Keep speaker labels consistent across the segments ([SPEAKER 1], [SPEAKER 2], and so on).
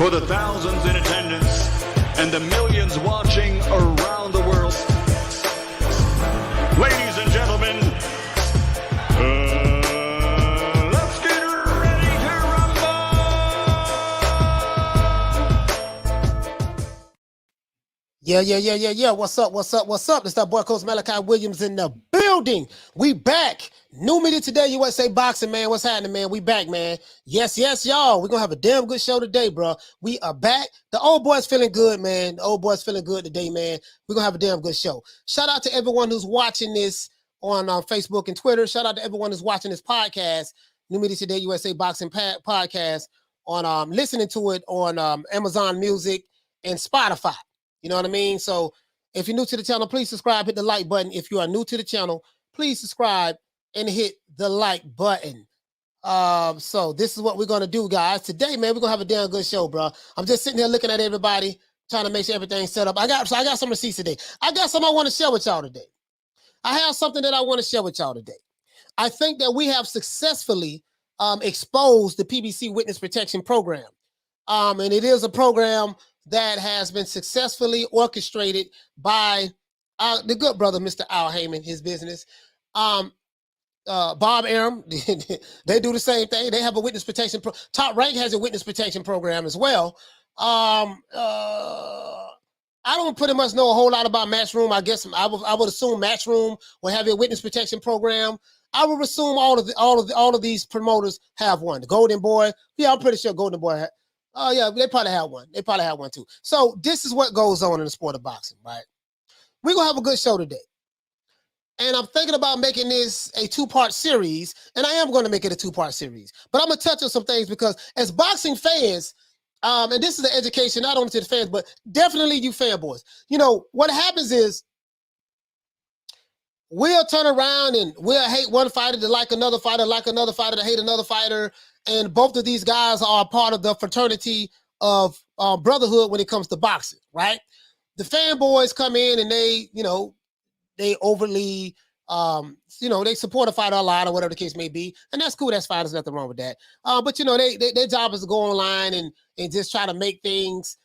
[SPEAKER 1] For the thousands in attendance and the millions watching around the world, ladies and gentlemen, let's get ready to rumble!
[SPEAKER 2] Yeah. What's up? It's that boy Coach Malachi Williams in the building. We back. New media today, USA Boxing, man. What's happening, man? We back, man. Yes, y'all. We're going to have a damn good show today, bro. We are back. The old boy's feeling good, man. The old boy's feeling good today, man. We're going to have a damn good show. Shout out to everyone who's watching this on Facebook and Twitter. Shout out to everyone who's watching this podcast, New Media Today, USA Boxing podcast, on listening to it on Amazon Music and Spotify. You know what I mean? So if you're new to the channel, please subscribe, hit the like button. If you are new to the channel, please subscribe and hit the like button. So this is what we're going to do, guys. Today, man, we're going to have a damn good show, bro. I'm just sitting here looking at everybody, trying to make sure everything's set up. I got some receipts today. I got something I want to share with y'all today. I have something that I want to share with y'all today. I think that we have successfully exposed the PBC Witness Protection Program. And it is a program that has been successfully orchestrated by the good brother, Mr. Al Haymon, his business. Bob Arum, they do the same thing. They have a witness protection. Top Rank has a witness protection program as well. I don't pretty much know a whole lot about Matchroom. I guess I would assume Matchroom will have a witness protection program. I would assume all of these promoters have one. The Golden Boy, yeah, I'm pretty sure Golden Boy. Oh yeah, they probably have one. They probably have one too. So this is what goes on in the sport of boxing, right? We're gonna have a good show today. And I'm thinking about making this a two-part series, and I am going to make it a two-part series. But I'm going to touch on some things because as boxing fans, and this is an education not only to the fans, but definitely you fanboys. You know, what happens is we'll turn around and we'll hate one fighter to like another fighter to hate another fighter, and both of these guys are part of the fraternity of brotherhood when it comes to boxing, right? The fanboys come in and they overly, they support a fighter a lot or whatever the case may be. And that's cool. That's fine. There's nothing wrong with that. But, their job is to go online and just try to make things,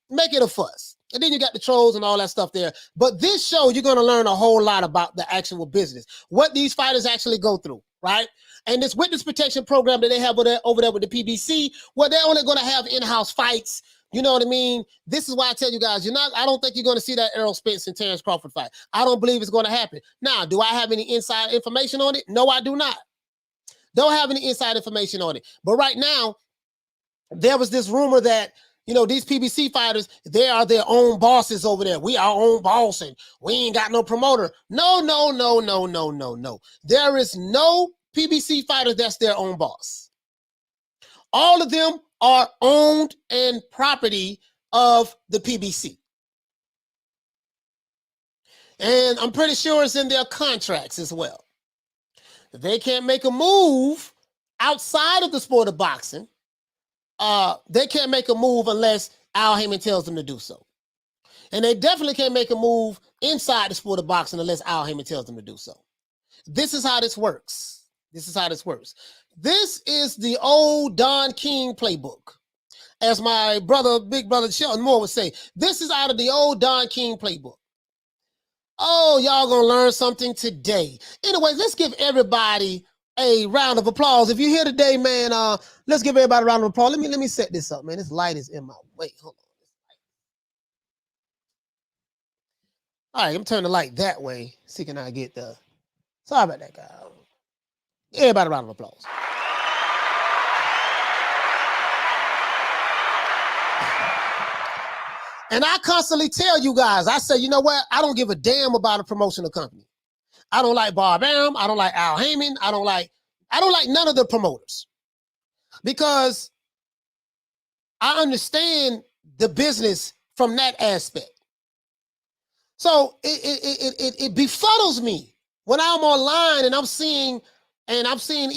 [SPEAKER 2] make it a fuss. And then you got the trolls and all that stuff there. But this show, you're going to learn a whole lot about the actual business, what these fighters actually go through, right? And this witness protection program that they have over there with the PBC, well, they're only going to have in-house fights. You know what I mean? This is why I tell you guys, I don't think you're going to see that Errol Spence and Terence Crawford fight. I don't believe it's going to happen. Now, do I have any inside information on it? No, I do not. Don't have any inside information on it. But right now, there was this rumor that, these PBC fighters, they are their own bosses over there. We are our own boss and we ain't got no promoter. No. There is no PBC fighter that's their own boss. All of them are owned and property of the PBC. And I'm pretty sure it's in their contracts as well. They can't make a move outside of the sport of boxing. They can't make a move unless Al Haymon tells them to do so. And they definitely can't make a move inside the sport of boxing unless Al Haymon tells them to do so. This is how this works. This is the old Don King playbook. As my big brother Sheldon Moore would say, this is out of the old Don King playbook. Oh, y'all gonna learn something today. Anyways, let's give everybody a round of applause. If you're here today, man, let's give everybody a round of applause. Let me set this up, man. This light is in my way. Hold on. All right, I'm turning the light that way. See, can I get the... Sorry about that, guy. Everybody a round of applause. And I constantly tell you guys, I say, you know what? I don't give a damn about a promotional company. I don't like Bob Arum. I don't like Al Haymon. I don't like none of the promoters because I understand the business from that aspect. So it befuddles me when I'm online and I'm seeing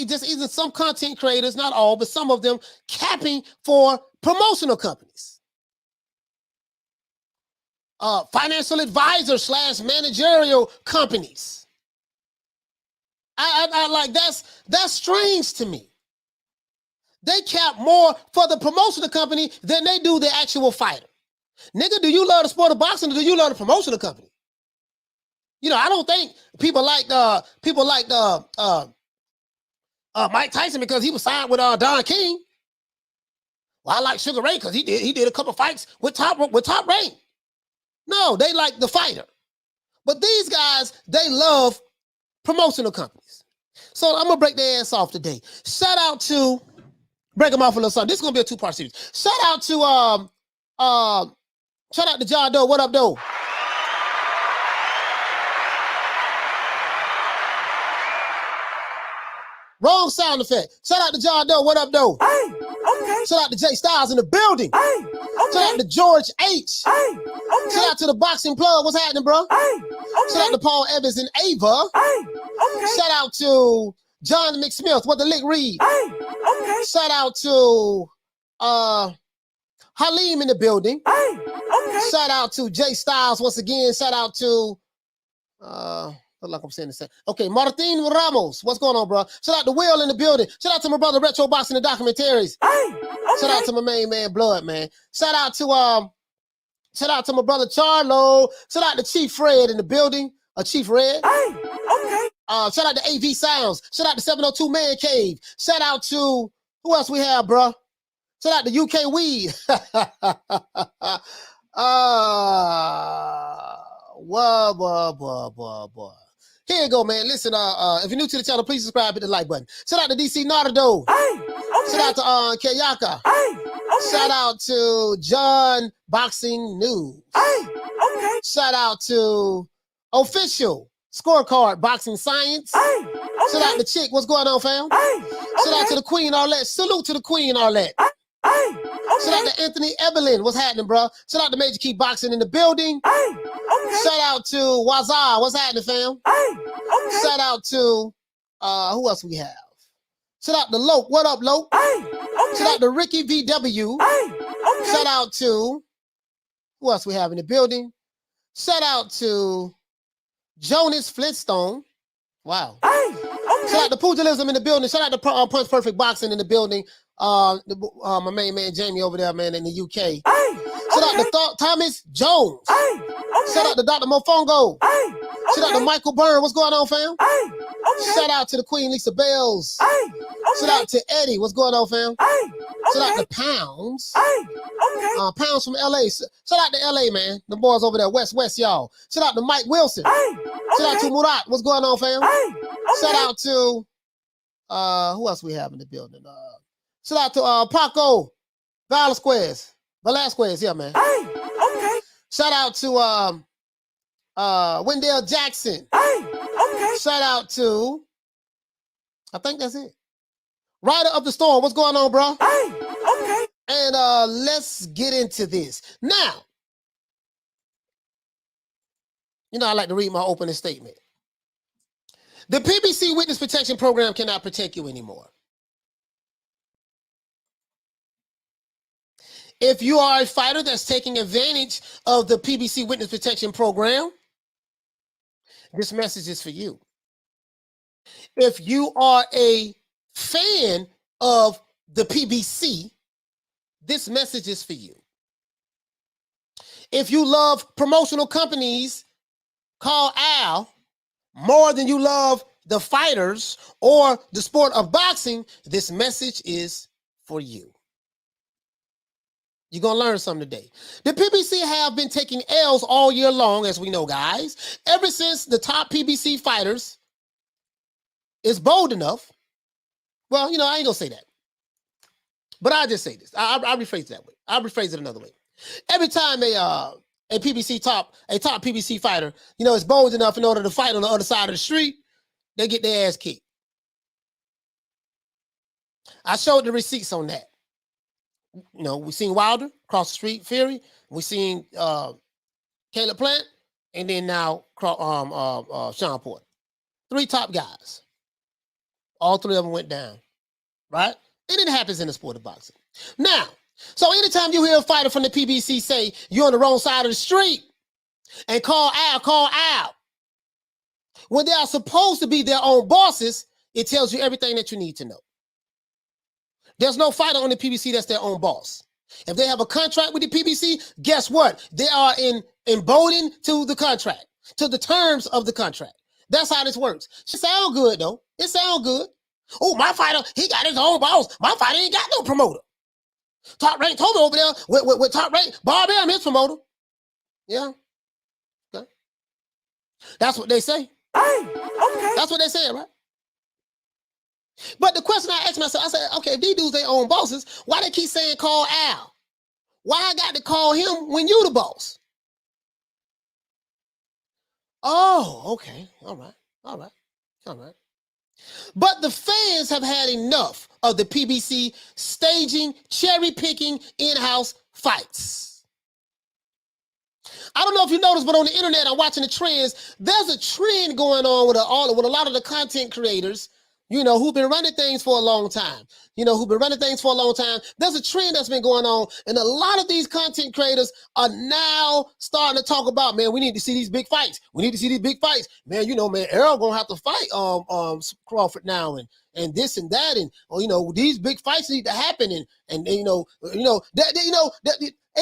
[SPEAKER 2] just even some content creators, not all, but some of them capping for promotional companies. Financial advisor / managerial companies. I like that's strange to me. They cap more for the promotional company than they do the actual fighter. Nigga, do you love the sport of boxing or do you love the promotional company? You know, I don't think people like Mike Tyson because he was signed with Don King. Well, I like Sugar Ray because he did a couple fights with top rank. No, they like the fighter. But these guys, they love promotional companies. So I'm gonna break their ass off today. Shout out to break them off a little something. This is gonna be a 2-part series. Shout out to John Doe. What up, Doe? Wrong sound effect. Shout out to John Doe. What up, Doe?
[SPEAKER 3] Hey, okay.
[SPEAKER 2] Shout out to Jay Styles in the building.
[SPEAKER 3] Hey, okay.
[SPEAKER 2] Shout out to George H.
[SPEAKER 3] Hey, okay.
[SPEAKER 2] Shout out to the Boxing Plug. What's happening, bro?
[SPEAKER 3] Hey, okay.
[SPEAKER 2] Shout out to Paul Evans and Ava.
[SPEAKER 3] Hey, okay.
[SPEAKER 2] Shout out to John McSmith. What the lick read?
[SPEAKER 3] Hey, okay.
[SPEAKER 2] Shout out to Halim in the building.
[SPEAKER 3] Hey, okay.
[SPEAKER 2] Shout out to Jay Styles once again. Shout out to look like I'm saying the same. Okay, Martin Ramos. What's going on, bro? Shout out to Will in the building. Shout out to my brother Retro Boxing and Documentaries.
[SPEAKER 3] Hey, okay.
[SPEAKER 2] Shout out to my main man Blood, man. Shout out to my brother Charlo. Shout out to Chief Fred in the building. Chief Red.
[SPEAKER 3] Hey, okay.
[SPEAKER 2] Shout out to AV Sounds. Shout out to 702 Man Cave. Shout out to who else we have, bro? Shout out to UK Weed. Boy. Here you go, man. Listen, if you're new to the channel, please subscribe, hit the like button. Shout out to DC Nardo.
[SPEAKER 3] Hey, okay.
[SPEAKER 2] Shout out to Kayaka.
[SPEAKER 3] Hey, okay.
[SPEAKER 2] Shout out to John Boxing News.
[SPEAKER 3] Hey, okay.
[SPEAKER 2] Shout out to Official Scorecard Boxing Science.
[SPEAKER 3] Hey, okay.
[SPEAKER 2] Shout out to Chick. What's going on, fam?
[SPEAKER 3] Hey, okay.
[SPEAKER 2] Shout out to the Queen Arlette. Salute to the Queen Arlette.
[SPEAKER 3] Hey, okay.
[SPEAKER 2] Shout out to Anthony Evelyn. What's happening, bro? Shout out to Major Key Boxing in the building.
[SPEAKER 3] Hey, okay.
[SPEAKER 2] Shout out to Wazar. What's happening, fam?
[SPEAKER 3] Hey, okay.
[SPEAKER 2] Shout out to who else we have? Shout out to Loke. What up, Loke?
[SPEAKER 3] Hey, okay.
[SPEAKER 2] Shout out to Ricky VW.
[SPEAKER 3] Hey, okay.
[SPEAKER 2] Shout out to who else we have in the building? Shout out to Jonas Flintstone. Wow.
[SPEAKER 3] Hey, okay.
[SPEAKER 2] Shout out to Pugilism in the building. Shout out to Punch Perfect Boxing in the building. My main man Jamie over there, man, in the UK.
[SPEAKER 3] Hey,
[SPEAKER 2] Shout
[SPEAKER 3] okay.
[SPEAKER 2] out to Thomas Jones.
[SPEAKER 3] Hey, okay.
[SPEAKER 2] Shout out to Dr. Mofongo.
[SPEAKER 3] Hey,
[SPEAKER 2] Shout out to Michael Byrne. What's going on, fam?
[SPEAKER 3] Hey, okay.
[SPEAKER 2] Shout out to the Queen Lisa Bells.
[SPEAKER 3] Hey, okay.
[SPEAKER 2] Shout out to Eddie. What's going on, fam?
[SPEAKER 3] Hey, okay.
[SPEAKER 2] Shout out to Pounds.
[SPEAKER 3] Hey, okay.
[SPEAKER 2] Pounds from LA. Shout out to LA, man. The boys over there, West, y'all. Shout out to Mike Wilson.
[SPEAKER 3] Hey, okay.
[SPEAKER 2] Shout out to Murat. What's going on, fam?
[SPEAKER 3] Hey, okay.
[SPEAKER 2] Shout out to who else we have in the building? Shout out to Paco Velasquez. Yeah, man.
[SPEAKER 3] Hey, okay.
[SPEAKER 2] Shout out to Wendell Jackson.
[SPEAKER 3] Hey, okay.
[SPEAKER 2] Shout out to, I think that's it. Rider of the Storm. What's going on, bro?
[SPEAKER 3] Hey, okay.
[SPEAKER 2] And let's get into this. Now, you know, I like to read my opening statement. The PBC Witness Protection Program cannot protect you anymore. If you are a fighter that's taking advantage of the PBC Witness Protection Program, this message is for you. If you are a fan of the PBC, this message is for you. If you love promotional companies, call Al more than you love the fighters or the sport of boxing, this message is for you. You're going to learn something today. The PBC have been taking L's all year long, as we know, guys. Ever since the top PBC fighters is bold enough. Well, you know, I ain't going to say that. But I'll just say this. I'll rephrase it that way. I'll rephrase it another way. Every time a top PBC fighter, you know, is bold enough in order to fight on the other side of the street, they get their ass kicked. I showed the receipts on that. You know, we seen Wilder across the street, Fury. We seen Caleb Plant, and then now Sean Porter. 3 top guys. All 3 of them went down, right? And it happens in the sport of boxing. Now, so anytime you hear a fighter from the PBC say you're on the wrong side of the street and call out, when they are supposed to be their own bosses, it tells you everything that you need to know. There's no fighter on the PBC that's their own boss. If they have a contract with the PBC, guess what? They are emboldened to the contract, to the terms of the contract. That's how this works. It sounds good, though. It sounds good. Oh, my fighter, he got his own boss. My fighter ain't got no promoter. Top Rank told me over there with Top Rank, Bobby, I'm his promoter. Yeah. Okay. That's what they say.
[SPEAKER 3] Hey, okay.
[SPEAKER 2] That's what they say, right? But the question I asked myself, I said, okay, if these dudes their own bosses, why they keep saying call Al? Why I got to call him when you the boss? Oh, okay. All right. But the fans have had enough of the PBC staging, cherry-picking in-house fights. I don't know if you noticed, but on the internet, I'm watching the trends. There's a trend going on with a lot of the content creators, you know, who've been running things for a long time. There's a trend that's been going on, and a lot of these content creators are now starting to talk about, man, we need to see these big fights. Man, you know, man, Errol gonna have to fight Crawford now, and this and that, and you know, these big fights need to happen, and it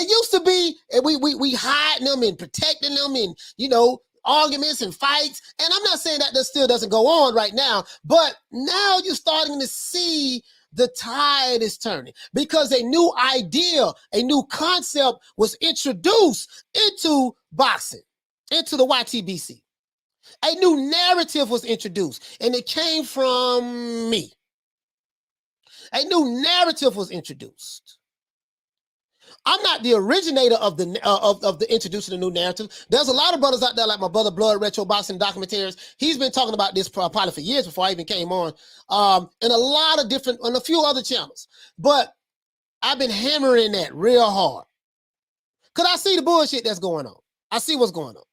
[SPEAKER 2] used to be, and we hiding them and protecting them, and you know, arguments and fights. And I'm not saying that still doesn't go on right now, but now you're starting to see the tide is turning because a new idea, a new concept was introduced into boxing, into the YTBC. A new narrative was introduced, and it came from me. A new narrative was introduced. I'm not the originator of the introducing the new narrative. There's a lot of brothers out there, like my brother Blood Retro Boxing Documentaries. He's been talking about this probably for years before I even came on, and a lot of different, on a few other channels. But I've been hammering that real hard because I see the bullshit that's going on. I see what's going on.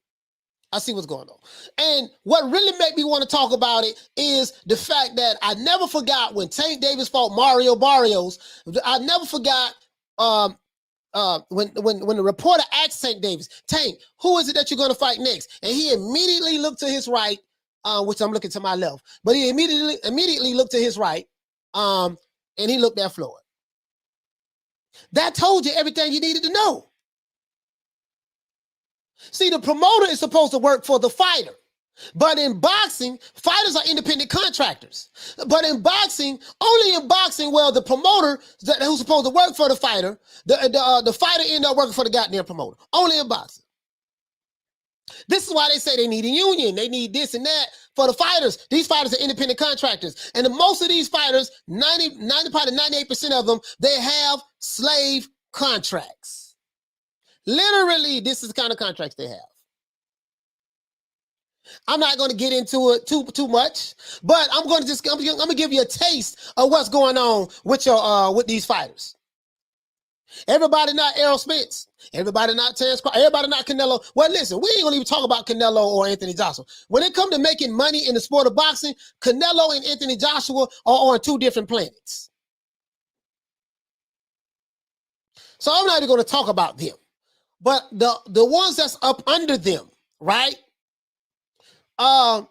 [SPEAKER 2] And what really made me want to talk about it is the fact that I never forgot when Tank Davis fought Mario Barrios. I never forgot when the reporter asked Tank Davis, Tank, who is it that you're going to fight next? And he immediately looked to his right, which I'm looking to my left, but he immediately looked to his right, and he looked at Floyd. That told you everything you needed to know. See, the promoter is supposed to work for the fighter. But in boxing, fighters are independent contractors. But in boxing, only in boxing, well, the promoter who's supposed to work for the fighter, the fighter end up working for the goddamn promoter. Only in boxing. This is why they say they need a union. They need this and that for the fighters. These fighters are independent contractors. And most of these fighters, 98% of them, they have slave contracts. Literally, this is the kind of contracts they have. I'm not going to get into it too much, but I'm going to give you a taste of what's going on with your with these fighters. Everybody not Errol Spence. Everybody not Terence Crawford. Everybody not Canelo. Well, listen, we ain't gonna even talk about Canelo or Anthony Joshua. When it comes to making money in the sport of boxing, Canelo and Anthony Joshua are on two different planets. So I'm not even going to talk about them. But the ones that's up under them, right? The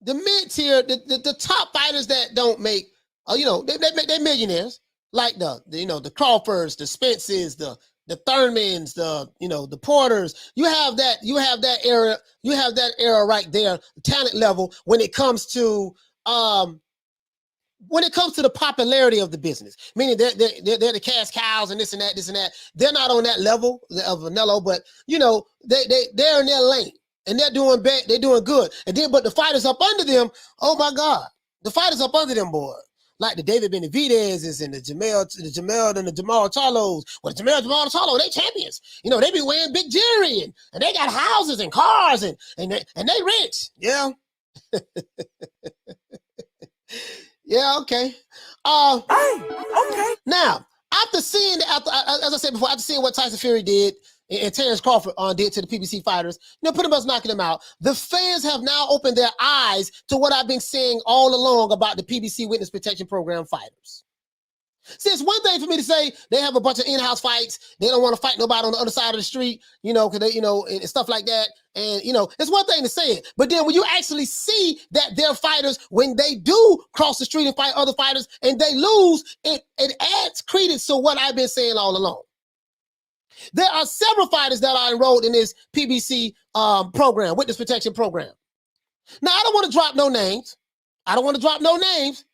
[SPEAKER 2] mid-tier, the top fighters that don't make, they're millionaires, like the Crawfords, the Spences, the Thurmans, the Porters. You have that era right there, talent level when it comes to the popularity of the business, meaning they're the cash cows and this and that. They're not on that level of Canelo, but they're in their lane and they're doing good. And then, but the fighters up under them, oh my God, the fighters up under them, boy, like the David Benavidez's and the Jamal Charlos. Well, Jamal Charlo, they champions. They be wearing big jewelry and they got houses and cars and they rich. Yeah. Yeah, okay.
[SPEAKER 3] Okay.
[SPEAKER 2] Now, after seeing what Tyson Fury did and Terence Crawford did to the PBC fighters, pretty much knocking them out, the fans have now opened their eyes to what I've been saying all along about the PBC Witness Protection Program fighters. See, it's one thing for me to say they have a bunch of in-house fights. They don't want to fight nobody on the other side of the street, you know, because they, you know, and stuff like that. And, you know, it's one thing to say it. But then when you actually see that their fighters, when they do cross the street and fight other fighters and they lose, it adds credence to what I've been saying all along. There are several fighters that are enrolled in this PBC program, Witness Protection Program. Now, I don't want to drop no names. I don't want to drop no names.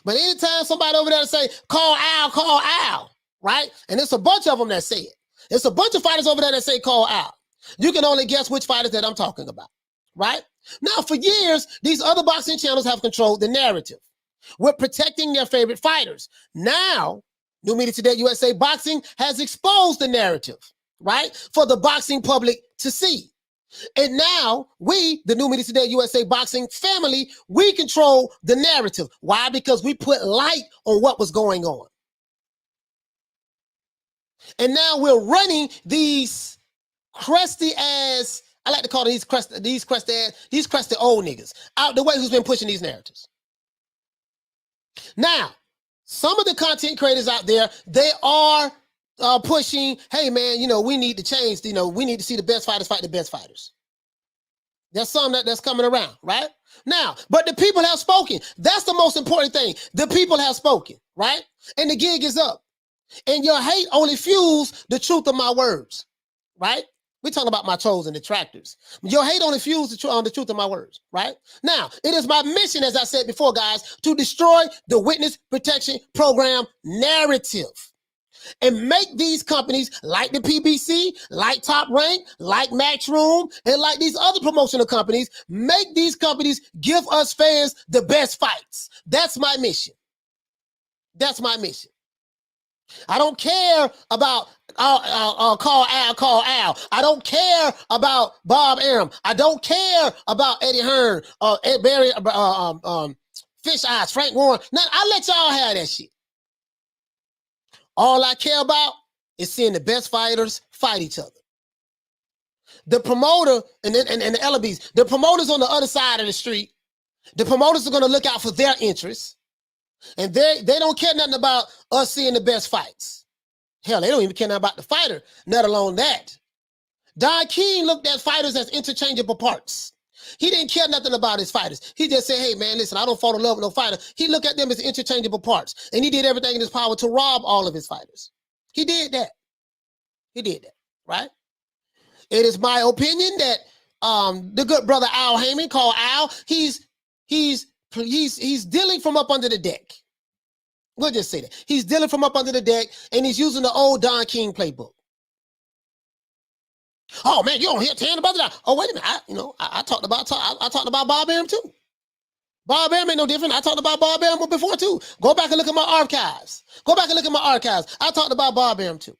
[SPEAKER 2] But anytime somebody over there say, call Al, right? And it's a bunch of them that say it. It's a bunch of fighters over there that say, call Al. You can only guess which fighters that I'm talking about, right? Now, for years, these other boxing channels have controlled the narrative. We're protecting their favorite fighters. Now, New Media Today USA Boxing has exposed the narrative, right? For the boxing public to see. And now we, the New Media Today USA Boxing family, we control the narrative. Why? Because we put light on what was going on. And now we're running these crusty ass, I like to call these crusty old niggas out the way who's been pushing these narratives. Now, some of the content creators out there, they are pushing, hey man, you know, we need to change, you know, we need to see the best fighters fight the best fighters. There's some that's coming around, right? Now, but the people have spoken. That's the most important thing. The people have spoken, right? And the gig is up. And your hate only fuels the truth of my words, right? We're talking about my chosen detractors. Your hate only fuels the truth of my words, right? Now, it is my mission, as I said before, guys, to destroy the Witness Protection Program narrative and make these companies like the PBC, like Top Rank, like Matchroom, and like these other promotional companies, make these companies give us fans the best fights. That's my mission. That's my mission. I don't care about call Al. I don't care about Bob Arum. I don't care about Eddie Hearn, Barry, Fish Eyes, Frank Warren. Now, I let y'all have that shit. All I care about is seeing the best fighters fight each other. The promoter and the LBs, the promoters on the other side of the street, the promoters are going to look out for their interests, and they don't care nothing about us seeing the best fights. Hell, they don't even care nothing about the fighter, let alone that. Don King looked at fighters as interchangeable parts. He didn't care nothing about his fighters. He just said, hey, man, listen, I don't fall in love with no fighter. He looked at them as interchangeable parts, and he did everything in his power to rob all of his fighters. He did that. He did that, right? It is my opinion that the good brother Al Haymon, called Al, he's dealing from up under the deck. We'll just say that. He's dealing from up under the deck, and he's using the old Don King playbook. Oh man, you don't hear Tan about that? Oh wait a minute, I talked about Bob Arum too. Bob Arum ain't no different. I talked about Bob Arum before too. Go back and look at my archives. I talked about Bob Arum too.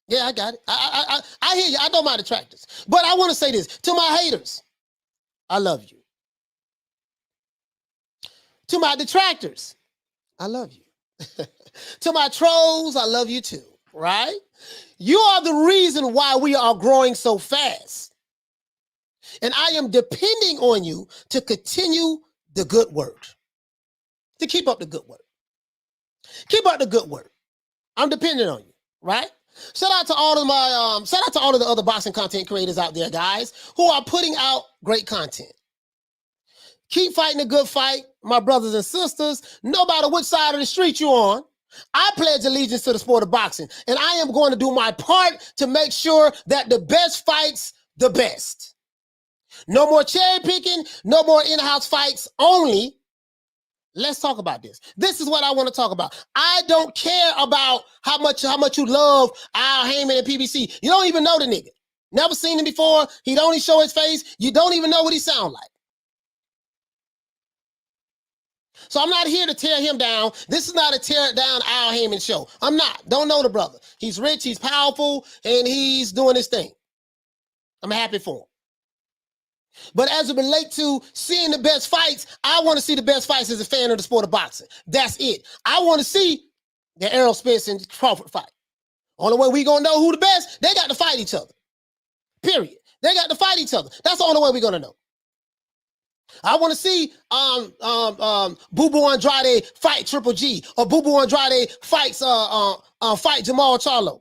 [SPEAKER 2] Yeah, I got it. I hear you. I know my detractors, but I want to say this to my haters: I love you. To my detractors, I love you. To my trolls, I love you too. Right? You are the reason why we are growing so fast. And I am depending on you to continue the good work. To keep up the good work. Keep up the good work. I'm depending on you, right? Shout out to all of the other boxing content creators out there, guys, who are putting out great content. Keep fighting a good fight, my brothers and sisters, no matter which side of the street you're on. I pledge allegiance to the sport of boxing, and I am going to do my part to make sure that the best fights the best. No more cherry picking, no more in-house fights only. Let's talk about this. This is what I want to talk about. I don't care about how much you love Al Haymon and PBC. You don't even know the nigga. Never seen him before. He'd only show his face. You don't even know what he sound like. So I'm not here to tear him down. This is not a tear down Al Haymon show. I'm not. Don't know the brother. He's rich, he's powerful, and he's doing his thing. I'm happy for him. But as it relates to seeing the best fights, I want to see the best fights as a fan of the sport of boxing. That's it. I want to see the Errol Spence and Crawford fight. Only way we gonna know who the best, they got to fight each other. Period. They got to fight each other. That's the only way we're gonna know. I want to see Boo Boo Andrade fight Triple G, or Boo Boo Andrade fight Jamal Charlo.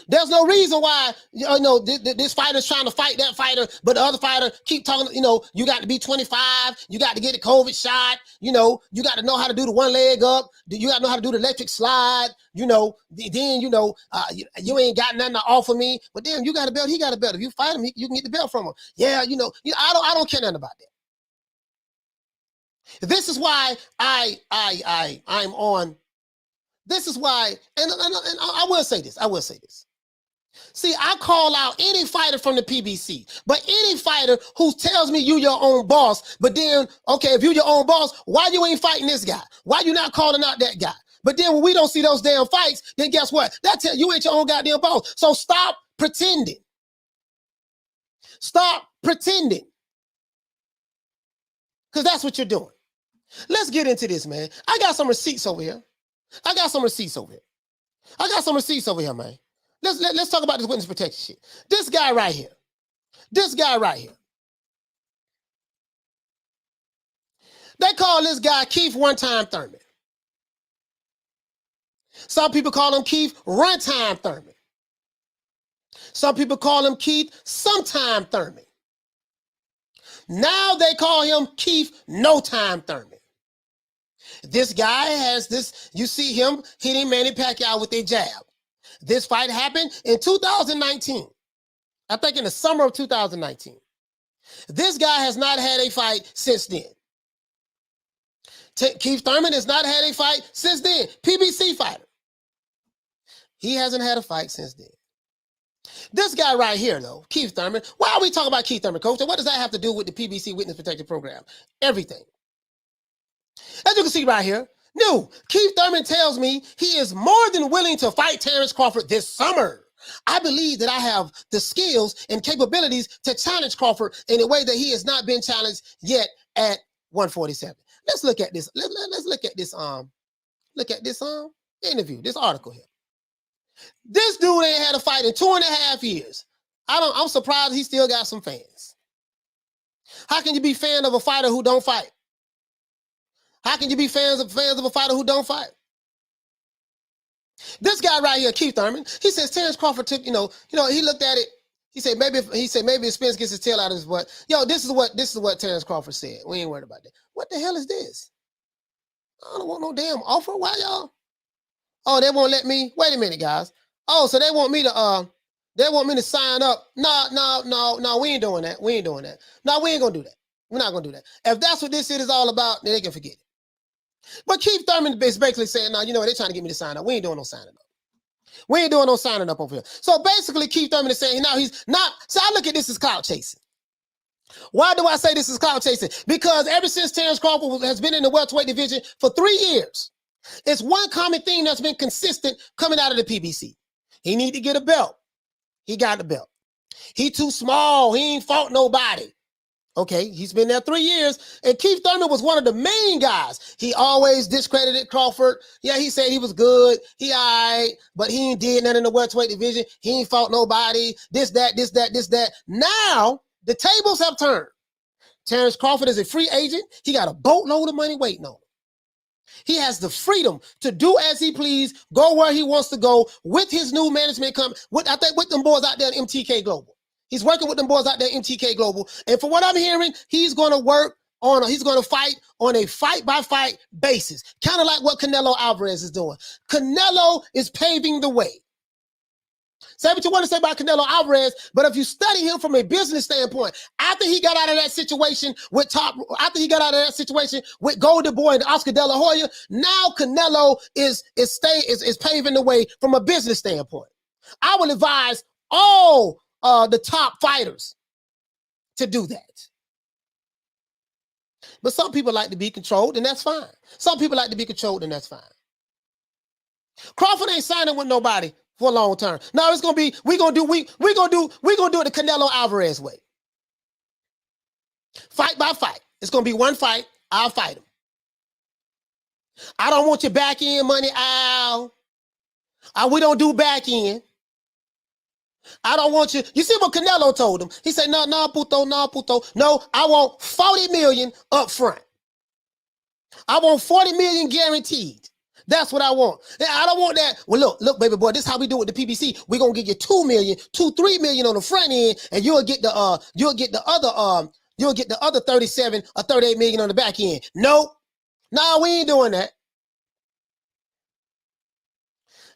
[SPEAKER 2] There's no reason why this fighter's trying to fight that fighter, but the other fighter keep talking. You got to be 25. You got to get the COVID shot. You got to know how to do the one leg up. You got to know how to do the electric slide. Then you ain't got nothing to offer me. But then you got a belt. He got a belt. If you fight him, you can get the belt from him. Yeah, I don't care nothing about that. This is why I'm on. This is why, and I will say this. See, I call out any fighter from the PBC, but any fighter who tells me you your own boss, but then, okay, if you your own boss, why you ain't fighting this guy? Why you not calling out that guy? But then when we don't see those damn fights, then guess what? That tells you ain't your own goddamn boss. So stop pretending. Stop pretending. Because that's what you're doing. Let's get into this, man. I got some receipts over here. man. Let's talk about this witness protection shit. This guy right here. They call this guy Keith One-Time Thurman. Some people call him Keith Runtime Thurman. Some people call him Keith Sometime Thurman. Now they call him Keith No Time Thurman. This guy has this, you see him hitting Manny Pacquiao with a jab. This fight happened in 2019. I think in the summer of 2019. This guy has not had a fight since then. Keith Thurman has not had a fight since then. PBC fighter. He hasn't had a fight since then. This guy right here, though, Keith Thurman. Why are we talking about Keith Thurman, Coach? And what does that have to do with the PBC Witness Protection Program? Everything. As you can see right here, Keith Thurman tells me he is more than willing to fight Terence Crawford this summer. I believe that I have the skills and capabilities to challenge Crawford in a way that he has not been challenged yet at 147. Let's look at this. Let's look at this interview, this article here. This dude ain't had a fight in 2.5 years. I'm surprised he still got some fans. How can you be fan of a fighter who don't fight? How can you be fans of a fighter who don't fight? This guy right here, Keith Thurman, he says Terence Crawford took, he looked at it. He said maybe if Spence gets his tail out of his butt. This is what Terence Crawford said. We ain't worried about that. What the hell is this? I don't want no damn offer. Why y'all? Oh, they won't let me. Wait a minute, guys. Oh, so they want me to sign up. No, we ain't doing that. No, we ain't gonna do that. We're not gonna do that. If that's what this shit is all about, then they can forget it. But Keith Thurman is basically saying, no, they're trying to get me to sign up. We ain't doing no signing up. We ain't doing no signing up over here. So basically, Keith Thurman is saying now he's not. So I look at this as clout chasing. Why do I say this is clout chasing? Because ever since Terence Crawford has been in the welterweight division for 3 years, it's one common theme that's been consistent coming out of the PBC. He need to get a belt. He got the belt. He too small. He ain't fought nobody. Okay, he's been there 3 years, and Keith Thurman was one of the main guys. He always discredited Crawford. Yeah, he said he was good. He all right, but he ain't did nothing in the welterweight division. He ain't fought nobody. This, that. Now, the tables have turned. Terence Crawford is a free agent. He got a boatload of money waiting on him. He has the freedom to do as he please, go where he wants to go with his new management company. With them boys out there in MTK Global. He's working with them boys out there in MTK Global. And from what I'm hearing, he's going to fight on a fight-by-fight basis. Kind of like what Canelo Alvarez is doing. Canelo is paving the way. Say what you want to say about Canelo Alvarez, but if you study him from a business standpoint, after he got out of that situation with Golden Boy and Oscar De La Hoya, now Canelo is paving the way from a business standpoint. I will advise all the top fighters to do that. But some people like to be controlled, and that's fine. Crawford ain't signing with nobody for a long term. No, it's gonna be we're gonna do it the Canelo Alvarez way. Fight by fight. It's gonna be one fight. I'll fight him. I don't want your back end money, Al. We don't do back end. I don't want you. You see what Canelo told him? He said, no, puto, no, puto. No, I want 40 million up front. I want 40 million guaranteed. That's what I want. I don't want that. Well, look, baby boy, this is how we do it with the PBC. We're gonna give you 2 million, 3 million on the front end, and you'll get the other 37 or 38 million on the back end. Nope. No, we ain't doing that.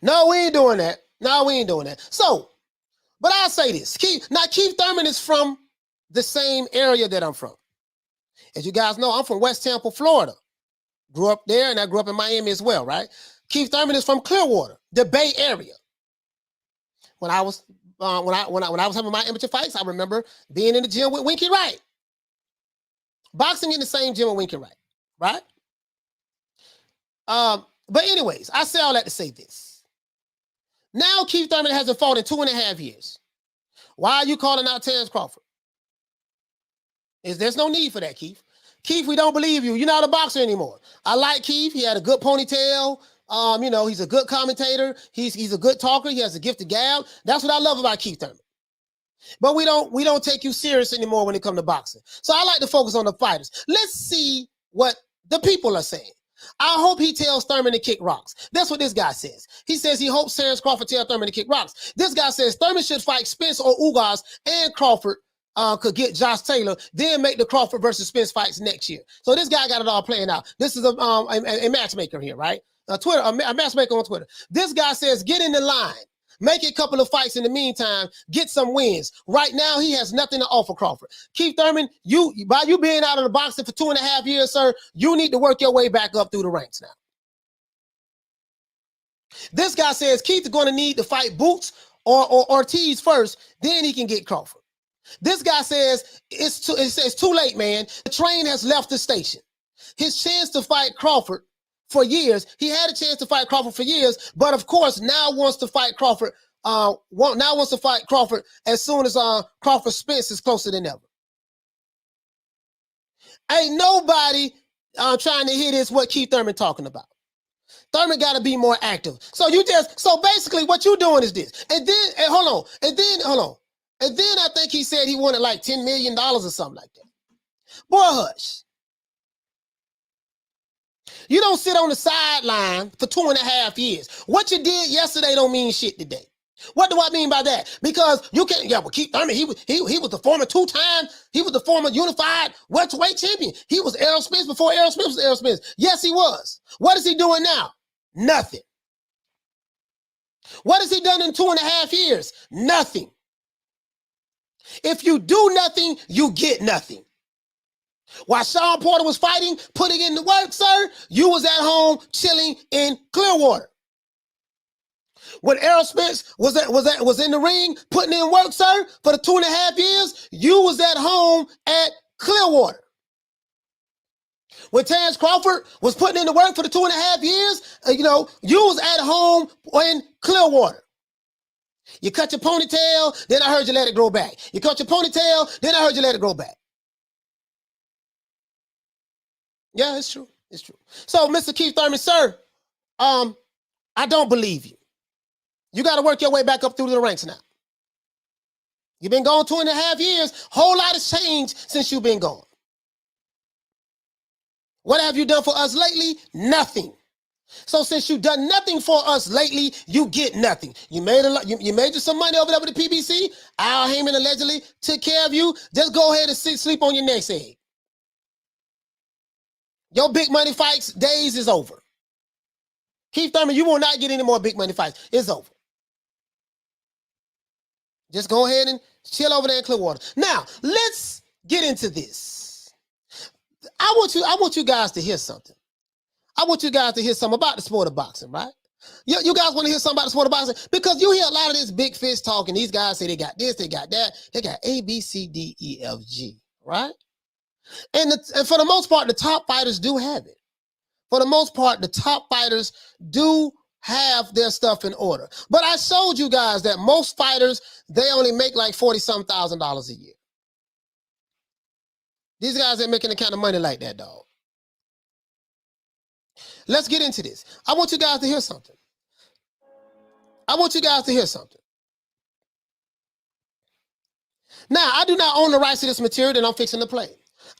[SPEAKER 2] No, we ain't doing that. No, we ain't doing that. So, but I'll say this. Keith Thurman is from the same area that I'm from. As you guys know, I'm from West Tampa, Florida. Grew up there, and I grew up in Miami as well, right? Keith Thurman is from Clearwater, the Bay Area. When I was having my amateur fights, I remember being in the gym with Winky Wright. Boxing in the same gym with Winky Wright, right? But anyways, I say all that to say this. Now Keith Thurman hasn't fought in 2.5 years. Why are you calling out Terence Crawford? There's no need for that, Keith. Keith, we don't believe you. You're not a boxer anymore. I like Keith. He had a good ponytail. He's a good commentator. He's a good talker. He has a gift of gab. That's what I love about Keith Thurman. But we don't take you serious anymore when it comes to boxing. So I like to focus on the fighters. Let's see what the people are saying. I hope he tells Thurman to kick rocks. That's what this guy says. He says he hopes Terence Crawford tells Thurman to kick rocks. This guy says Thurman should fight Spence or Ugas and Crawford could get Josh Taylor, then make the Crawford versus Spence fights next year. So this guy got it all playing out. This is a matchmaker here, right? A matchmaker on Twitter. This guy says, get in the line. Make a couple of fights in the meantime. Get some wins. Right now, he has nothing to offer Crawford. Keith Thurman, by you being out of the boxing for 2.5 years, sir, you need to work your way back up through the ranks now. This guy says Keith is going to need to fight Boots or Ortiz first, then he can get Crawford. This guy says it's too late, man. The train has left the station. His chance to fight Crawford for years. He had a chance to fight Crawford for years, but of course now wants to fight Crawford. Wants to fight Crawford as soon as Crawford Spence is closer than ever. Ain't nobody trying to hear this. What Keith Thurman talking about? Thurman got to be more active. So basically what you doing is this. And then I think he said he wanted like $10 million or something like that. Boy, hush. You don't sit on the sideline for 2.5 years. What you did yesterday don't mean shit today. What do I mean by that? Because you can't, well, Keith Thurman, he was the former he was the former unified welterweight champion. He was Errol Spence before Errol Spence was Errol Spence. Yes, he was. What is he doing now? Nothing. What has he done in 2.5 years? Nothing. If you do nothing, you get nothing. While Sean Porter was fighting, putting in the work, sir, you was at home chilling in Clearwater. When Errol Spence was in the ring, putting in work, sir, for the 2.5 years, you was at home at Clearwater. When Terence Crawford was putting in the work for the 2.5 years, you was at home in Clearwater. You cut your ponytail, then I heard you let it grow back. You cut your ponytail, then I heard you let it grow back. Yeah, it's true. It's true. So, Mr. Keith Thurman, sir, I don't believe you. You got to work your way back up through the ranks now. You've been gone 2.5 years. Whole lot has changed since you've been gone. What have you done for us lately? Nothing. So since you've done nothing for us lately, you get nothing. You made you some money over there with the PBC. Al Haymon allegedly took care of you. Just go ahead and sleep on your next egg. Your big money fights days is over. Keith Thurman, you will not get any more big money fights. It's over. Just go ahead and chill over there in Clearwater. Now, let's get into this. I want you guys to hear something. I want you guys to hear something about the sport of boxing, right? You guys want to hear something about the sport of boxing? Because you hear a lot of this big fish talking. These guys say they got this, they got that. They got A, B, C, D, E, F, G, right? And for the most part, the top fighters do have it. For the most part, the top fighters do have their stuff in order. But I showed you guys that most fighters, they only make like $40-some thousand a year. These guys ain't making the kind of money like that, dog. Let's get into this. I want you guys to hear something. Now, I do not own the rights to this material that I'm fixing to play.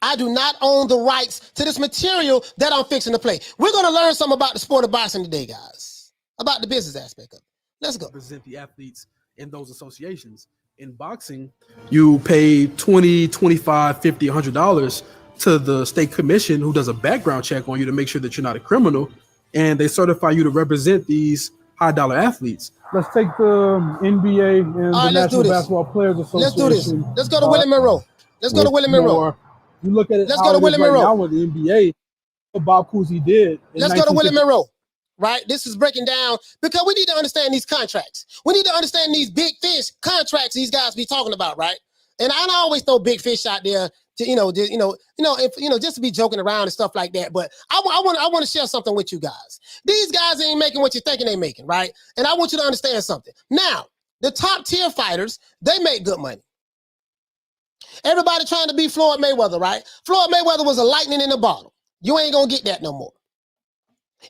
[SPEAKER 2] I do not own the rights to this material that I'm fixing to play. We're going to learn something about the sport of boxing today, guys, about the business aspect of it. Let's go.
[SPEAKER 4] Represent the athletes in those associations. In boxing, you pay $20, $25, $50, $100 to the state commission who does a background check on you to make sure that you're not a criminal, and they certify you to represent these high-dollar athletes.
[SPEAKER 5] Let's take the NBA and the National Basketball Players Association.
[SPEAKER 2] Let's do this. Let's go to Willie Monroe. Let's go to Willie Monroe.
[SPEAKER 5] You look at it.
[SPEAKER 2] Let's go to Willie Monroe.
[SPEAKER 5] Now with the NBA, what Bob Cousy did.
[SPEAKER 2] Let's go to Willie Monroe. Right? This is breaking down because we need to understand these contracts. We need to understand these big fish contracts these guys be talking about, right? And I always throw big fish out there to, just to be joking around and stuff like that. But I want to share something with you guys. These guys ain't making what you're thinking they making, right? And I want you to understand something. Now, the top tier fighters, they make good money. Everybody trying to be Floyd Mayweather, right? Floyd Mayweather was a lightning in a bottle. You ain't gonna get that no more.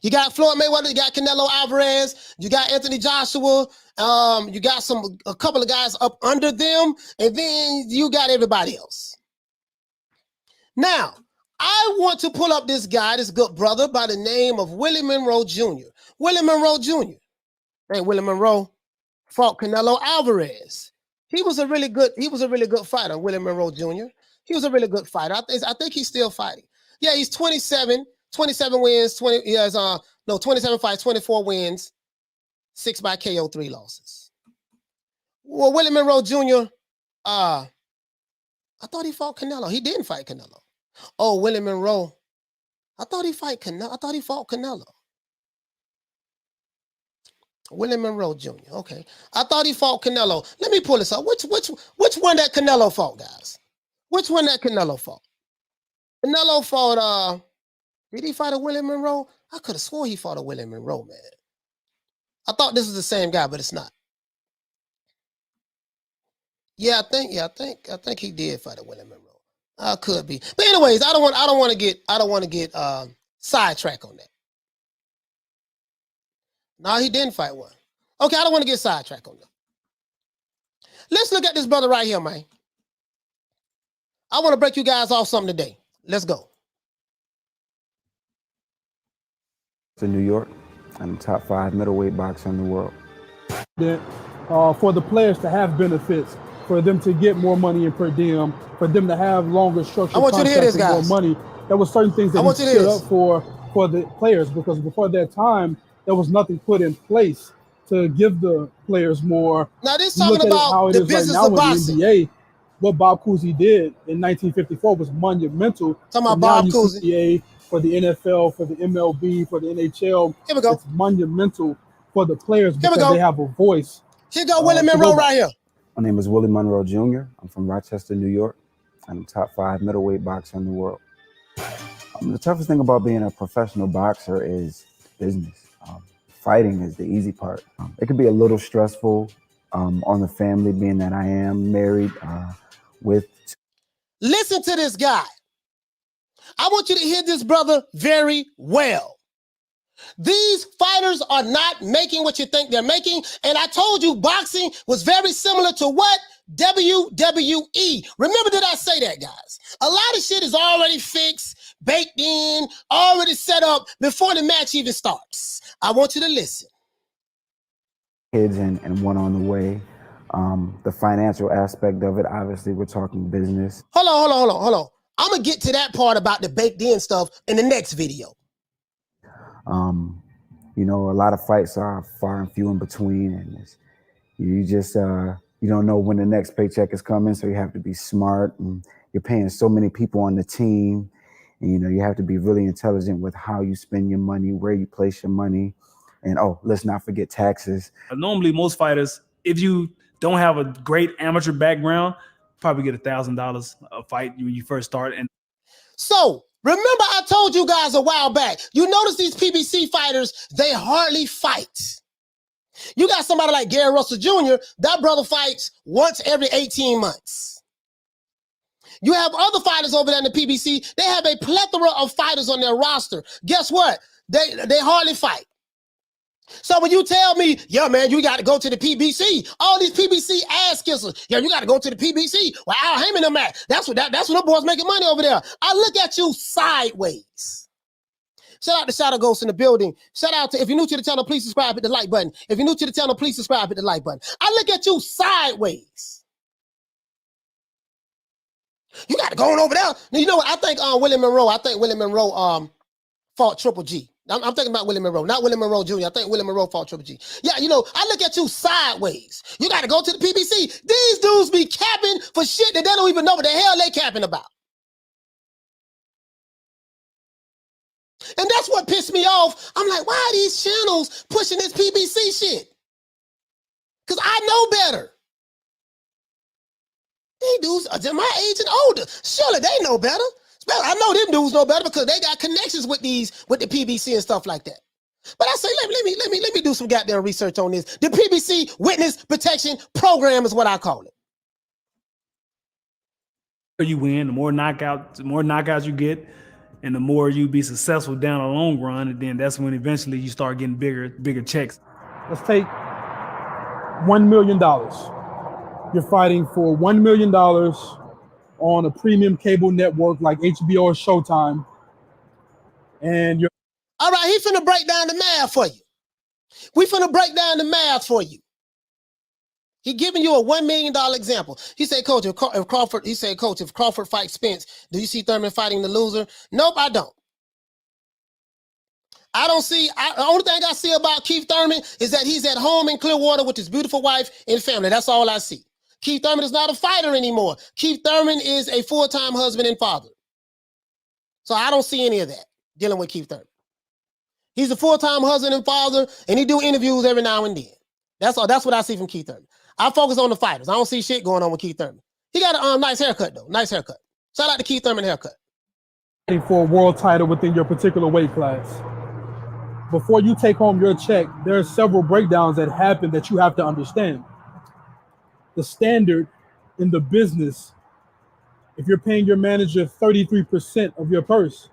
[SPEAKER 2] You got Floyd Mayweather, you got Canelo Alvarez, you got Anthony Joshua, you got a couple of guys up under them, and then you got everybody else. Now, I want to pull up this guy, this good brother by the name of Willie Monroe Jr. Willie Monroe Jr. Hey, Willie Monroe fought Canelo Alvarez. He was a really good fighter, Willie Monroe Jr. He was a really good fighter. I think he's still fighting. Yeah, he's 27 wins, 27 fights, 24 wins, 6 by KO, 3 losses. Well, Willie Monroe Jr., I thought he fought Canelo. He didn't fight Canelo. Oh, Willie Monroe. I thought he fought Canelo. Willie Monroe Jr. Okay. I thought he fought Canelo. Let me pull this up. Which one that Canelo fought, guys? Which one that Canelo fought? Canelo fought, did he fight a Willie Monroe? I could have swore he fought a Willie Monroe, man. I thought this was the same guy, but it's not. Yeah, I think he did fight a Willie Monroe. Could be. But anyways, I don't want to get sidetracked on that. No, he didn't fight one. Okay, I don't want to get sidetracked on that. Let's look at this brother right here, man. I want to break you guys off something today. Let's go.
[SPEAKER 6] In New York, I'm the top 5 middleweight boxer in the world.
[SPEAKER 5] For the players to have benefits, for them to get more money in per diem, for them to have longer structured
[SPEAKER 2] I want you to hear this, guys.
[SPEAKER 5] More money. There was certain things that he stood up for the players, because before that time, there was nothing put in place to give the players more.
[SPEAKER 2] Now this talking about the business of boxing.
[SPEAKER 5] The NBA, what Bob Cousy did in 1954 was monumental.
[SPEAKER 2] Talking about Bob Cousy.
[SPEAKER 5] For the NFL, for the MLB, for the NHL.
[SPEAKER 2] Here we go.
[SPEAKER 5] It's monumental for the players because they have a voice.
[SPEAKER 2] Here go Willie Monroe right here.
[SPEAKER 6] My name is Willie Monroe Jr. I'm from Rochester, New York. I'm the top 5 middleweight boxer in the world. The toughest thing about being a professional boxer is business. Fighting is the easy part. It can be a little stressful on the family, being that I am married with.
[SPEAKER 2] Listen to this guy. I want you to hear this brother very well. These fighters are not making what you think they're making. And I told you boxing was very similar to what? WWE. Remember, did I say that, guys? A lot of shit is already fixed, baked in, already set up before the match even starts. I want you to listen.
[SPEAKER 6] Kids and one on the way. The financial aspect of it, obviously, we're talking business.
[SPEAKER 2] Hold on. I'm going to get to that part about the baked in stuff in the next video.
[SPEAKER 6] A lot of fights are far and few in between, and you just you don't know when the next paycheck is coming, so you have to be smart, and you're paying so many people on the team, and you have to be really intelligent with how you spend your money, where you place your money, and let's not forget taxes.
[SPEAKER 7] Normally, most fighters, if you don't have a great amateur background, probably get $1,000 a fight when you first start. And
[SPEAKER 2] so remember, I told you guys a while back, you notice these PBC fighters, they hardly fight. You got somebody like Gary Russell Jr., that brother fights once every 18 months. You have other fighters over there in the PBC, they have a plethora of fighters on their roster. Guess what? They hardly fight. So when you tell me, yeah, man, you got to go to the PBC, all these PBC ass kissers, yeah, you got to go to the PBC. Well, Al Haymon them at. That's what the boys making money over there. I look at you sideways. Shout out to Shadow Ghost in the building. Shout out to, if you're new to the channel, please subscribe, hit the like button. If you're new to the channel, please subscribe, hit the like button. I look at you sideways. You got to go on over there. Now, you know what? I think Willie Monroe fought Triple G. I'm thinking about Willie Monroe, not Willie Monroe Jr. I think Willie Monroe fought Triple G. Yeah, you know, I look at you sideways. You got to go to the PBC. These dudes be capping for shit that they don't even know what the hell they capping about. And that's what pissed me off. I'm like, why are these channels pushing this PBC shit? Because I know better. These dudes are just my age and older. Surely they know better. I know them dudes know better because they got connections with the PBC and stuff like that. But I say, let me do some goddamn research on this. The PBC Witness Protection Program is what I call it.
[SPEAKER 7] You win, the more knockouts you get, and the more you be successful down the long run, and then that's when eventually you start getting bigger checks.
[SPEAKER 5] Let's take $1 million. You're fighting for $1 million on a premium cable network like HBO or Showtime. And you're
[SPEAKER 2] all right, he finna break down the math for you. We finna break down the math for you. He giving you a $1 million example. He said, Coach, if Crawford fights Spence, do you see Thurman fighting the loser? Nope, I don't. The only thing I see about Keith Thurman is that he's at home in Clearwater with his beautiful wife and family. That's all I see. Keith Thurman is not a fighter anymore. Keith Thurman is a full-time husband and father. So I don't see any of that dealing with Keith Thurman. He's a full-time husband and father, and he do interviews every now and then. That's all. That's what I see from Keith Thurman. I focus on the fighters. I don't see shit going on with Keith Thurman. He got a nice haircut, though. Nice haircut. Shout out to Keith Thurman haircut.
[SPEAKER 5] For a world title within your particular weight class. Before you take home your check, there are several breakdowns that happen that you have to understand. The standard in the business, if you're paying your manager 33% of your purse,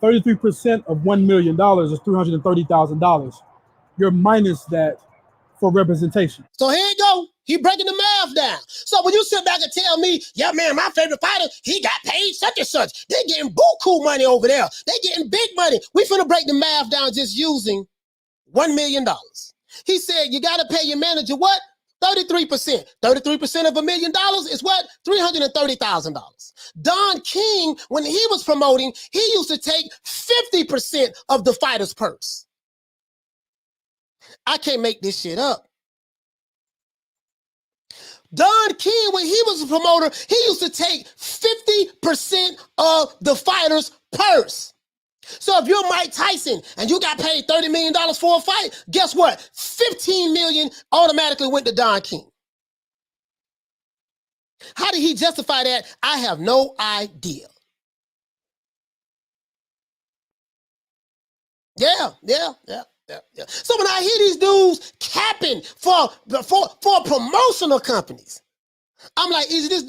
[SPEAKER 5] 33% of $1 million is $330,000. You're minus that for representation.
[SPEAKER 2] So here you go. He breaking the math down. So when you sit back and tell me, yeah, man, my favorite fighter, he got paid such and such. They getting buku money over there. They getting big money. We finna break the math down just using $1 million. He said, you got to pay your manager what? 33%. 33% of $1 million is what? $330,000. Don King, when he was promoting, he used to take 50% of the fighter's purse. I can't make this shit up. Don King, when he was a promoter, he used to take 50% of the fighter's purse. So if you're Mike Tyson and you got paid $30 million for a fight, guess what? $15 million automatically went to Don King. How did he justify that? I have no idea. Yeah. So when I hear these dudes capping for promotional companies, I'm like, either this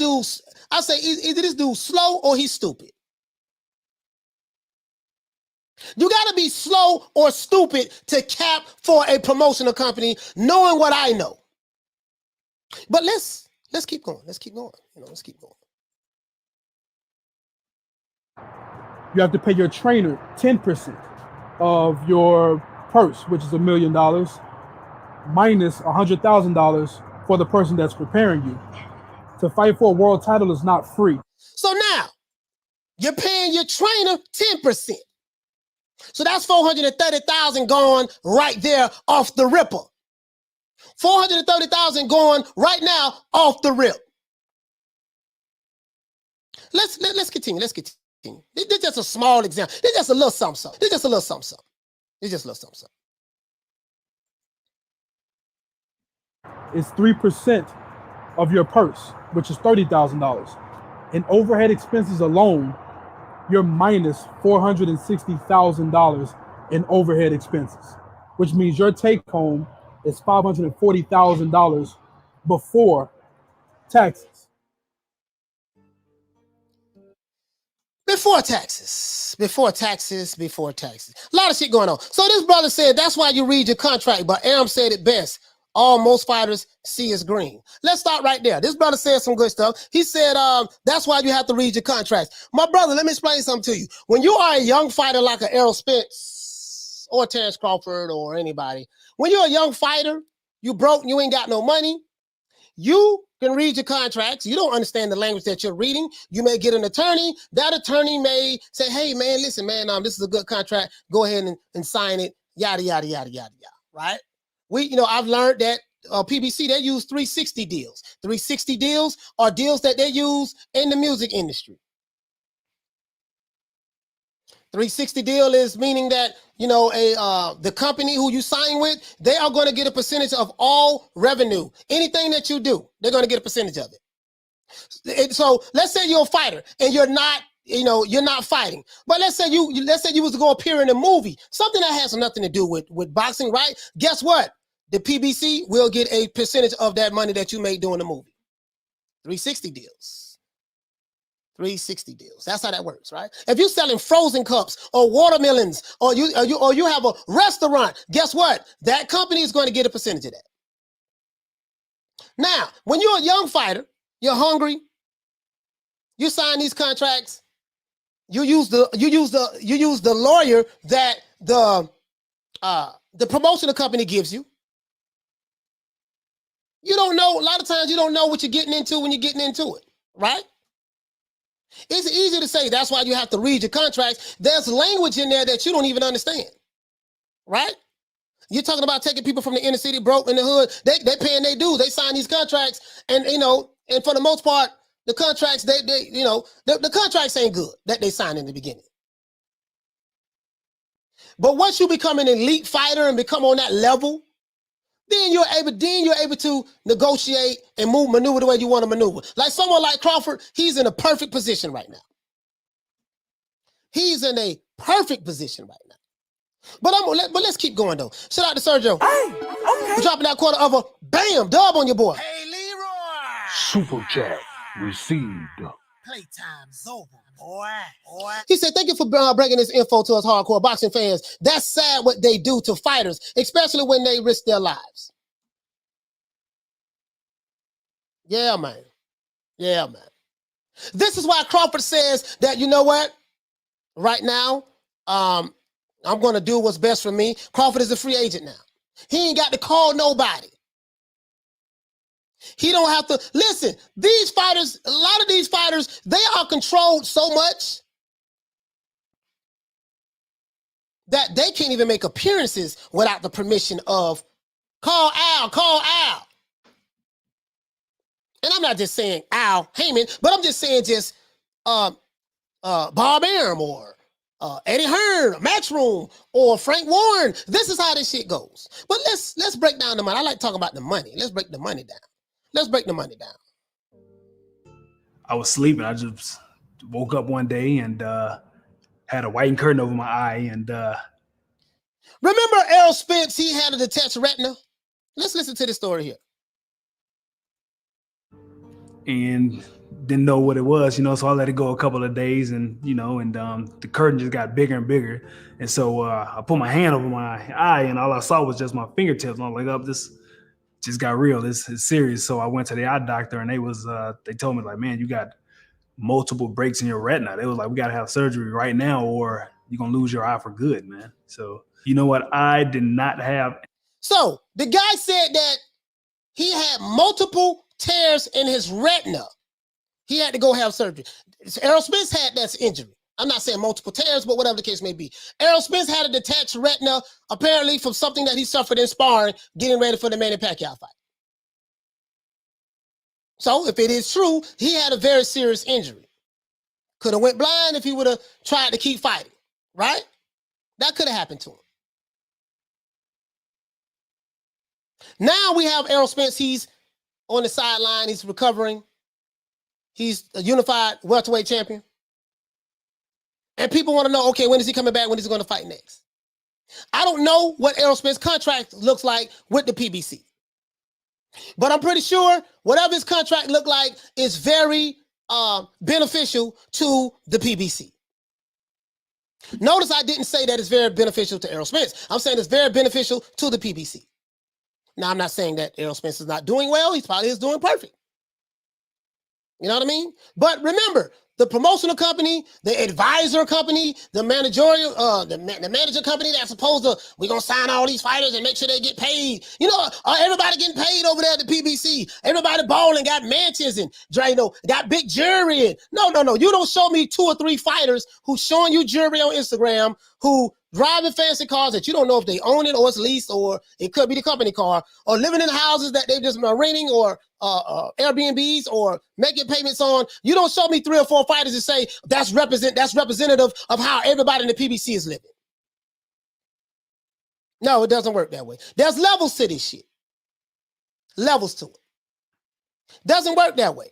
[SPEAKER 2] dude slow or he's stupid. You got to be slow or stupid to cap for a promotional company, knowing what I know. But let's keep going. Let's keep going. Let's keep going.
[SPEAKER 5] You have to pay your trainer 10% of your purse, which is $1 million, minus $100,000 for the person that's preparing you. To fight for a world title is not free. So now you're paying your trainer 10%. So that's $430,000 gone right there off the ripper. $430,000 going right now off the rip. Let's continue. Let's continue. This is just a small example. This is just a little something. This is just a little something. It's just a little something. It's 3% of your purse, which is $30,000. In overhead expenses alone, you're minus $460,000 in overhead expenses, which means your take home is $540,000 before taxes.
[SPEAKER 2] Before taxes. A lot of shit going on. So this brother said, that's why you read your contract, but Aram said it best. All most fighters see is green. Let's start right there. This brother said some good stuff. He said, that's why you have to read your contracts. My brother, let me explain something to you. When you are a young fighter like an Errol Spence or Terence Crawford or anybody, when you're a young fighter, you broke and you ain't got no money, you can read your contracts. You don't understand the language that you're reading. You may get an attorney. That attorney may say, hey, man, listen, man, this is a good contract. Go ahead and sign it, yada, yada, yada, yada, yada, right? I've learned that PBC, they use 360 deals. 360 deals are deals that they use in the music industry. 360 deal is meaning that, the company who you sign with, they are going to get a percentage of all revenue. Anything that you do, they're going to get a percentage of it. So let's say you're a fighter and you're not fighting. But let's say you was to go appear in a movie, something that has nothing to do with boxing, right? Guess what? The PBC will get a percentage of that money that you made doing the movie. 360 deals. 360 deals. That's how that works, right? If you're selling frozen cups or watermelons, or you have a restaurant, guess what? That company is going to get a percentage of that. Now, when you're a young fighter, you're hungry, you sign these contracts, you use the lawyer that the promotional company gives you. You don't know, a lot of times you don't know what you're getting into when you're getting into it, right? It's easy to say that's why you have to read your contracts. There's language in there that you don't even understand, right? You're talking about taking people from the inner city, broke in the hood. They paying their dues. They sign these contracts, and and for the most part, the contracts the contracts ain't good that they signed in the beginning. But once you become an elite fighter and become on that level, then you're able to negotiate and maneuver the way you want to maneuver. Like someone like Crawford, he's in a perfect position right now. He's in a perfect position right now. But let's keep going though. Shout out to Sergio.
[SPEAKER 3] Hey, okay.
[SPEAKER 2] For dropping that quarter of a bam dub on your boy.
[SPEAKER 3] Hey, Leroy.
[SPEAKER 8] Super chat received.
[SPEAKER 3] Playtime's over, boy.
[SPEAKER 2] He said, thank you for bringing this info to us hardcore boxing fans. That's sad what they do to fighters, especially when they risk their lives. Yeah, man. This is why Crawford says that, you know what? Right now, I'm going to do what's best for me. Crawford is a free agent now. He ain't got to call nobody. He don't have to listen. These fighters, a lot of these fighters, they are controlled so much that they can't even make appearances without the permission of call Al. And I'm not just saying Al Haymon, but I'm just saying Bob Arum or Eddie Hearn, Matchroom, or Frank Warren. This is how this shit goes. But let's break down the money. I like talking about the money. Let's break the money down.
[SPEAKER 7] I was sleeping. I just woke up one day and had a white curtain over my eye. And
[SPEAKER 2] remember Errol Spence? He had a detached retina. Let's listen to this story here.
[SPEAKER 7] And didn't know what it was, so I let it go a couple of days, and the curtain just got bigger and bigger. And so I put my hand over my eye, and all I saw was just my fingertips. And I was like, "Oh, this just got real. This is serious." So I went to the eye doctor, and they told me, like, "Man, you got multiple breaks in your retina." They was like, "We got to have surgery right now, or you're gonna lose your eye for good, man." So you know what? I did not have.
[SPEAKER 2] So the guy said that he had multiple tears in his retina. He had to go have surgery. Errol Spence had that injury. I'm not saying multiple tears, but whatever the case may be. Errol Spence had a detached retina, apparently from something that he suffered in sparring, getting ready for the Manny Pacquiao fight. So if it is true, he had a very serious injury. Could have went blind if he would have tried to keep fighting, right? That could have happened to him. Now we have Errol Spence. He's on the sideline. He's recovering. He's a unified welterweight champion. And people want to know, okay, when is he coming back? When is he going to fight next? I don't know what Errol Spence's contract looks like with the PBC. But I'm pretty sure whatever his contract look like is very beneficial to the PBC. Notice I didn't say that it's very beneficial to Errol Spence. I'm saying it's very beneficial to the PBC. Now, I'm not saying that Errol Spence is not doing well. He's probably is doing perfect. You know what I mean? But remember, the promotional company, the advisor company, the managerial, the manager company that's supposed to, we're going to sign all these fighters and make sure they get paid. You know, everybody getting paid over there at the PBC. Everybody balling, got mansions and, you know, got big jury. And, no. You don't show me 2 or 3 fighters who showing you jury on Instagram, who driving fancy cars that you don't know if they own it or it's leased or it could be the company car, or living in houses that they've just been renting or Airbnbs or making payments on. You don't show me 3 or 4 fighters and say that's representative of how everybody in the PBC is living. No, it doesn't work that way. There's levels to this shit. Levels to it. Doesn't work that way.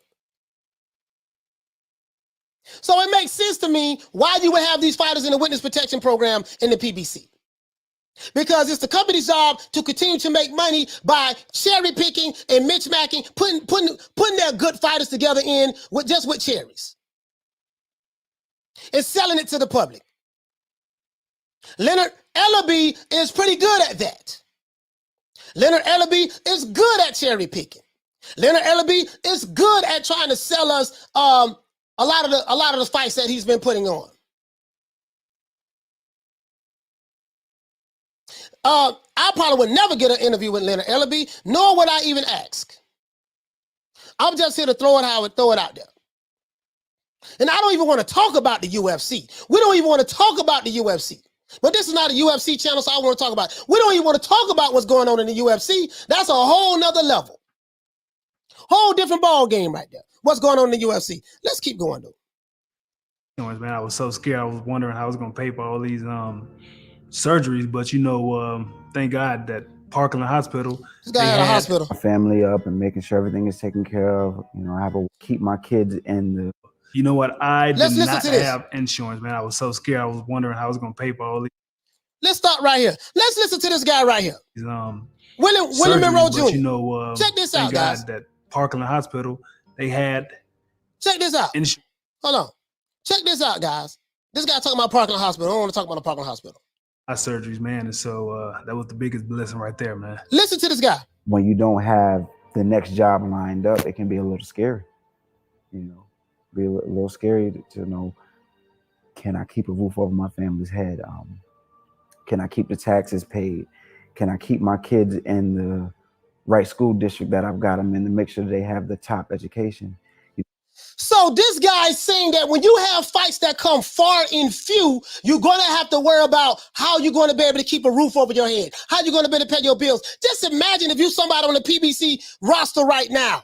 [SPEAKER 2] So it makes sense to me why you would have these fighters in the witness protection program in the PBC. Because it's the company's job to continue to make money by cherry picking and matchmaking, putting their good fighters together with cherries and selling it to the public. Leonard Ellaby is pretty good at that. Leonard Ellaby is good at cherry picking. Leonard Ellaby is good at trying to sell us a lot of the fights that he's been putting on. I probably would never get an interview with Leonard Ellaby, nor would I even ask. I'm just here to throw it out there. And I don't even want to talk about the UFC. We don't even want to talk about the UFC. But this is not a UFC channel, so I want to talk about it. We don't even want to talk about what's going on in the UFC. That's a whole nother level. Whole different ball game right there. What's going on in the UFC? Let's keep going, though.
[SPEAKER 7] Man, I was so scared. I was wondering how I was going to pay for all these surgeries, but you know, thank God that Parkland Hospital.
[SPEAKER 2] This guy had a hospital.
[SPEAKER 6] My family up and making sure everything is taken care of. You know, I have to keep my kids in the.
[SPEAKER 7] You know what? I did not have insurance, man. I was so scared. I was wondering how I was going to pay for all these.
[SPEAKER 2] Let's start right here. Let's listen to this guy right here. William Monroe Jr.
[SPEAKER 7] You know,
[SPEAKER 2] check this out, guys.
[SPEAKER 7] That Parkland Hospital, they had.
[SPEAKER 2] Check this out. Hold on. Check this out, guys. This guy talking about Parkland Hospital. I don't want to talk about the Parkland Hospital.
[SPEAKER 7] Surgeries, man, and so that was the biggest blessing right there, man.
[SPEAKER 2] Listen to this guy.
[SPEAKER 6] When you don't have the next job lined up, it can be a little scary. You know, be a little scary to know, can I keep a roof over my family's head? Can I keep the taxes paid? Can I keep my kids in the right school district that I've got them in to make sure they have the top education?
[SPEAKER 2] So this guy's saying that when you have fights that come far and few, you're going to have to worry about how you're going to be able to keep a roof over your head, how you're going to be able to pay your bills. Just imagine if you're somebody on the PBC roster right now.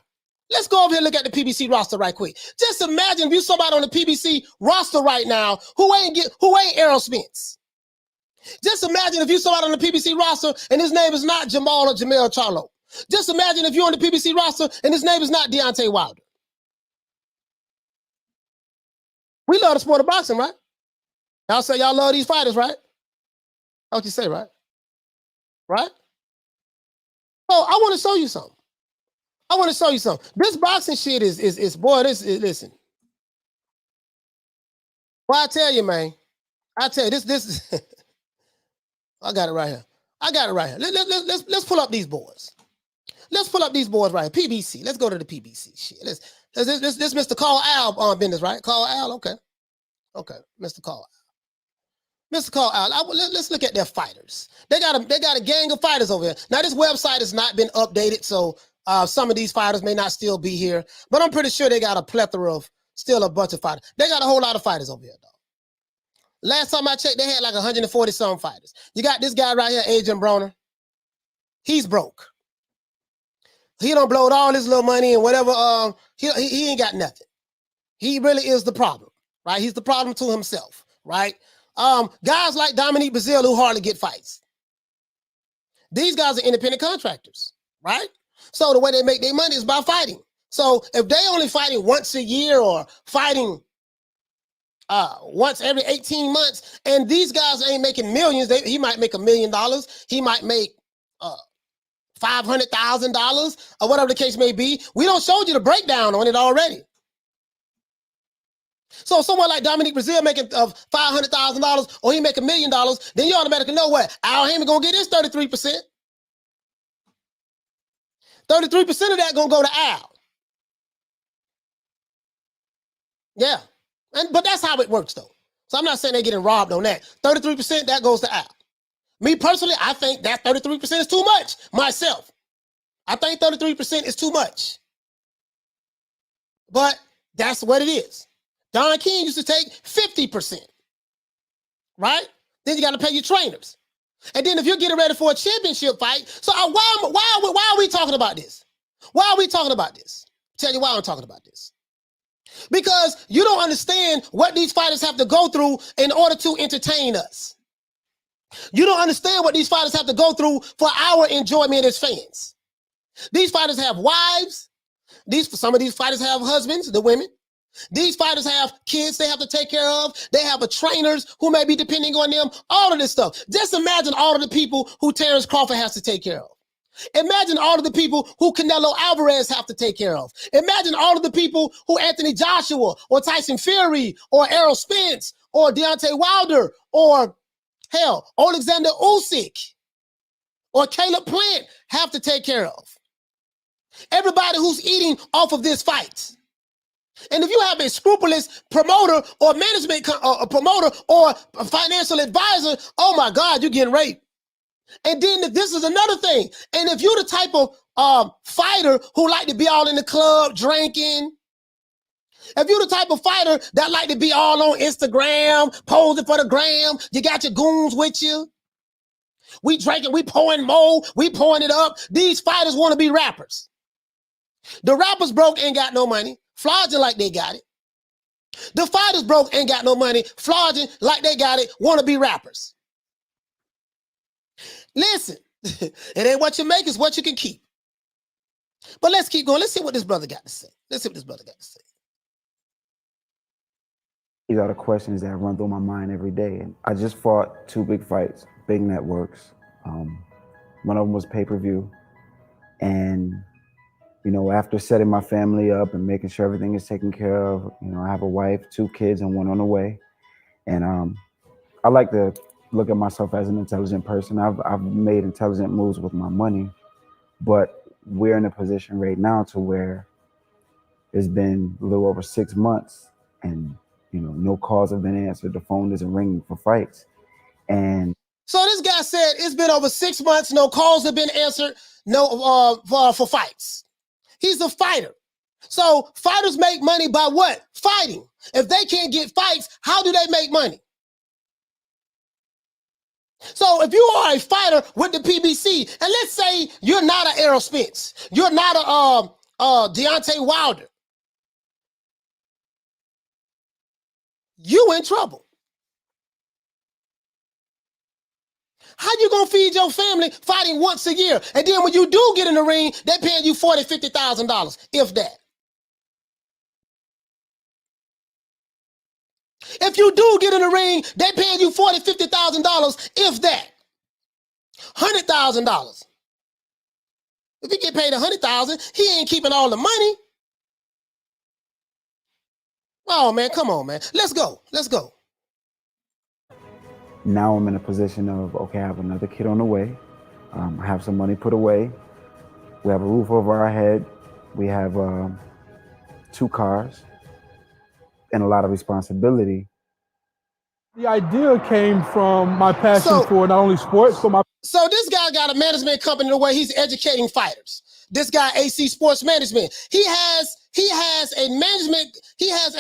[SPEAKER 2] Let's go over here and look at the PBC roster right quick. Just imagine if you're somebody on the PBC roster right now who ain't Errol Spence. Just imagine if you're somebody on the PBC roster and his name is not Jamal or Jamel Charlo. Just imagine if you're on the PBC roster and his name is not Deontay Wilder. We love the sport of boxing, right? Y'all say y'all love these fighters, right? That's what you say, right? Right? So I want to show you something. This boxing shit is boy, listen. Well, I tell you, man. I tell you, this I got it right here. Let's pull up these boards. Let's pull up these boards right here. PBC. Let's go to the PBC shit. This Mr. Carl Al on business, right? Carl Al, okay. Mr. Carl Al. Let's look at their fighters. They got a gang of fighters over here. Now this website has not been updated, so some of these fighters may not still be here, but I'm pretty sure they got a plethora of still a bunch of fighters. They got a whole lot of fighters over here, though. Last time I checked, they had like 140 some fighters. You got this guy right here, Adrian Broner. He's broke. He don't blow all his little money and whatever. He ain't got nothing. He really is the problem, right? He's the problem to himself, right? Guys like Dominique Brazil who hardly get fights. These guys are independent contractors, right? So the way they make their money is by fighting. So if they only fighting once a year or fighting once every 18 months, and these guys ain't making millions, he might make $1 million. He might make $500,000 or whatever the case may be. We don't show you the breakdown on it already. So someone like Dominique Brazil making $500,000 or he make $1 million, then you automatically know what? Al Haymon gonna get his 33%. 33% of that gonna go to Al. Yeah. But that's how it works though. So I'm not saying they're getting robbed on that. 33% that goes to Al. Me personally, I think that 33% is too much myself. I think 33% is too much. But that's what it is. Don King used to take 50%. Right? Then you got to pay your trainers. And then if you're getting ready for a championship fight, so why are we talking about this? Why are we talking about this? Tell you why I'm talking about this. Because you don't understand what these fighters have to go through in order to entertain us. You don't understand what these fighters have to go through for our enjoyment as fans. These fighters have wives. Some of these fighters have husbands, the women. These fighters have kids they have to take care of. They have trainers who may be depending on them. All of this stuff. Just imagine all of the people who Terence Crawford has to take care of. Imagine all of the people who Canelo Alvarez have to take care of. Imagine all of the people who Anthony Joshua or Tyson Fury or Errol Spence or Deontay Wilder or hell, Alexander Usyk or Caleb Plant have to take care of. Everybody who's eating off of this fight. And if you have a scrupulous promoter or management a promoter or a financial advisor, oh my God, you're getting raped. And then this is another thing. And if you're the type of fighter who like to be all in the club drinking, if you're the type of fighter that like to be all on Instagram, posing for the gram, you got your goons with you. We drinking, we pouring more, we pouring it up. These fighters want to be rappers. The rappers broke ain't got no money, flogging like they got it. The fighters broke ain't got no money, flogging like they got it, want to be rappers. Listen, it ain't what you make, it's what you can keep. But let's keep going. Let's see what this brother got to say. Let's see what this brother got to say.
[SPEAKER 6] These are the questions that run through my mind every day. And I just fought 2 big fights, big networks. One of them was pay-per-view. And, you know, after setting my family up and making sure everything is taken care of, you know, I have a wife, 2 kids, and 1 on the way. And I like to look at myself as an intelligent person. I've made intelligent moves with my money, but we're in a position right now to where it's been a little over 6 months and, you know, no calls have been answered. The phone isn't ringing for fights. And
[SPEAKER 2] so this guy said it's been over 6 months, no calls have been answered, no for fights. He's a fighter. So fighters make money by what? Fighting. If they can't get fights, how do they make money? So if you are a fighter with the PBC, and let's say you're not an Errol Spence, you're not a Deontay Wilder, you in trouble. How you gonna feed your family fighting once a year? And then when you do get in the ring, they're paying you $40,000, $50,000, if that. If you do get in the ring, they're paying you $40,000, $50,000, if that. $100,000. If he get paid $100,000, he ain't keeping all the money. Oh man, come on, man. Let's go. Let's go.
[SPEAKER 6] now I'm in a position of, okay, I have another kid on the way. I have some money put away. We have a roof over our head. We have 2 cars and a lot of responsibility.
[SPEAKER 5] The idea came from my passion for not only sports, but my...
[SPEAKER 2] So this guy got a management company the way he's educating fighters. This guy, AC Sports Management, he has a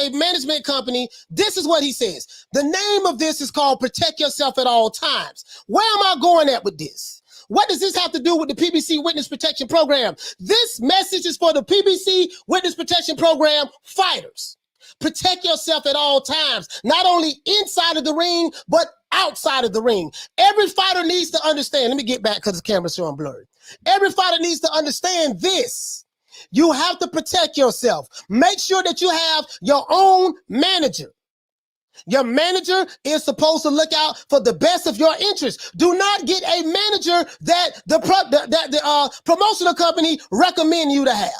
[SPEAKER 2] management company. This is what he says. The name of this is called Protect Yourself at All Times. Where am I going at with this? What does this have to do with the PBC Witness Protection Program? This message is for the PBC Witness Protection Program fighters. Protect yourself at all times, not only inside of the ring, but outside of the ring. Every fighter needs to understand. Let me get back because the camera's showing blurry. Every fighter needs to understand this. You have to protect yourself. Make sure that you have your own manager. Your manager is supposed to look out for the best of your interests. Do not get a manager that the promotional company recommend you to have.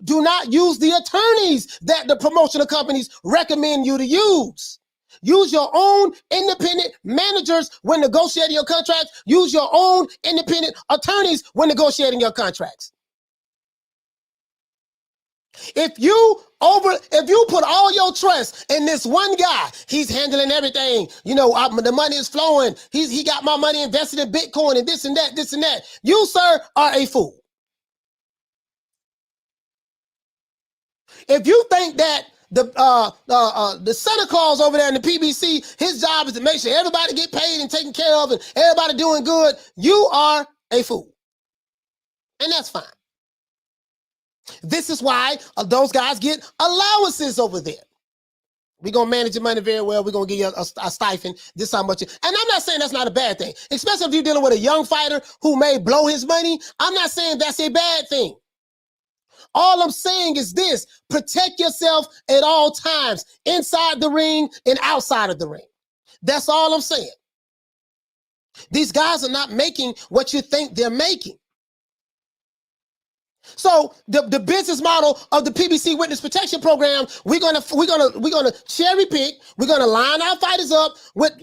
[SPEAKER 2] Do not use the attorneys that the promotional companies recommend you to use. Use your own independent managers when negotiating your contracts. Use your own independent attorneys when negotiating your contracts. If you put all your trust in this one guy, he's handling everything. You know, the money is flowing. He got my money invested in Bitcoin and this and that, this and that. You, sir, are a fool. If you think that the Santa Claus over there in the PBC, his job is to make sure everybody get paid and taken care of and everybody doing good, you are a fool. And that's fine. This is why those guys get allowances over there. We're going to manage your money very well. We're going to give you a stipend. This how much. And I'm not saying that's not a bad thing, especially if you're dealing with a young fighter who may blow his money. I'm not saying that's a bad thing. All I'm saying is this: protect yourself at all times, inside the ring and outside of the ring. That's all I'm saying. These guys are not making what you think they're making. So the business model of the PBC Witness Protection Program, we're gonna cherry pick. We're gonna line our fighters up with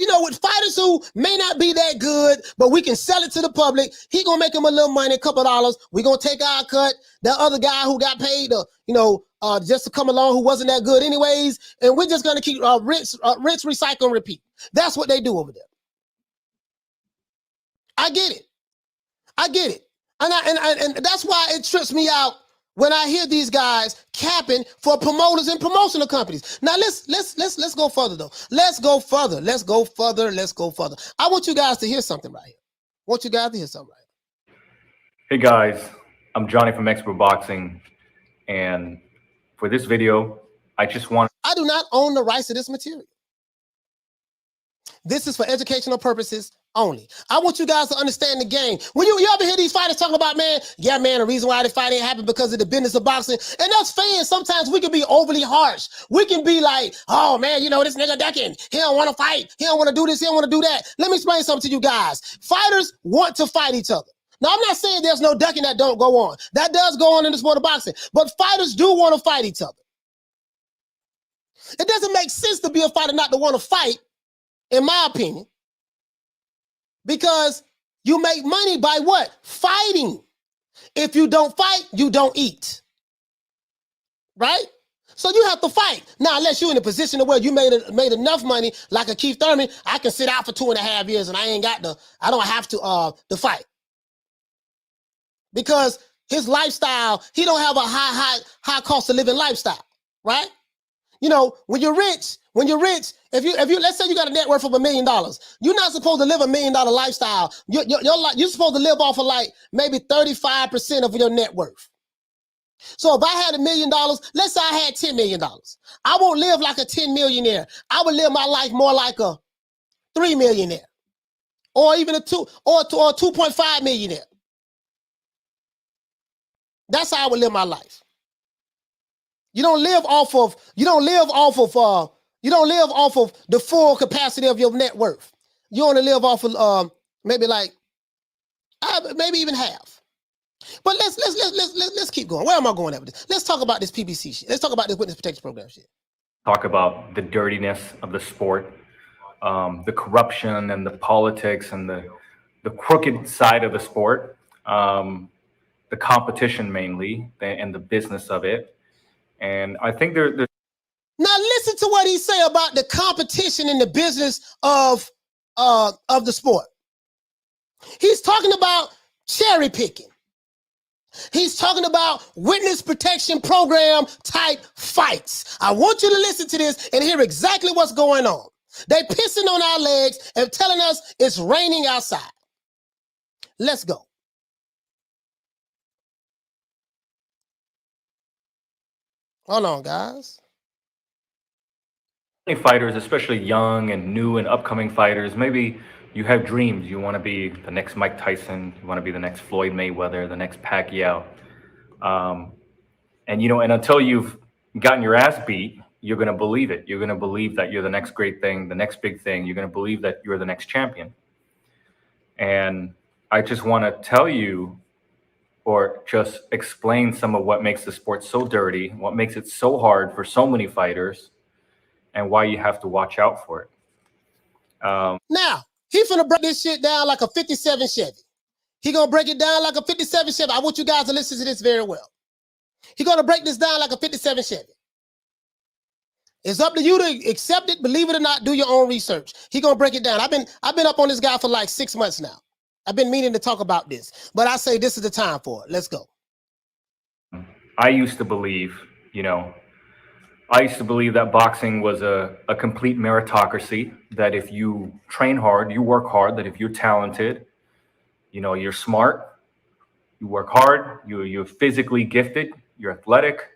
[SPEAKER 2] fighters who may not be that good, but we can sell it to the public. He gonna make them a little money, a couple dollars. We're gonna take our cut. The other guy who got paid, just to come along, who wasn't that good anyways, and we're just gonna keep rinse, recycle, and repeat. That's what they do over there. I get it. And that's why it trips me out when I hear these guys capping for promoters and promotional companies. Now let's go further though. Let's go further. I want you guys to hear something right here.
[SPEAKER 9] Hey guys, I'm Johnny from Expert Boxing, and for this video, I
[SPEAKER 2] do not own the rights to this material. This is for educational purposes only. I want you guys to understand the game. When you ever hear these fighters talking about, the reason why the fight ain't happened because of the business of boxing. And us fans, sometimes we can be overly harsh. We can be like, oh man, this nigga ducking. He don't want to fight. He don't want to do this. He don't want to do that. Let me explain something to you guys. Fighters want to fight each other. Now, I'm not saying there's no ducking that don't go on. That does go on in the sport of boxing. But fighters do want to fight each other. It doesn't make sense to be a fighter not to want to fight, in my opinion, because you make money by what? Fighting. If you don't fight, you don't eat. Right? So you have to fight. Now, unless you're in a position where you made enough money, like a Keith Thurman, I can sit out for 2.5 years and I don't have to fight. Because his lifestyle, he don't have a high cost of living lifestyle, right? When you're rich, if you let's say you got a net worth of $1 million, you're not supposed to live $1 million lifestyle. You're supposed to live off of like maybe 35% of your net worth. So if I had $1 million, let's say I had $10 million, I won't live like a 10 millionaire. I would live my life more like a 3 millionaire, or even a 2.5 millionaire. That's how I would live my life. You don't live off of the full capacity of your net worth. You only live off of maybe even half. But let's keep going. Where am I going at with this? Let's talk about this PBC shit. Let's talk about this Witness Protection Program shit.
[SPEAKER 9] talk about the dirtiness of the sport, the corruption and the politics and the crooked side of the sport, the competition mainly, and the business of it. And I think there's
[SPEAKER 2] now listen to what he say about the competition and the business of the sport. He's talking about cherry picking. He's talking about witness protection program type fights. I want you to listen to this and hear exactly what's going on. They pissing on our legs and telling us it's raining outside. Let's go. Hold on, guys.
[SPEAKER 9] fighters, especially young and new and upcoming fighters, maybe you have dreams. You want to be the next Mike Tyson. You want to be the next Floyd Mayweather, the next Pacquiao. And until you've gotten your ass beat, you're going to believe it. You're going to believe that you're the next great thing, the next big thing. You're going to believe that you're the next champion. And I just want to tell you or just explain some of what makes the sport so dirty, what makes it so hard for so many fighters, and why you have to watch out for it.
[SPEAKER 2] Now, he finna break this shit down like a 57 Chevy. He gonna break it down like a 57 Chevy. I want you guys to listen to this very well. He gonna break this down like a 57 Chevy. It's up to you to accept it, believe it or not, do your own research. He gonna break it down. I've been up on this guy for like 6 months now. I've been meaning to talk about this, but I say this is the time for it. Let's go.
[SPEAKER 9] I used to believe, that boxing was a complete meritocracy, that if you train hard, you work hard, that if you're talented, you're smart, you work hard, you're physically gifted, you're athletic,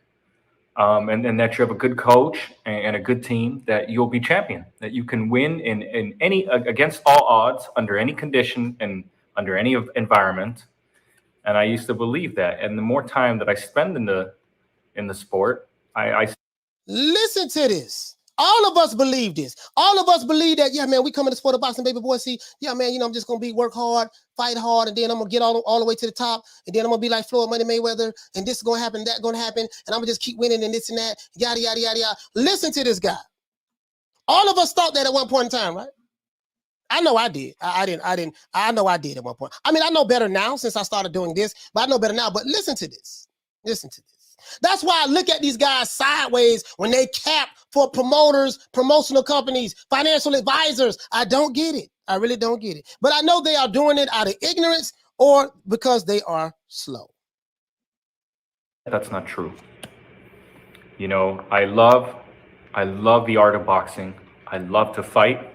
[SPEAKER 9] and that you have a good coach and a good team, that you'll be champion, that you can win in any, against all odds, under any condition and under any environment. And I used to believe that. And the more time that I spend in the sport, I
[SPEAKER 2] Listen to this. All of us believe this. All of us believe that, yeah, man, we come in the sport of boxing, baby boy. See, yeah, man, I'm just going to work hard, fight hard, and then I'm going to get all the way to the top, and then I'm going to be like Floyd Money Mayweather, and this is going to happen, that going to happen, and I'm going to just keep winning and this and that, yada, yada, yada, yada. Listen to this guy. All of us thought that at one point in time, right? I know I did. I know I did at one point. I mean, I know better now since I started doing this, but I know better now. But listen to this. Listen to this. That's why I look at these guys sideways when they cap for promoters, promotional companies, financial advisors. I don't get it. I really don't get it. But I know they are doing it out of ignorance or because they are slow.
[SPEAKER 9] That's not true. I love the art of boxing. I love to fight.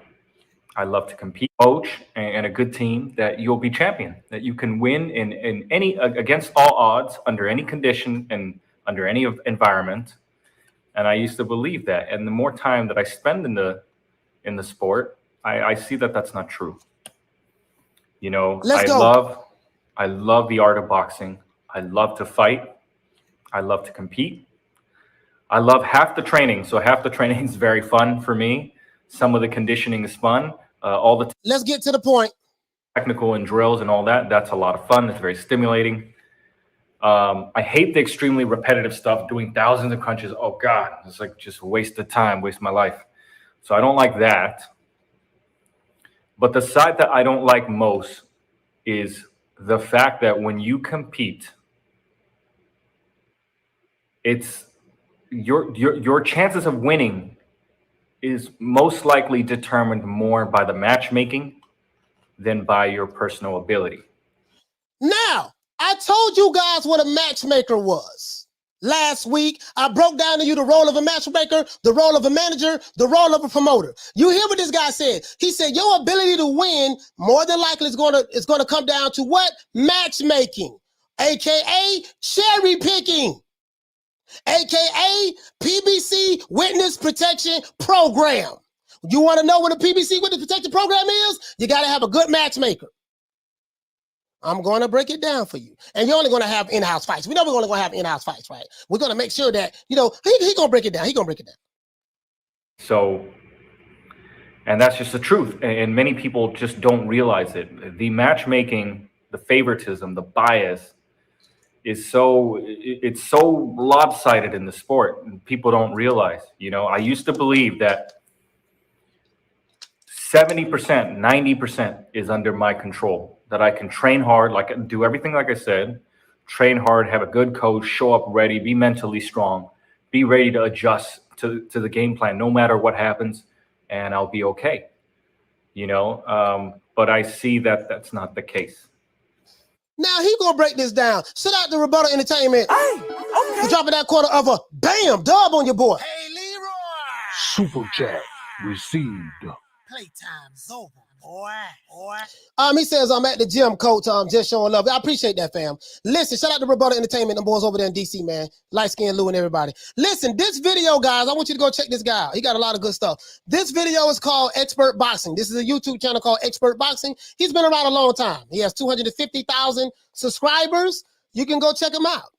[SPEAKER 9] I love to compete, coach, and a good team, that you'll be champion, that you can win in any, against all odds, under any condition and under any environment. And I used to believe that. And the more time that I spend in the sport, I see that that's not true.
[SPEAKER 2] Let's go.
[SPEAKER 9] I love the art of boxing. I love to fight. I love to compete. I love half the training. So half the training is very fun for me. Some of the conditioning is fun.
[SPEAKER 2] Let's get to the point.
[SPEAKER 9] Technical and drills and all that. That's a lot of fun. It's very stimulating. I hate the extremely repetitive stuff, doing thousands of crunches. Oh God, it's like just a waste of time, waste my life. So I don't like that. But the side that I don't like most is the fact that when you compete, it's your chances of winning is most likely determined more by the matchmaking than by your personal ability.
[SPEAKER 2] Now, I told you guys what a matchmaker was. Last week, I broke down to you the role of a matchmaker, the role of a manager, the role of a promoter. You hear what this guy said? He said your ability to win more than likely is going to come down to what? Matchmaking, aka cherry picking, aka PBC Witness Protection Program. You want to know what a PBC Witness Protection Program is? You got to have a good matchmaker. I'm going to break it down for you. And you're only going to have in-house fights. We know we're only going to have in-house fights, right? We're going to make sure that, he going to break it down. He going to break it down.
[SPEAKER 9] So, and that's just the truth. And many people just don't realize it. The matchmaking, the favoritism, the bias is it's so lopsided in the sport, and people don't realize. I used to believe that 70%, 90% is under my control, that I can train hard, do everything like I said, train hard, have a good coach, show up ready, be mentally strong, be ready to adjust to the game plan no matter what happens, and I'll be okay. But I see that that's not the case.
[SPEAKER 2] Now he gonna break this down. Sit out the Rebuttal Entertainment. Hey, okay. Dropping that quarter of a bam dub on your boy.
[SPEAKER 3] Hey, Leroy.
[SPEAKER 8] Super chat received.
[SPEAKER 3] Playtime's over, boy.
[SPEAKER 2] He says I'm at the gym, coach. Just showing love. I appreciate that, fam. Listen, shout out to Rebuttal Entertainment, them boys over there in DC, man. Light Skin Lou and everybody. Listen, this video, guys, I want you to go check this guy out. He got a lot of good stuff. This video is called Expert Boxing. This is a YouTube channel called Expert Boxing. He's been around a long time. He has 250,000 subscribers. You can go check him out.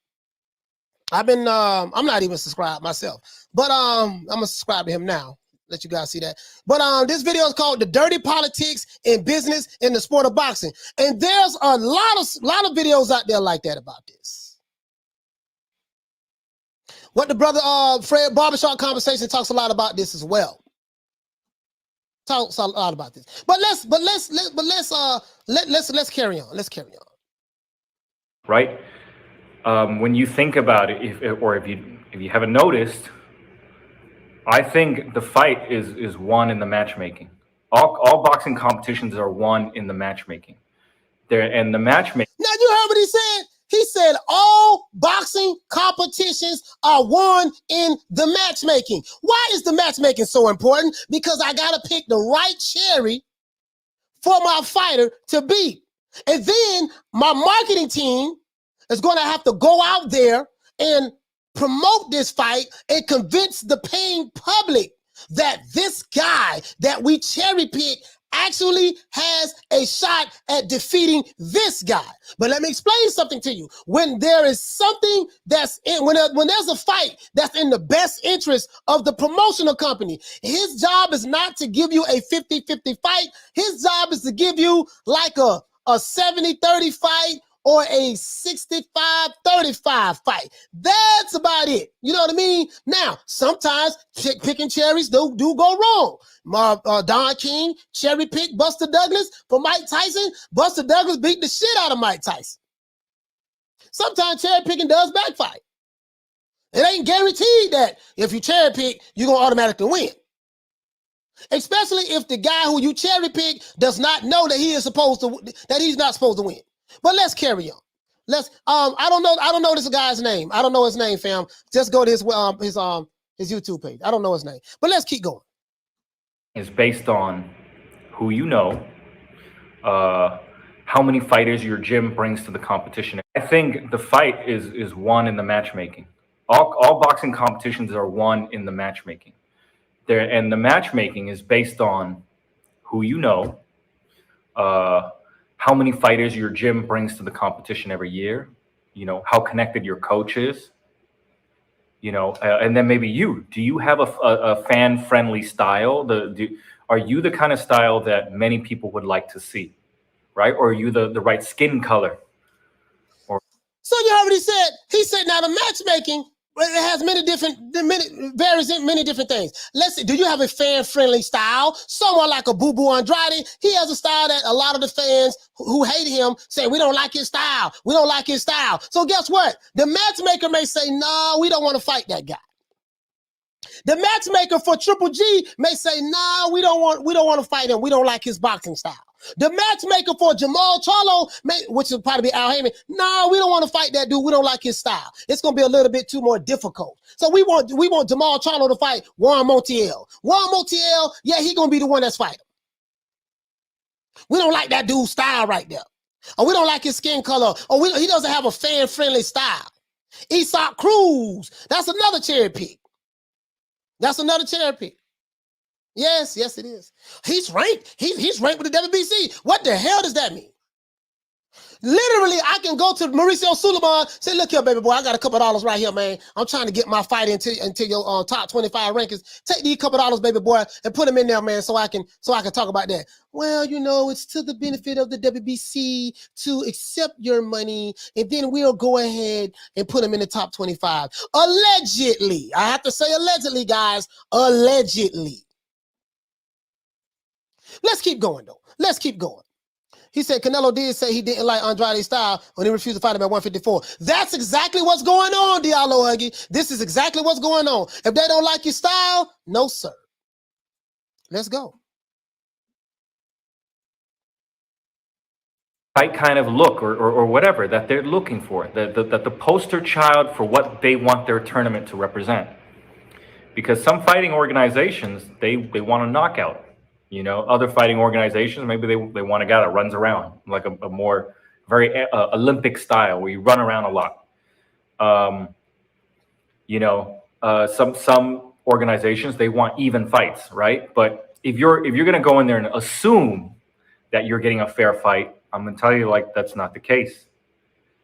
[SPEAKER 2] I'm not even subscribed myself, but I'm gonna subscribe to him now. let you guys see that. But this video is called "The Dirty Politics in Business in the Sport of Boxing," and there's a lot of videos out there like that about this. What the brother Fred Barbershop Conversation talks a lot about this as well. Talks a lot about this. But let's carry on. Let's carry on.
[SPEAKER 9] Right? When you think about it, if you haven't noticed, I think the fight is won in the matchmaking. All boxing competitions are won in the matchmaking. And the matchmaking.
[SPEAKER 2] Now you heard what he said. He said all boxing competitions are won in the matchmaking. Why is the matchmaking so important? Because I gotta pick the right cherry for my fighter to beat, and then my marketing team is going to have to go out there and promote this fight and convince the paying public that this guy that we cherry pick actually has a shot at defeating this guy. But let me explain something to you. When there is something that's in, when there's a fight that's in the best interest of the promotional company, his job is not to give you a 50-50 fight. His job is to give you like a 70-30 fight or a 65-35 fight. That's about it. You know what I mean? Now, sometimes picking cherries do go wrong. Don King cherry picked Buster Douglas for Mike Tyson. Buster Douglas beat the shit out of Mike Tyson. Sometimes cherry picking does backfire. It ain't guaranteed that if you cherry pick, you're going to automatically win. Especially if the guy who you cherry pick does not know that he's not supposed to win. But let's carry on. I don't know this guy's name. I don't know his name, fam. Just go to his YouTube page. I don't know his name. But let's keep going.
[SPEAKER 9] Is based on who you know, how many fighters your gym brings to the competition. I think the fight is won in the matchmaking. All boxing competitions are won in the matchmaking. And the matchmaking is based on who you know, how many fighters your gym brings to the competition every year, you know, how connected your coach is, you know, and then maybe do you have a fan-friendly style? Are you the kind of style that many people would like to see, right? Or are you the right skin color?
[SPEAKER 2] So you heard what he said. He said, now the matchmaking, it has varies in many different things. Let's see, do you have a fan-friendly style? Someone like a Boo Boo Andrade, he has a style that a lot of the fans who hate him say, we don't like his style. We don't like his style. So guess what? The matchmaker may say, no, we don't want to fight that guy. The matchmaker for Triple G may say, no, we don't want to fight him. We don't like his boxing style. The matchmaker for Jamal Charlo, which will probably be Al Haymon, no, we don't want to fight that dude. We don't like his style. It's going to be a little bit too more difficult. So we want Jamal Charlo to fight Juan Montiel. Juan Montiel, yeah, he's going to be the one that's fighting. We don't like that dude's style right there. Or we don't like his skin color. Or he doesn't have a fan-friendly style. Isak Cruz, that's another cherry pick. That's another cherry pick. Yes, it is. He's ranked. He's ranked with the WBC. What the hell does that mean? Literally, I can go to Mauricio Suleiman, say, look here, baby boy, I got a couple of dollars right here, man. I'm trying to get my fight into your top 25 rankings. Take these couple of dollars, baby boy, and put them in there, man, so I can talk about that. Well, you know, it's to the benefit of the WBC to accept your money, and then we'll go ahead and put them in the top 25. Allegedly. I have to say allegedly, guys. Allegedly. Let's keep going, though. Let's keep going. He said Canelo did say he didn't like Andrade's style when he refused to fight him at 154. That's exactly what's going on, Diallo Huggy. This is exactly what's going on. If they don't like your style, no, sir. Let's go.
[SPEAKER 9] Right kind of look or whatever that they're looking for, that the poster child for what they want their tournament to represent. Because some fighting organizations, they want a knockout. You know, other fighting organizations, maybe they want a guy that runs around, like a more very Olympic style where you run around a lot. You know, some organizations, they want even fights, right? But if you're going to go in there and assume that you're getting a fair fight, I'm going to tell you, like, that's not the case.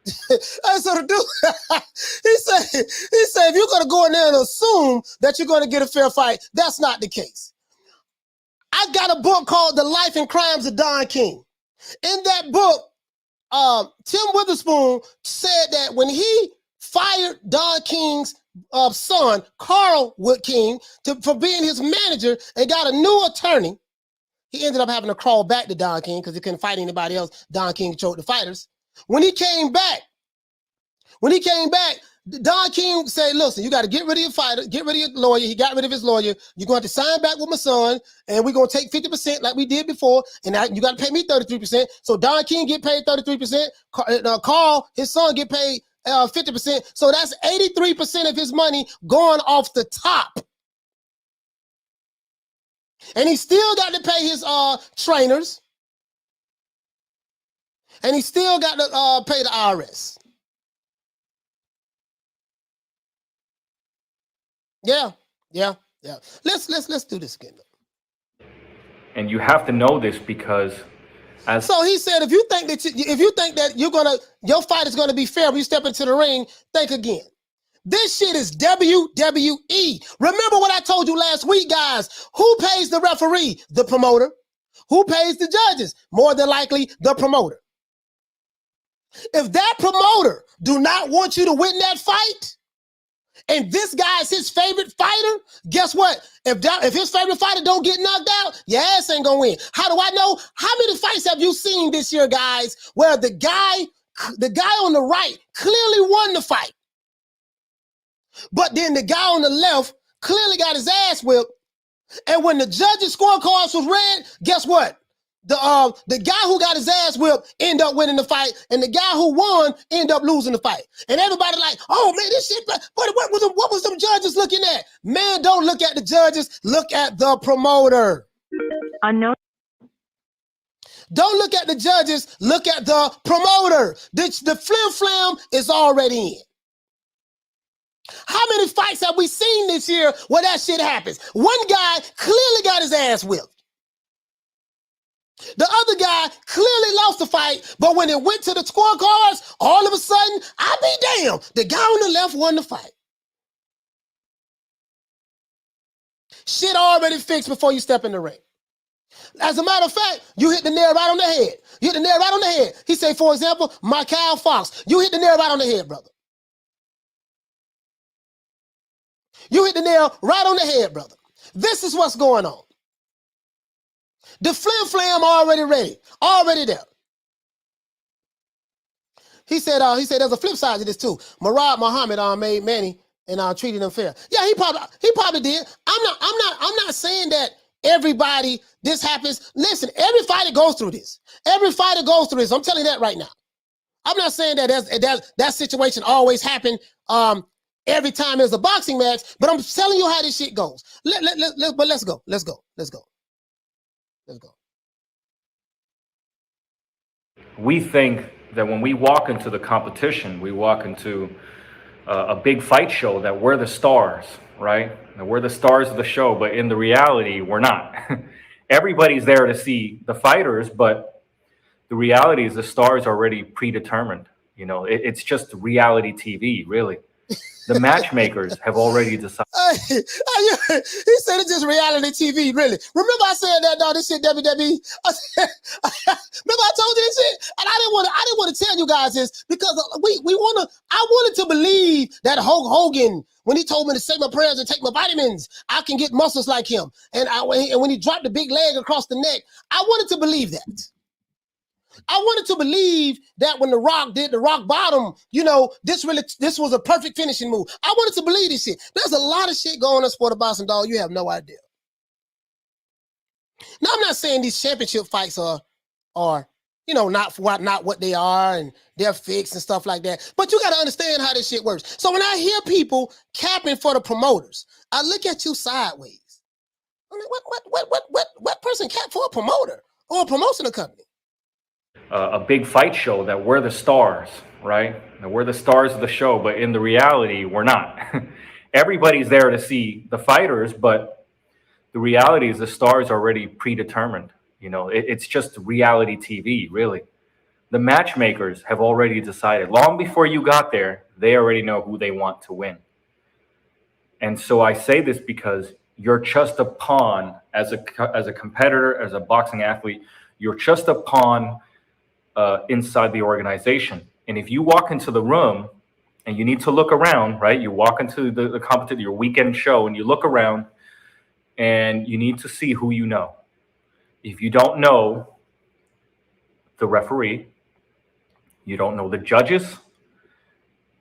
[SPEAKER 2] That's what the dude. he said, if you're going to go in there and assume that you're going to get a fair fight, that's not the case. I got a book called The Life and Crimes of Don King. In that book, Tim Witherspoon said that when he fired Don King's son, Carl Wood King, for being his manager and got a new attorney, he ended up having to crawl back to Don King because he couldn't fight anybody else. Don King choked the fighters. When he came back, Don King said, listen, you got to get rid of your fighter, get rid of your lawyer. He got rid of his lawyer. You're going to have to sign back with my son, and we're going to take 50% like we did before, and you got to pay me 33%. So Don King get paid 33%. Carl, his son, get paid 50%. So that's 83% of his money going off the top. And he still got to pay his trainers. And he still got to pay the IRS. Yeah. Let's do this again.
[SPEAKER 9] And you have to know this because
[SPEAKER 2] so he said, if you think that your fight is gonna be fair when you step into the ring, think again. This shit is WWE. Remember what I told you last week, guys. Who pays the referee? The promoter. Who pays the judges? More than likely, the promoter. If that promoter do not want you to win that fight, and this guy is his favorite fighter, guess what? If his favorite fighter don't get knocked out, your ass ain't gonna win. How do I know? How many fights have you seen this year, guys, where the guy on the right clearly won the fight, but then the guy on the left clearly got his ass whipped, and when the judges' scorecards was read, guess what? The guy who got his ass whipped ended up winning the fight, and the guy who won ended up losing the fight. And everybody like, oh man, this shit. What was them judges looking at? Man, don't look at the judges. Look at the promoter.
[SPEAKER 10] Unknown.
[SPEAKER 2] Don't look at the judges. Look at the promoter. The flim-flam is already in. How many fights have we seen this year where that shit happens? One guy clearly got his ass whipped. The other guy clearly lost the fight, but when it went to the scorecards, all of a sudden, I be damned, the guy on the left won the fight. Shit already fixed before you step in the ring. As a matter of fact, you hit the nail right on the head. You hit the nail right on the head. He say, for example, Michael Fox, you hit the nail right on the head, brother. You hit the nail right on the head, brother. This is what's going on. The flim-flam already ready, already there. He said there's a flip side to this too. Murad Muhammad made Manny and treated him fair. Yeah, he probably did. I'm not saying that everybody this happens. Listen, every fighter goes through this. Every fighter goes through this. I'm telling you that right now. I'm not saying that that situation always happen every time there's a boxing match, but I'm telling you how this shit goes. But let's go. Let's go.
[SPEAKER 9] we think that when we walk into the competition, we walk into a big fight show, that we're the stars, right? That we're the stars of the show, but in the reality, we're not. Everybody's there to see the fighters, but the reality is the stars are already predetermined. You know, it's just reality TV, really. The matchmakers have already decided.
[SPEAKER 2] He said it's just reality TV, really. Remember I said that, dog, this shit WWE? Remember I told you this shit? And I didn't want to tell you guys this because I wanted to believe that Hulk Hogan, when he told me to say my prayers and take my vitamins, I can get muscles like him. And when he dropped the big leg across the neck, I wanted to believe that. I wanted to believe that when The Rock did the rock bottom, you know, this was a perfect finishing move. I wanted to believe this shit. There's a lot of shit going on in sport of boxing, dog. You have no idea. Now, I'm not saying these championship fights are you know, not what they are and they're fixed and stuff like that. But you got to understand how this shit works. So when I hear people capping for the promoters, I look at you sideways. I mean, what person cap for a promoter or a promotional company?
[SPEAKER 9] A big fight show, that we're the stars, right? That we're the stars of the show, but in the reality, we're not. Everybody's there to see the fighters, but the reality is the stars are already predetermined. You know, it's just reality TV, really. The matchmakers have already decided. Long before you got there, they already know who they want to win. And so I say this because You're just a pawn as a competitor, as a boxing athlete. You're just a pawn inside the organization. And if you walk into the room and you need to look around, right? You walk into the competition, your weekend show, and you look around and you need to see who you know. If you don't know the referee, you don't know the judges,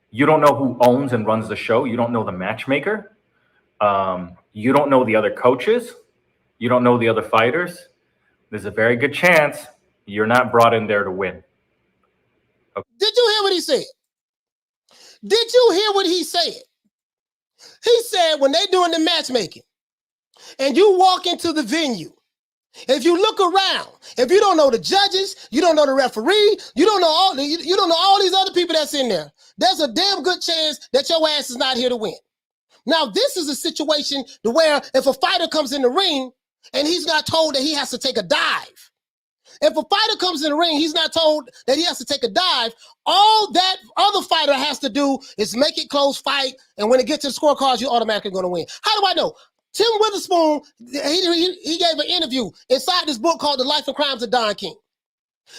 [SPEAKER 9] you don't know who owns and runs the show, you don't know the matchmaker, you don't know the other coaches, you don't know the other fighters, there's a very good chance you're not brought in there to win. Okay.
[SPEAKER 2] Did you hear what he said? Did you hear what he said? He said when they're doing the matchmaking and you walk into the venue, if you look around, if you don't know the judges, you don't know the referee, you don't know all these other people that's in there, there's a damn good chance that your ass is not here to win. Now, this is a situation to where if a fighter comes in the ring and he's not told that he has to take a dive, if a fighter comes in the ring, he's not told that he has to take a dive, all that other fighter has to do is make it close fight, and when it gets to the scorecards, you're automatically going to win. How do I know? Tim Witherspoon, he gave an interview inside this book called The Life and Crimes of Don King.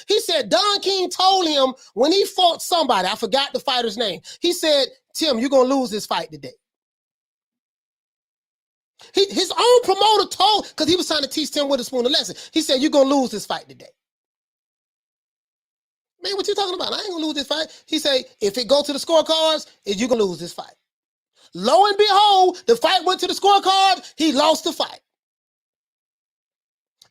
[SPEAKER 2] He said Don King told him when he fought somebody, I forgot the fighter's name, he said, Tim, you're going to lose this fight today. His own promoter told, because he was trying to teach Tim Witherspoon a lesson. He said, you're going to lose this fight today. Man, what you talking about? I ain't going to lose this fight. He said, if it go to the scorecards, you're going to lose this fight. Lo and behold, the fight went to the scorecard. He lost the fight.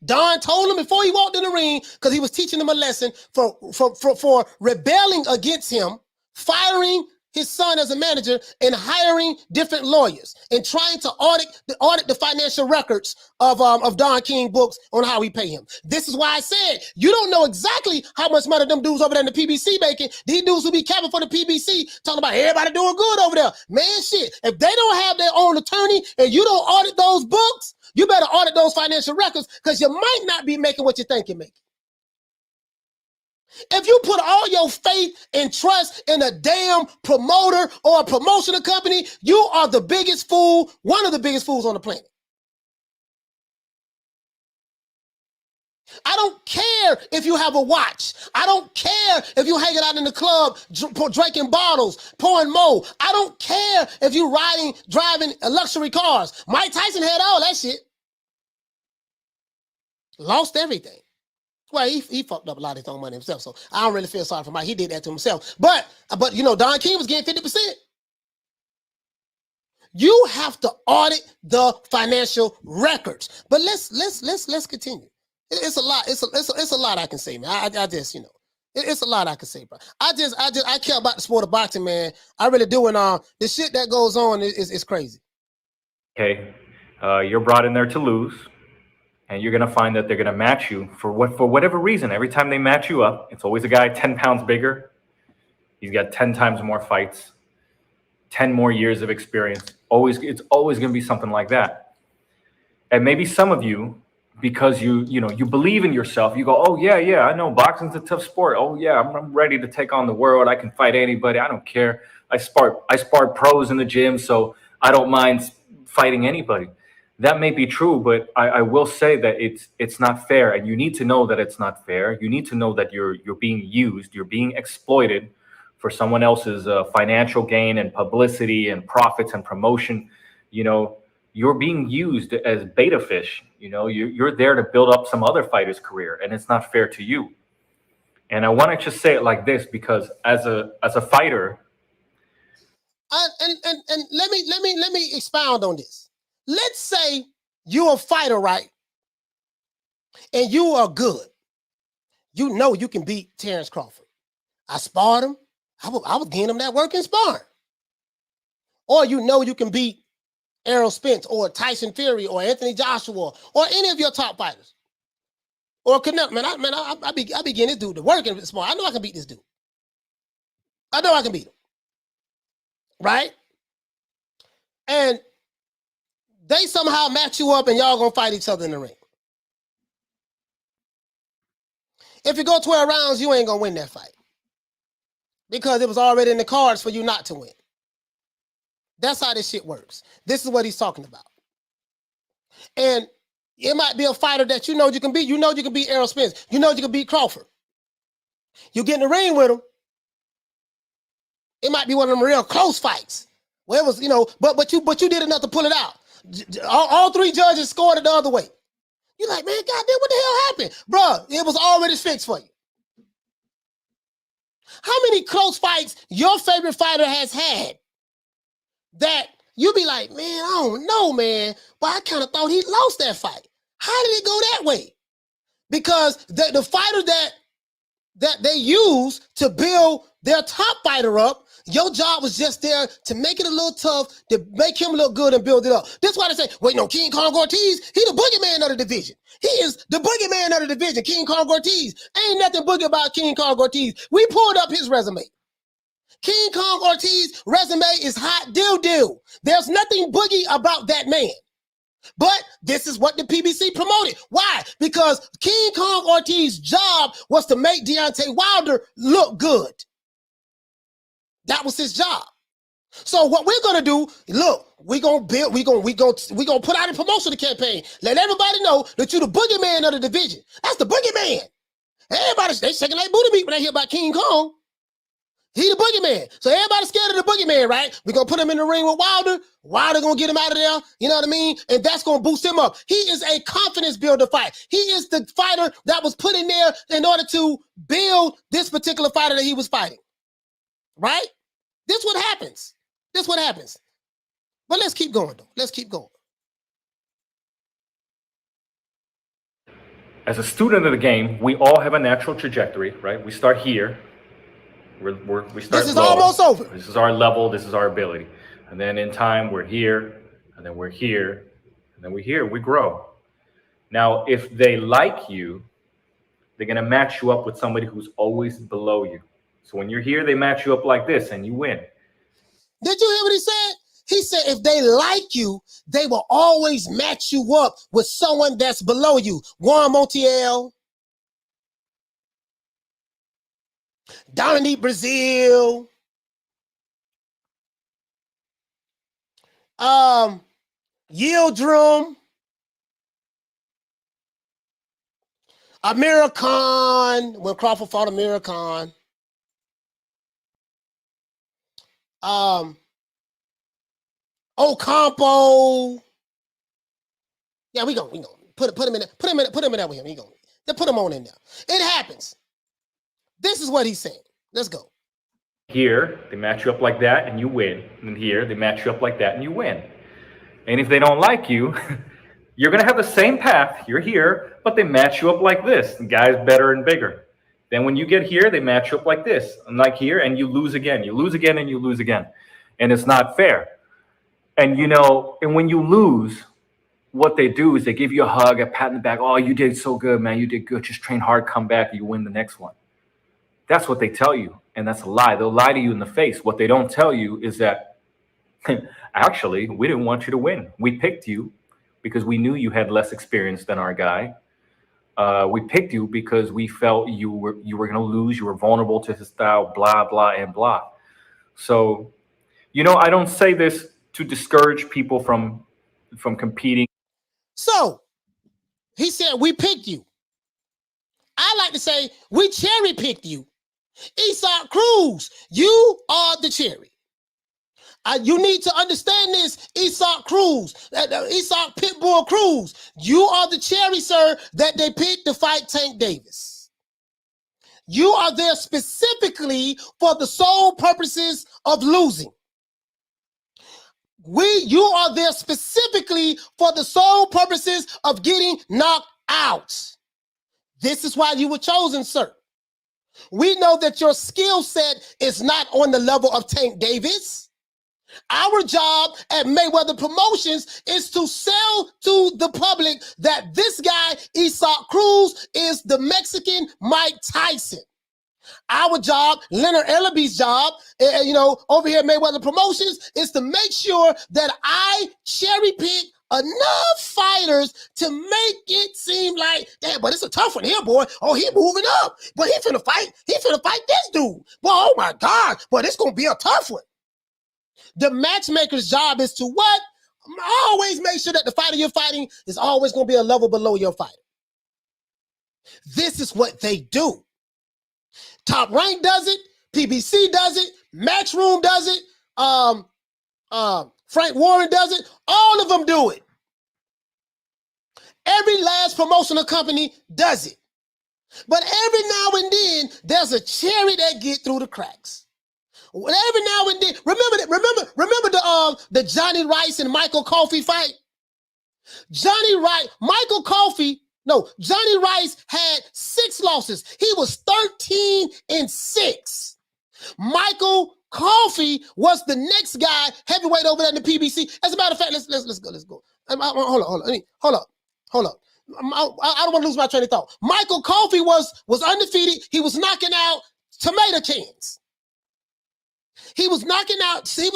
[SPEAKER 2] Don told him before he walked in the ring, because he was teaching him a lesson for rebelling against him, firing his son as a manager and hiring different lawyers and trying to audit the financial records of Don King books on how we pay him. This is why I said you don't know exactly how much money them dudes over there in the PBC making. These dudes who be capping for the PBC talking about everybody doing good over there. Man, shit, if they don't have their own attorney and you don't audit those books, you better audit those financial records because you might not be making what you think you're making. If you put all your faith and trust in a damn promoter or a promotional company, you are the biggest fool, one of the biggest fools on the planet. I don't care if you have a watch. I don't care if you hanging out in the club, drinking bottles, pouring mo. I don't care if you driving luxury cars. Mike Tyson had all that shit. Lost everything. Well, he fucked up a lot of his own money himself, so I don't really feel sorry for Mike. He did that to himself. But you know, Don King was getting 50%. You have to audit the financial records. But let's continue. It's a lot. It's a lot I can say, man. I just, you know, it's a lot I can say, bro. I care about the sport of boxing, man. I really do, and the shit that goes on is crazy.
[SPEAKER 9] Okay, you're brought in there to lose. And you're going to find that they're going to match you for whatever reason. Every time they match you up, it's always a guy 10 pounds bigger. He's got 10 times more fights, 10 more years of experience. It's always going to be something like that. And maybe some of you, because you believe in yourself, you go, oh, yeah, I know boxing's a tough sport. Oh, yeah, I'm ready to take on the world. I can fight anybody. I don't care. I spar pros in the gym, so I don't mind fighting anybody. That may be true, but I will say that it's not fair, and you need to know that it's not fair. You need to know that you're being used, you're being exploited for someone else's financial gain and publicity and profits and promotion. You know, you're being used as beta fish. You know, you're there to build up some other fighter's career, and it's not fair to you. And I want to just say it like this because as a fighter,
[SPEAKER 2] and let me expound on this. Let's say you're a fighter, right? And you are good. You know you can beat Terence Crawford. I sparred him. I was getting him that work in sparring. Or you know you can beat Errol Spence or Tyson Fury or Anthony Joshua or any of your top fighters. Or Canelo. I be getting this dude to work in sparring. I know I can beat this dude. I know I can beat him. Right? And they somehow match you up and y'all gonna fight each other in the ring. If you go 12 rounds, you ain't gonna win that fight. Because it was already in the cards for you not to win. That's how this shit works. This is what he's talking about. And it might be a fighter that you know you can beat. You know you can beat Errol Spence. You know you can beat Crawford. You get in the ring with him. It might be one of them real close fights. Where it was, you know, but you did enough to pull it out. All three judges scored it the other way. You're like, man, goddamn, what the hell happened? Bruh, it was already fixed for you. How many close fights your favorite fighter has had that you be like, man, I don't know, man, but I kind of thought he lost that fight. How did it go that way? Because the fighter that they use to build their top fighter up, your job was just there to make it a little tough, to make him look good and build it up. That's why they say, well, you know, King Kong Ortiz, he the boogeyman of the division. He is the boogeyman of the division, King Kong Ortiz. Ain't nothing boogie about King Kong Ortiz. We pulled up his resume. King Kong Ortiz resume is hot doo-doo. There's nothing boogie about that man. But this is what the PBC promoted. Why? Because King Kong Ortiz's job was to make Deontay Wilder look good. That was his job. So what we're gonna do, look, we're gonna put out a promotional campaign. Let everybody know that you're the boogeyman of the division. That's the boogeyman. Everybody, they shaking like booty meat when they hear about King Kong. He the boogeyman. So everybody's scared of the boogeyman, right? We're going to put him in the ring with Wilder. Wilder going to get him out of there. You know what I mean? And that's going to boost him up. He is a confidence builder fight. He is the fighter that was put in there in order to build this particular fighter that he was fighting. Right? This what happens. This what happens. But let's keep going, though. Let's keep going.
[SPEAKER 9] As a student of the game, we all have a natural trajectory, right? We start here. We start
[SPEAKER 2] this is
[SPEAKER 9] low.
[SPEAKER 2] almost over.
[SPEAKER 9] This is our level. This is our ability. And then in time, we're here, and then we're here, and then we're here. We grow. Now, if they like you, they're going to match you up with somebody who's always below you. So when you're here, they match you up like this, and you win.
[SPEAKER 2] Did you hear what he said? He said if they like you, they will always match you up with someone that's below you. Juan Montiel, Dominique Brazil, Yildirim, Amir Khan, when Crawford fought Amir Khan. Ocampo. Yeah, we gonna put him in there. Put him in there with him. They put him on in there. It happens. This is what he's saying. Let's go.
[SPEAKER 9] Here, they match you up like that, and you win. And here, they match you up like that, and you win. And if they don't like you, you're going to have the same path. You're here, but they match you up like this. The guy's better and bigger. Then when you get here, they match you up like this. And like here, and you lose again. You lose again, and you lose again. And it's not fair. And, you know, and when you lose, what they do is they give you a hug, a pat in the back. Oh, you did so good, man. You did good. Just train hard, come back, and you win the next one. That's what they tell you, and that's a lie. They'll lie to you in the face. What they don't tell you is that, actually, we didn't want you to win. We picked you because we knew you had less experience than our guy. We picked you because we felt you were going to lose. You were vulnerable to his style, blah, blah, and blah. So, you know, I don't say this to discourage people from competing.
[SPEAKER 2] So, he said, we picked you. I like to say, we cherry picked you. Isak Cruz, you are the cherry. You need to understand this, Isak Cruz, Isak Pitbull Cruz. You are the cherry, sir, that they picked to fight Tank Davis. You are there specifically for the sole purposes of losing. You are there specifically for the sole purposes of getting knocked out. This is why you were chosen, sir. We know that your skill set is not on the level of Tank Davis. Our job at Mayweather Promotions is to sell to the public that this guy, Isak Cruz, is the Mexican Mike Tyson. Our job, Leonard Ellaby's job, over here at Mayweather Promotions, is to make sure that I cherry pick enough fighters to make it seem like, damn, but it's a tough one here, boy. Oh, he moving up. But he finna fight this dude. Well, oh my God, but it's gonna be a tough one. The matchmaker's job is to what? Always make sure that the fighter you're fighting is always going to be a level below your fighter. This is what they do. Top Rank does it. PBC does it. Matchroom does it. Frank Warren does it. All of them do it. Every last promotional company does it. But every now and then, there's a cherry that get through the cracks. Every now and then, remember the Johnny Rice and Michael Coffey fight? Johnny Rice had 6 losses. He was 13-6. Michael Coffey was the next guy, heavyweight over there in the PBC. As a matter of fact, let's go. Hold up. I don't want to lose my train of thought. Michael Coffey was undefeated. He was knocking out tomato cans. He was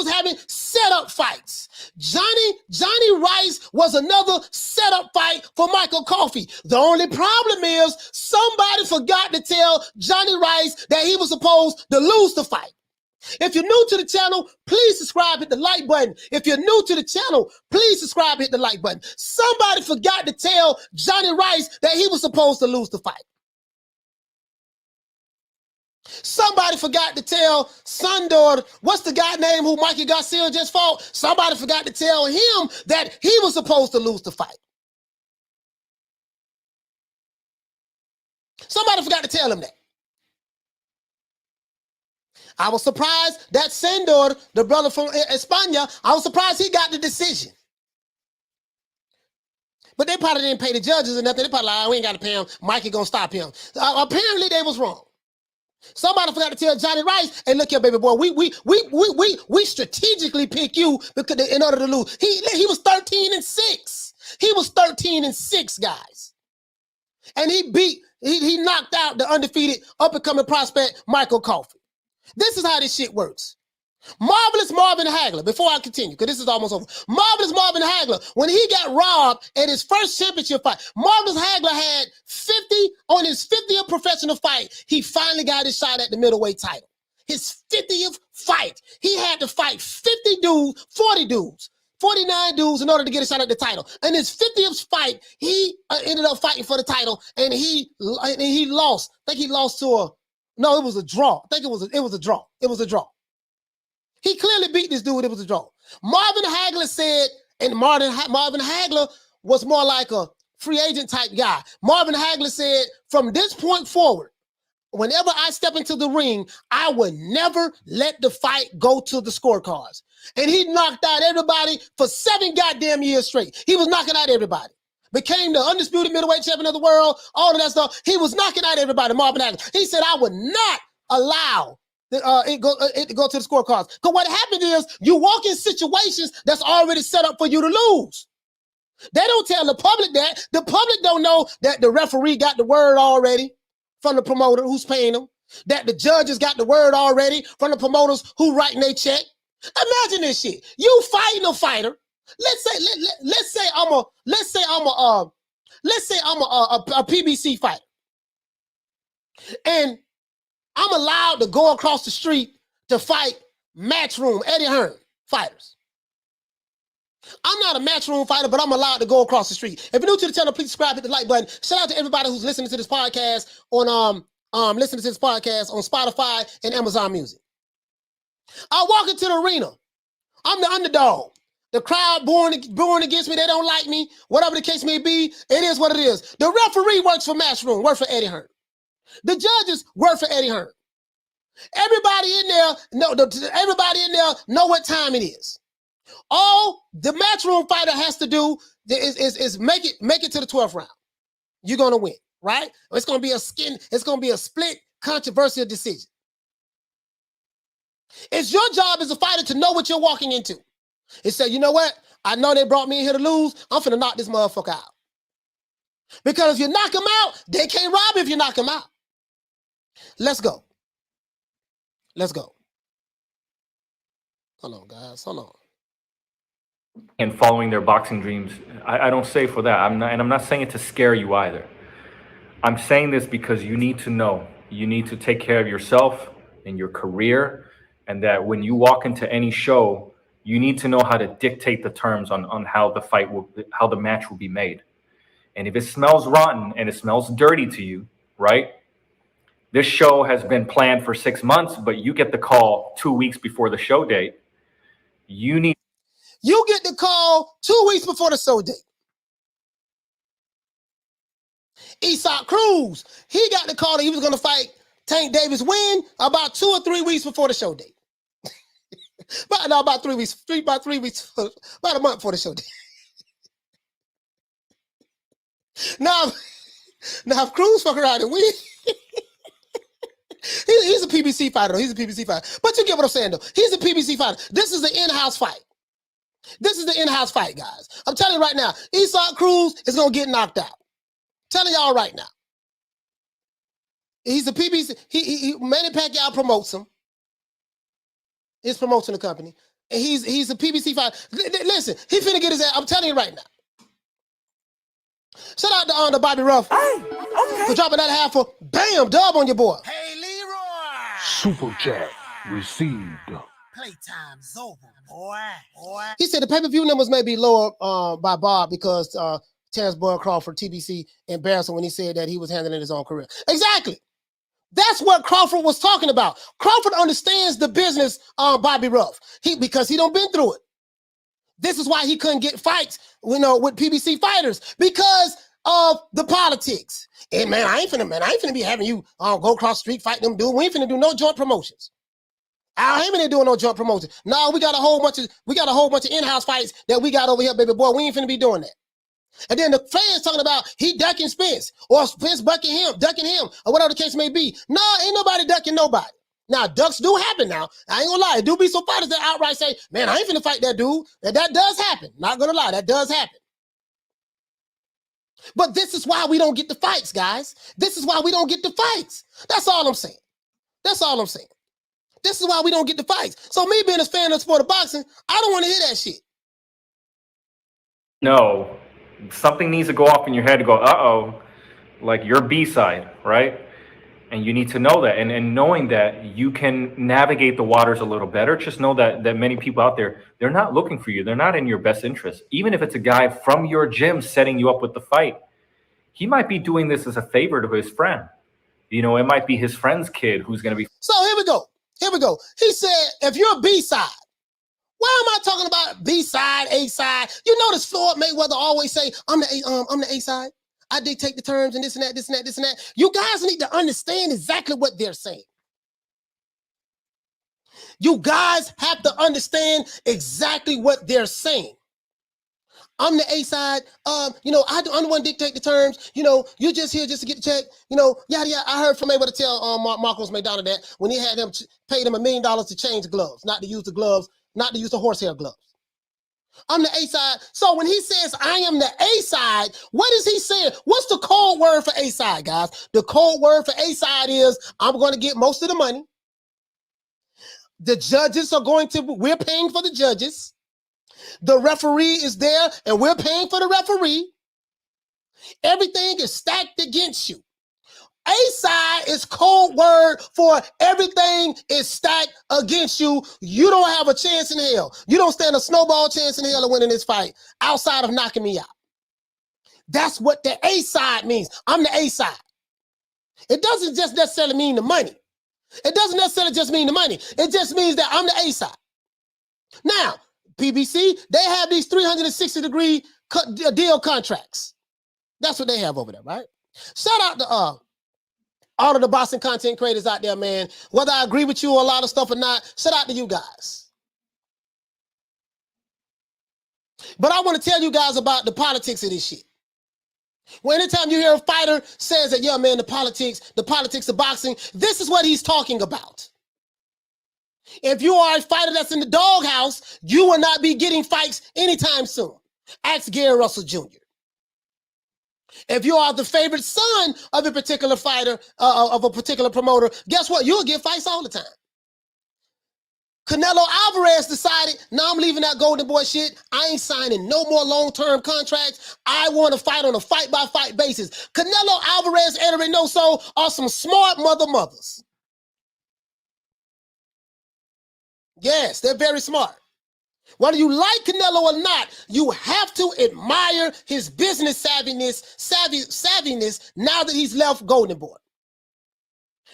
[SPEAKER 2] having setup fights. Johnny Rice was another setup fight for Michael Coffey. The only problem is somebody forgot to tell Johnny Rice that he was supposed to lose the fight. If you're new to the channel, please subscribe, hit the like button. If you're new to the channel, please subscribe, hit the like button. Somebody forgot to tell Johnny Rice that he was supposed to lose the fight. Somebody forgot to tell Sundor, what's the guy name who Mikey Garcia just fought? Somebody forgot to tell him that he was supposed to lose the fight. Somebody forgot to tell him that. I was surprised that Sendor, the brother from España, I was surprised he got the decision. But they probably didn't pay the judges or nothing. They probably like, we ain't got to pay him. Mikey gonna stop him. Apparently they was wrong. Somebody forgot to tell Johnny Rice, hey, look here, baby boy, we strategically pick you because in order to lose. He was 13-6. He was 13-6, guys. And he knocked out the undefeated up-and-coming prospect, Michael Coffey. This is how this shit works. Marvelous Marvin Hagler, before I continue, because this is almost over. Marvelous Marvin Hagler, when he got robbed at his first championship fight, Marvelous Hagler had 50 on his 50th professional fight. He finally got his shot at the middleweight title. His 50th fight. He had to fight 50 dudes, 40 dudes, 49 dudes in order to get a shot at the title. And his 50th fight, he ended up fighting for the title, and he lost. I think he lost to no, it was a draw. I think it was a draw. It was a draw. He clearly beat this dude. It was a draw. Marvin Hagler said, and Marvin Hagler was more like a free agent type guy. Marvin Hagler said, from this point forward, whenever I step into the ring, I would never let the fight go to the scorecards. And he knocked out everybody for 7 goddamn years straight. He was knocking out everybody. Became the undisputed middleweight champion of the world, all of that stuff. He was knocking out everybody, Marvin Hagler. He said, I would not allow it to go to the scorecards. Because what happened is you walk in situations that's already set up for you to lose. They don't tell the public that. The public don't know that the referee got the word already from the promoter who's paying them, that the judges got the word already from the promoters who writing their check. Imagine this shit. You fighting a fighter. Let's say I'm a PBC fighter, and I'm allowed to go across the street to fight Matchroom Eddie Hearn fighters. I'm not a Matchroom fighter, but I'm allowed to go across the street. If you're new to the channel, please subscribe, hit the like button. Shout out to everybody who's listening to this podcast on Spotify and Amazon Music. I walk into the arena. I'm the underdog. The crowd booing against me. They don't like me. Whatever the case may be, it is what it is. The referee works for Matchroom, works for Eddie Hearn. The judges work for Eddie Hearn. Everybody in there know what time it is. All the Matchroom fighter has to do is make it to the 12th round. You're gonna win, right? It's gonna be a split controversial decision. It's your job as a fighter to know what you're walking into. It said, you know what? I know they brought me in here to lose. I'm finna knock this motherfucker out. Because if you knock him out, they can't rob you if you knock him out. Let's go. Let's go. Hold on, guys. Hold on.
[SPEAKER 9] And following their boxing dreams, I don't say for that. I'm not saying it to scare you either. I'm saying this because you need to know. You need to take care of yourself and your career, and that when you walk into any show, You need to know how to dictate the terms on how the match will be made. And if it smells rotten and it smells dirty to you, right? This show has been planned for 6 months, but you get the call 2 weeks before the show date. You
[SPEAKER 2] get the call 2 weeks before the show date. Aesop Cruz, he got the call that he was going to fight Tank Davis Win about 2 or 3 weeks before the show date. about 3 weeks, about a month before the show date. Now if Cruz fuck around and win, he's a PBC fighter, though. He's a PBC fighter. But you get what I'm saying, though. He's a PBC fighter. This is the in-house fight. This is the in-house fight, guys. I'm telling you right now, Aesop Cruz is going to get knocked out. Telling y'all right now. He's a PBC. Manny Pacquiao promotes him. He's promoting the company. And he's a PBC fighter. Listen, he finna get his ass. I'm telling you right now. Shout out to Bobby Ruff for dropping that half for bam, dub on your boy.
[SPEAKER 3] Hey, Leroy.
[SPEAKER 8] Super chat received.
[SPEAKER 3] Playtime's over, boy.
[SPEAKER 2] He said the pay-per-view numbers may be lower by Bob because Terence Crawford, TBC, embarrassed him when he said that he was handling his own career. Exactly. That's what Crawford was talking about. Crawford understands the business on Bobby Ruff because he done been through it. This is why he couldn't get fights, with PBC fighters because of the politics. And man, I ain't finna be having you go across the street fight them dude. We ain't finna do no joint promotions. Al Haymon ain't doing no joint promotions. No, we got a whole bunch of in-house fights that we got over here, baby boy. We ain't finna be doing that. And then the fans talking about he ducking Spence or Spence ducking him, or whatever the case may be. No, ain't nobody ducking nobody. Now, ducks do happen now. I ain't gonna lie. It do be some fighters that outright say, man, I ain't finna fight that dude. And that does happen. Not gonna lie, that does happen. But this is why we don't get the fights, guys. This is why we don't get the fights. That's all I'm saying. That's all I'm saying. This is why we don't get the fights. So me being a fan of the sport of boxing, I don't want to hear that shit.
[SPEAKER 9] No, something needs to go off in your head to go, uh-oh, like your B-side, right? And you need to know that. And knowing that, you can navigate the waters a little better. Just know that many people out there, they're not looking for you. They're not in your best interest. Even if it's a guy from your gym setting you up with the fight, he might be doing this as a favor to his friend. You know, it might be his friend's kid who's going to be.
[SPEAKER 2] So here we go. He said, if you're a B-side, why am I talking about B-side, A-side? You notice Floyd Mayweather always say, I'm the A-side. I dictate the terms and this and that. You guys need to understand exactly what they're saying. You guys have to understand exactly what they're saying. I'm the A-side. I'm the one to dictate the terms. You're just here just to get the check. Yada. I heard from Mayweather tell Marcos McDonald that when he had them paid him $1 million to change gloves, not to use the horsehair gloves. I'm the A-side. So when he says I am the A-side, what is he saying? What's the code word for A-side, guys? The code word for A-side is I'm going to get most of the money. The judges we're paying for the judges. The referee is there and we're paying for the referee. Everything is stacked against you. A-side is code word for everything is stacked against you. You don't have a chance in hell. You don't stand a snowball chance in hell of winning this fight outside of knocking me out. That's what the A-side means. I'm the A-side. It doesn't just necessarily mean the money. It doesn't necessarily just mean the money. It just means that I'm the A-side. Now, PBC, they have these 360-degree deal contracts. That's what they have over there, right? Shout out to all of the boxing content creators out there, man. Whether I agree with you on a lot of stuff or not, shout out to you guys. But I want to tell you guys about the politics of this shit. Well, anytime you hear a fighter says that, yeah, man, the politics of boxing, this is what he's talking about. If you are a fighter that's in the doghouse, you will not be getting fights anytime soon. Ask Gary Russell Jr. If you are the favorite son of a particular fighter, of a particular promoter, guess what? You'll get fights all the time. Canelo Alvarez decided, no, I'm leaving that golden boy shit. I ain't signing no more long-term contracts. I want to fight on a fight-by-fight basis. Canelo Alvarez and Reynoso are some smart mothers. Yes, they're very smart. Whether you like Canelo or not, you have to admire his business savviness now that he's left Golden Boy.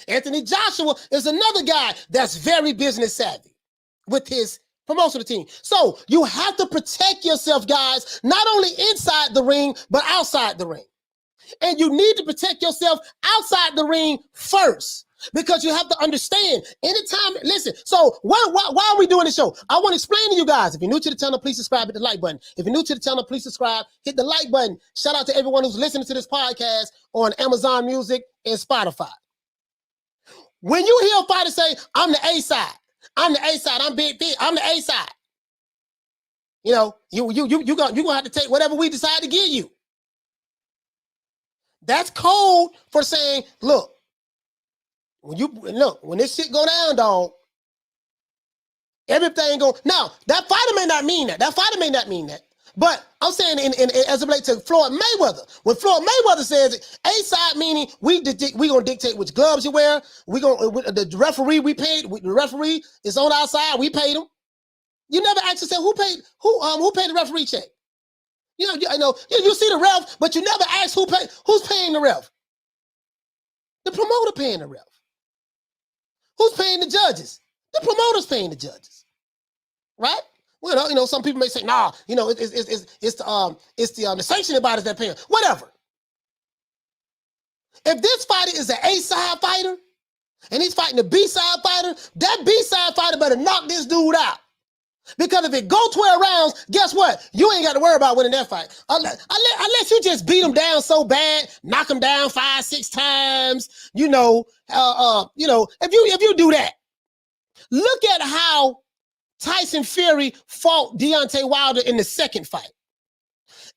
[SPEAKER 2] Anthony Joshua is another guy that's very business savvy with his promotional team. So you have to protect yourself, guys, not only inside the ring, but outside the ring. And you need to protect yourself outside the ring first. Because you have to understand, anytime, listen, so why are we doing this show? I want to explain to you guys. If you're new to the channel, please subscribe, hit the like button. If you're new to the channel, please subscribe, hit the like button. Shout out to everyone who's listening to this podcast on Amazon Music and Spotify. When you hear a fighter say, I'm the A side, I'm the A side, I'm big, I'm the A side. You know, you're gonna have to take whatever we decide to give you. That's code for saying, look, when this shit go down, dog, everything go. Now, that fighter may not mean that. That fighter may not mean that. But I'm saying as it relates to Floyd Mayweather, when Floyd Mayweather says A side, meaning we gonna dictate which gloves you wear. The referee we paid. The referee is on our side. We paid him. You never ask yourself who paid the referee check. You see the ref, but you never ask who's paying the ref. The promoter paying the ref. Who's paying the judges? The promoter's paying the judges, right? Well, some people may say, nah, it's the sanctioning bodies that pay. Whatever. If this fighter is an A-side fighter and he's fighting a B-side fighter, that B-side fighter better knock this dude out. Because if it go 12 rounds, guess what? You ain't got to worry about winning that fight. Unless you just beat him down so bad, knock him down 5-6 times, if you do that. Look at how Tyson Fury fought Deontay Wilder in the second fight.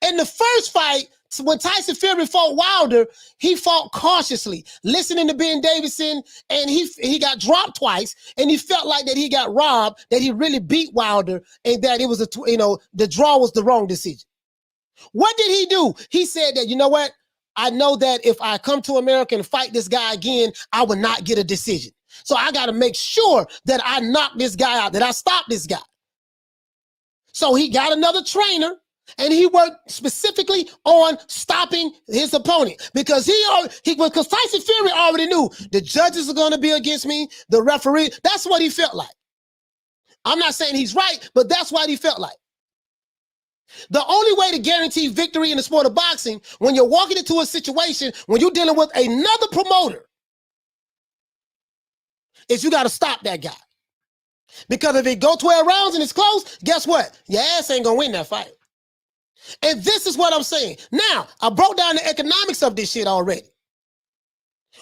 [SPEAKER 2] In the first fight, when Tyson Fury fought Wilder, he fought cautiously, listening to Ben Davison, and he got dropped twice, and he felt like that he got robbed, that he really beat Wilder, and that it was the draw was the wrong decision. What did he do? He said that, you know what? I know that if I come to America and fight this guy again, I will not get a decision. So I got to make sure that I knock this guy out, that I stop this guy. So he got another trainer, and he worked specifically on stopping his opponent because because Tyson Fury already knew the judges are going to be against me, the referee. That's what he felt like. I'm not saying he's right, but that's what he felt like. The only way to guarantee victory in the sport of boxing, when you're walking into a situation, when you're dealing with another promoter, is you got to stop that guy. Because if it go 12 rounds and it's close, guess what? Your ass ain't going to win that fight. And this is what I'm saying. Now, I broke down the economics of this shit already.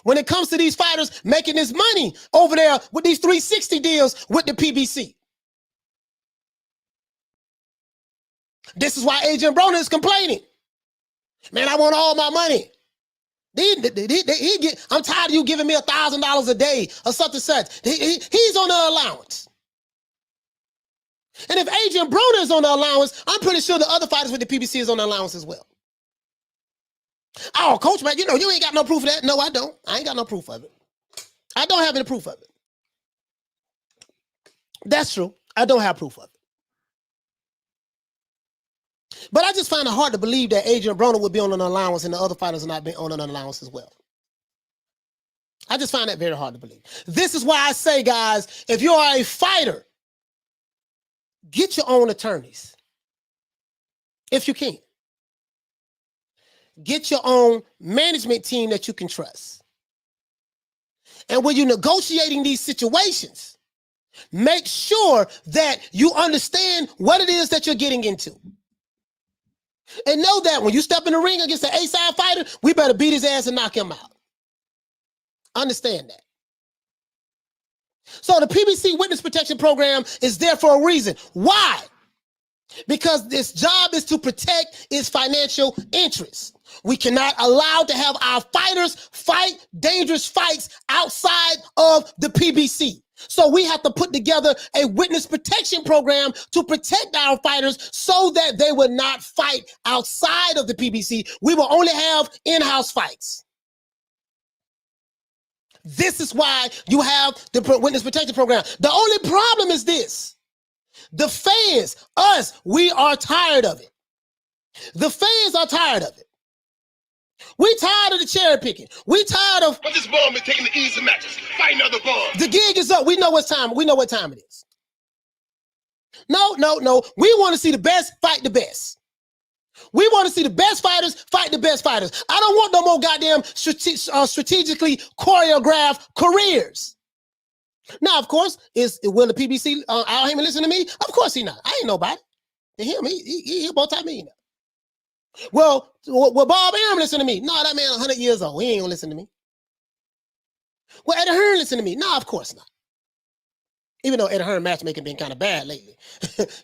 [SPEAKER 2] When it comes to these fighters making this money over there with these 360 deals with the PBC. This is why Adrian Broner is complaining. Man, I want all my money. I'm tired of you giving me $1,000 a day or something such. He's on the allowance. And if Adrian Broner is on the allowance, I'm pretty sure the other fighters with the PBC is on the allowance as well. Oh, coach, man, you ain't got no proof of that. No, I don't. I ain't got no proof of it. I don't have any proof of it. That's true. I don't have proof of it. But I just find it hard to believe that Adrian Broner would be on an allowance and the other fighters are not being on an allowance as well. I just find that very hard to believe. This is why I say, guys, if you are a fighter, get your own attorneys. If you can. Get your own management team that you can trust. And when you're negotiating these situations, make sure that you understand what it is that you're getting into. And know that when you step in the ring against an A-side fighter, we better beat his ass and knock him out. Understand that. So the PBC Witness Protection Program is there for a reason. Why? Because this job is to protect its financial interests. We cannot allow to have our fighters fight dangerous fights outside of the PBC. So we have to put together a witness protection program to protect our fighters so that they will not fight outside of the PBC. We will only have in-house fights. This is why you have the witness protection program. The only problem is this. The fans, us, we are tired of it. The fans are tired of it. We tired of the cherry picking. We tired of.
[SPEAKER 10] But this bum is taking the easy matches, fighting other bums.
[SPEAKER 2] The gig is up. We know what time. We know what time it is. No. We want to see the best fight the best. We want to see the best fighters fight the best fighters. I don't want no more goddamn strategically choreographed careers. Now, of course, will the PBC Al Haymon listen to me? Of course he not. I ain't nobody. To him, he a multi-millionaire. Well, Bob Arum listen to me? No, that man 100 years old. He ain't gonna listen to me. Well, Eddie Hearn listen to me? No, of course not. Even though Eddie Hearn matchmaking been kind of bad lately.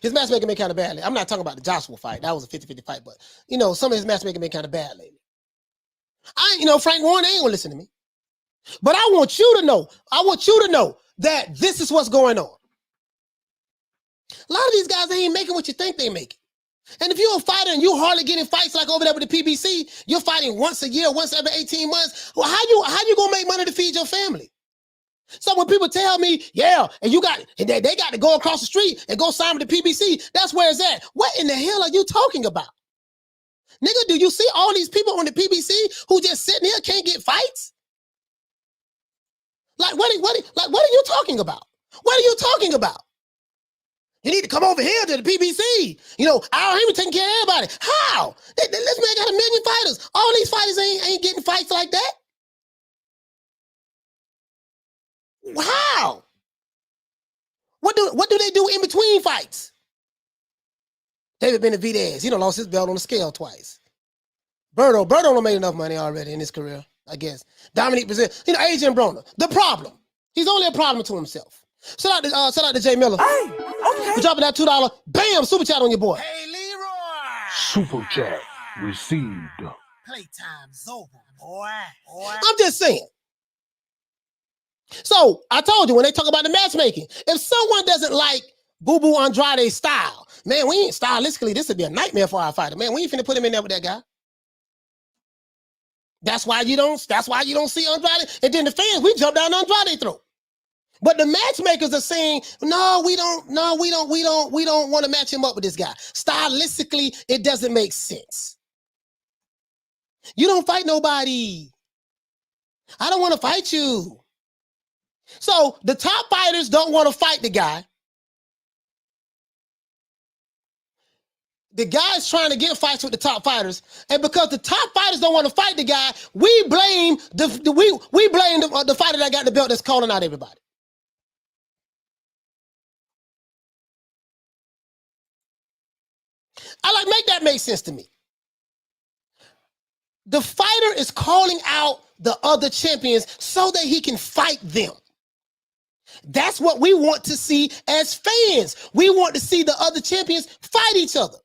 [SPEAKER 2] His matchmaking been kind of bad lately. I'm not talking about the Joshua fight. That was a 50-50 fight, but some of his matchmaking been kind of bad lately. Frank Warren ain't gonna listen to me. But I want you to know that this is what's going on. A lot of these guys, they ain't making what you think they making. And if you're a fighter and you hardly getting fights like over there with the PBC, you're fighting once a year, once every 18 months. Well, how you gonna make money to feed your family? So when people tell me, yeah, and they got to go across the street and go sign with the PBC, that's where it's at. What in the hell are you talking about? Nigga, do you see all these people on the PBC who just sitting here can't get fights? Like what are you talking about? What are you talking about? You need to come over here to the PBC. Al Haymon taking care of everybody. How? This man got 1 million fighters. All these fighters ain't getting fights like that. How? What do they do in between fights? David Benavidez, he done lost his belt on the scale twice. Berto done made enough money already in his career, I guess. Dominique Brazil, Adrian Broner. The problem. He's only a problem to himself. Shout out to Jay Miller. Hey, okay. For dropping that $2. Bam, super chat on your boy.
[SPEAKER 3] Hey, Leroy.
[SPEAKER 8] Super chat received.
[SPEAKER 3] Playtime's over, boy.
[SPEAKER 2] I'm just saying. So I told you when they talk about the matchmaking, if someone doesn't like Boo Boo Andrade's style, man, we ain't stylistically, this would be a nightmare for our fighter. Man, we ain't finna put him in there with that guy. That's why you don't see Andrade. And then the fans, we jump down Andrade's throat. But the matchmakers are saying, no, we don't want to match him up with this guy. Stylistically, it doesn't make sense. You don't fight nobody. I don't want to fight you. So the top fighters don't want to fight the guy. The guy's trying to get fights with the top fighters, and because the top fighters don't want to fight the guy, we blame the fighter that got the belt that's calling out everybody. Make that make sense to me. The fighter is calling out the other champions so that he can fight them. That's what we want to see as fans. We want to see the other champions fight each other.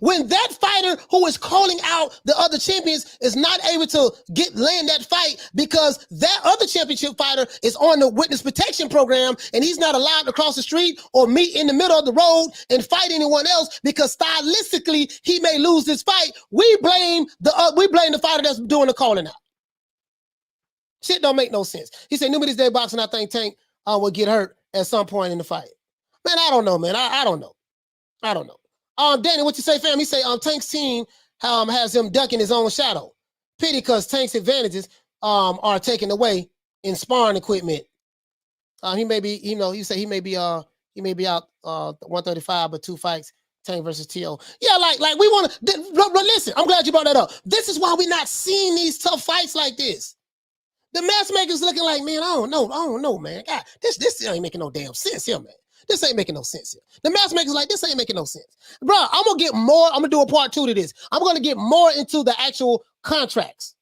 [SPEAKER 2] When that fighter who is calling out the other champions is not able to land that fight because that other championship fighter is on the Witness Protection Program and he's not allowed to cross the street or meet in the middle of the road and fight anyone else because stylistically he may lose this fight, we blame the fighter that's doing the calling out. Shit don't make no sense. He said, Nobody's Day Boxing, I think Tank will get hurt at some point in the fight. Man, I don't know, man. I don't know. Danny, what you say, fam? He say, Tank's team has him ducking his own shadow. Pity because Tank's advantages are taken away in sparring equipment. He may be, you say he may be out 135, but 2 fights, Tank versus T.O. Yeah, like we want to, listen, I'm glad you brought that up. This is why we're not seeing these tough fights like this. The matchmakers looking like, man, I don't know, man. God, this ain't making no damn sense here, man. This ain't making no sense here. The matchmakers like, this ain't making no sense. Bro, I'm going to get more. I'm going to do a part 2 to this. I'm going to get more into the actual contracts.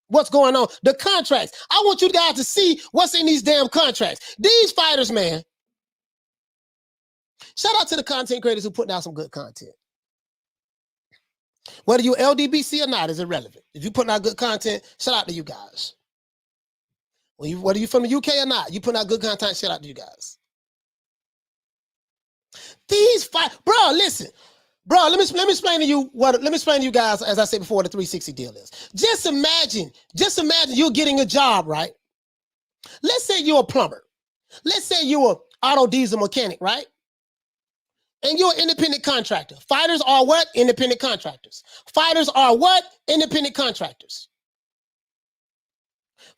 [SPEAKER 2] What's going on? The contracts. I want you guys to see what's in these damn contracts. These fighters, man. Shout out to the content creators who putting out some good content. Whether you're LDBC or not is irrelevant. If you're putting out good content, shout out to you guys. Whether you're from the UK or not, you putting out good content, shout out to you guys. These fight, bro. Listen, bro. Let me explain to you let me explain to you guys, as I said before, the 360 deal is. Just imagine you're getting a job, right? Let's say you're a plumber. Let's say you're an auto diesel mechanic, right? And you're an independent contractor. Fighters are what? Independent contractors. Fighters are what? Independent contractors.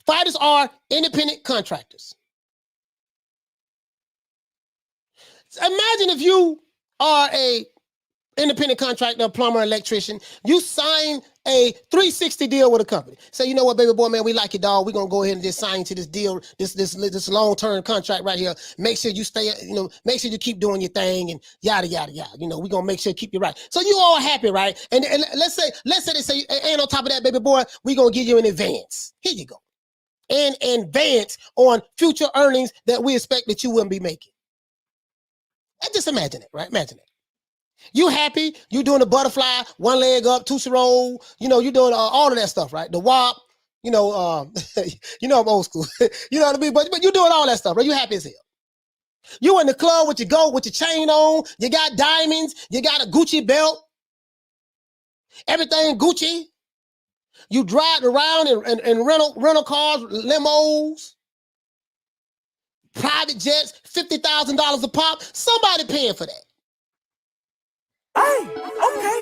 [SPEAKER 2] Fighters are independent contractors. Imagine if you are a independent contractor, a plumber, electrician, you sign a 360 deal with a company. Say, you know what, baby boy, man, we like it, dog. We're gonna go ahead and just sign to this deal, this long-term contract right here. Make sure you stay, make sure you keep doing your thing and yada yada yada. We're gonna make sure you keep you right. So you all happy, right? And let's say they say, and on top of that, baby boy, we're gonna give you an advance. Here you go. An advance on future earnings that we expect that you wouldn't be making. And just imagine it, right? Imagine it. You happy, you doing the butterfly, one leg up, Tootsie Roll, you doing all of that stuff, right? The WAP, I'm old school, you know what I mean? But you doing all that stuff, right? You happy as hell. You in the club with your gold, with your chain on, you got diamonds, you got a Gucci belt, everything Gucci. You drive around in rental cars, limos, private jets, $50,000 a pop. Somebody paying for that. Hey, okay.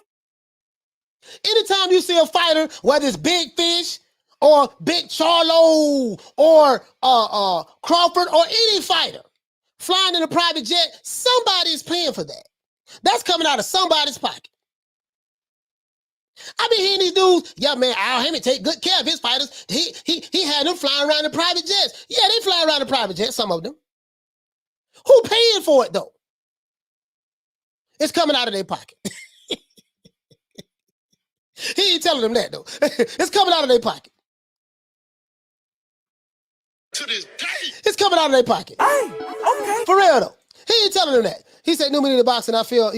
[SPEAKER 2] Anytime you see a fighter, whether it's Big Fish or Big Charlo or Crawford or any fighter flying in a private jet, somebody's paying for that. That's coming out of somebody's pocket. I been hearing these dudes, yeah, man, Al Haymon take good care of his fighters. He had them flying around in private jets. Yeah, they fly around in private jets, some of them. Who paying for it, though? It's coming out of their pocket. He ain't telling them that, though. It's coming out of their pocket.
[SPEAKER 10] To this day.
[SPEAKER 2] It's coming out of their pocket. Hey, okay. For real, though. He ain't telling them that. He said, new meaning to boxing, I feel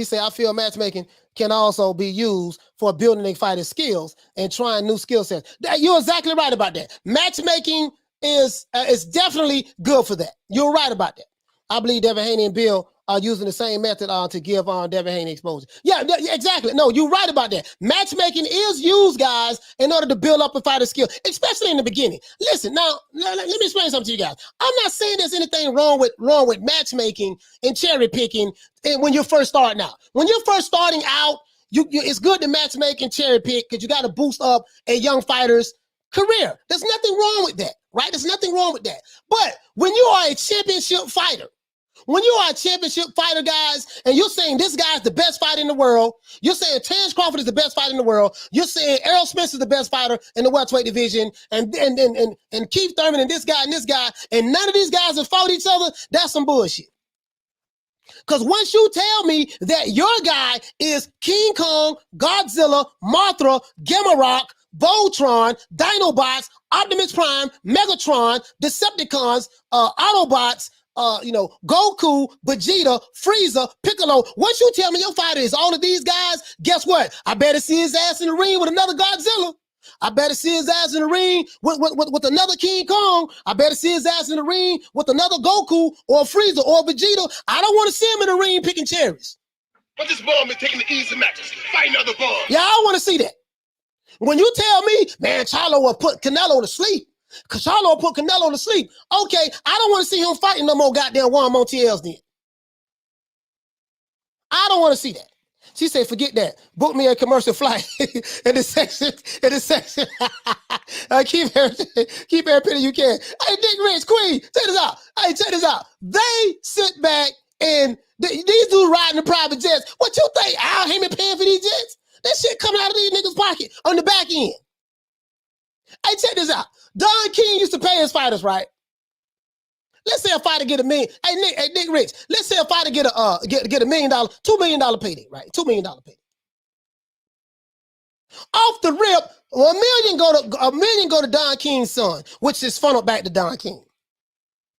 [SPEAKER 2] matchmaking can also be used for building a fighter's skills and trying new skill sets. You're exactly right about that. Matchmaking is definitely good for that. You're right about that. I believe Devin Haney and Bill are using the same method to give Devin Haney exposure. Yeah, exactly. No, you're right about that. Matchmaking is used, guys, in order to build up a fighter's skill, especially in the beginning. Listen, now, let me explain something to you guys. I'm not saying there's anything wrong with matchmaking and cherry picking when you're first starting out. When you're first starting out, it's good to matchmake and cherry pick because you got to boost up a young fighter's career. There's nothing wrong with that, right? There's nothing wrong with that. But when you are a championship fighter, guys, and you're saying this guy's the best fighter in the world, you're saying Terence Crawford is the best fighter in the world, you're saying Errol Spence is the best fighter in the welterweight division, and Keith Thurman and this guy, and none of these guys have fought each other, that's some bullshit. Because once you tell me that your guy is King Kong, Godzilla, Mothra, Gamma Voltron, Dinobots, Optimus Prime, Megatron, Decepticons, Autobots, Goku, Vegeta, Frieza, Piccolo. Once you tell me your fighter is all of these guys, guess what? I better see his ass in the ring with another Godzilla. I better see his ass in the ring with another King Kong. I better see his ass in the ring with another Goku or Frieza or Vegeta. I don't want to see him in the ring picking cherries.
[SPEAKER 10] But this bum is taking the easy matches, fighting other bums.
[SPEAKER 2] Yeah, I want to see that. When you tell me, man, Charlo will put Canelo to sleep. Charlo will put Canelo to sleep. Okay, I don't want to see him fighting no more goddamn Juan Montiel's then. I don't want to see that. She said, forget that. Book me a commercial flight in the section. Keep every penny you can. Hey, Dick Rich, Queen, check this out. They sit back and these dudes riding the private jets. What you think? Al Haymon paying for these jets? That shit coming out of these niggas' pocket on the back end. Hey, check this out. Don King used to pay his fighters, right? Let's say a fighter get $1 million. Hey, Nick Rich. Let's say a fighter get $1 million, $2 million payday, right? $2 million payday. Off the rip, $1 million go to Don King's son, which is funneled back to Don King.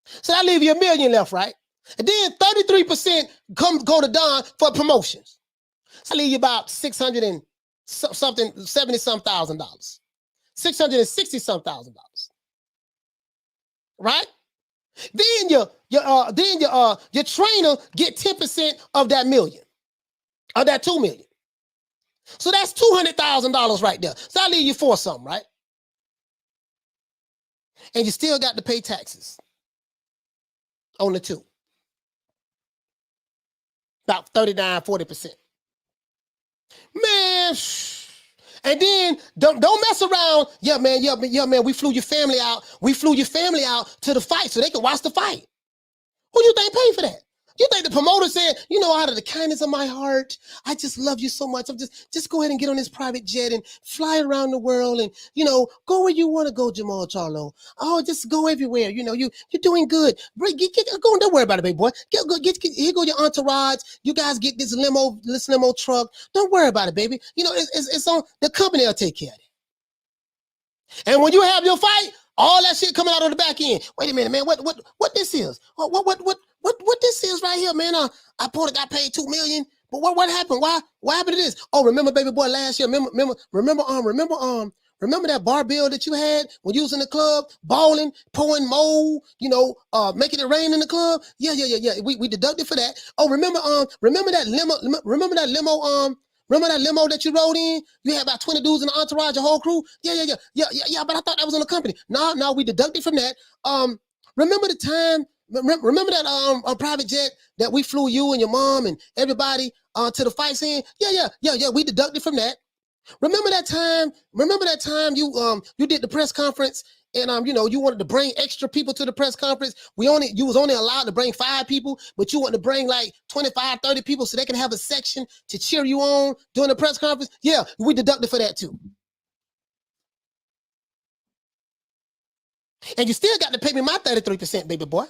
[SPEAKER 2] So that leave you $1 million left, right? And then 33% go to Don for promotions. So I leave you about $670-some thousand, $660-some thousand, right? Then your trainer get 10% of that million, of that $2 million. So that's $200,000 right there. So I leave you for something, right? And you still got to pay taxes on the two. about 39, 40%. Man, and then don't mess around. Yeah, man, we flew your family out. We flew your family out to the fight so they can watch the fight. Who do you think paid for that? You think the promoter said, you know, out of the kindness of my heart, I just love you so much. I'm just go ahead and get on this private jet and fly around the world and, you know, go where you want to go, Jamal Charlo. Oh, just go everywhere. You know, you're doing good. Go and don't worry about it, baby boy. Here go your entourage. You guys get this limo truck. Don't worry about it, baby. You know, it's on the company will take care of it. And when you have your fight, all that shit coming out of the back end. Wait a minute, man. What this is? What this is right here, man? I got paid $2 million. But what happened? Why happened to this? Oh, remember, baby boy, last year. Remember that bar bill that you had when you was in the club, balling, pouring mold, you know, making it rain in the club? Yeah. We deducted for that. Oh, remember that limo? Remember that limo that you rode in? You had about 20 dudes in the entourage, your whole crew? Yeah. But I thought that was on the company. No, we deducted from that. Remember the time? Remember that private jet that we flew you and your mom and everybody to the fight scene? Yeah. We deducted from that. Remember that time you did the press conference and you know, you wanted to bring extra people to the press conference. You was only allowed to bring 5 people, but you wanted to bring like 25, 30 people so they can have a section to cheer you on during the press conference. Yeah, we deducted for that too. And you still got to pay me my 33%, baby boy.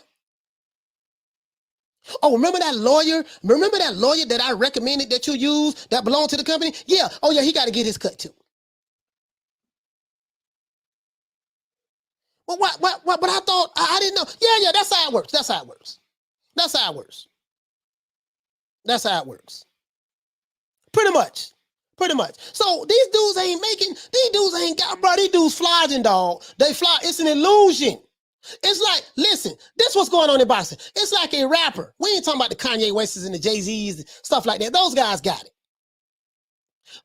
[SPEAKER 2] Oh, remember that lawyer? Remember that lawyer that I recommended that you use that belonged to the company? Yeah. Oh, yeah, he got to get his cut too. Well, what? But I thought, I didn't know. Yeah, that's how it works. That's how it works. Pretty much. So these dudes ain't got, bro, these dudes flogging, dog. They fly. It's an illusion. It's like, listen, this what's going on in boxing. It's like a rapper. We ain't talking about the Kanye Wests and the Jay-Z's and stuff like that. Those guys got it.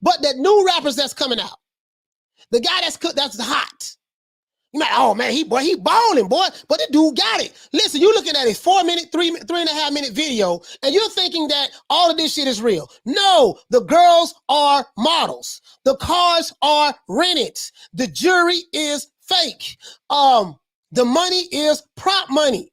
[SPEAKER 2] But the new rappers that's coming out, the guy that's hot. You might, oh man, he balling, boy. But the dude got it. Listen, you looking at a 4-minute, 3.5 minute video, and you're thinking that all of this shit is real. No, the girls are models. The cars are rented. The jewelry is fake. The money is prop money.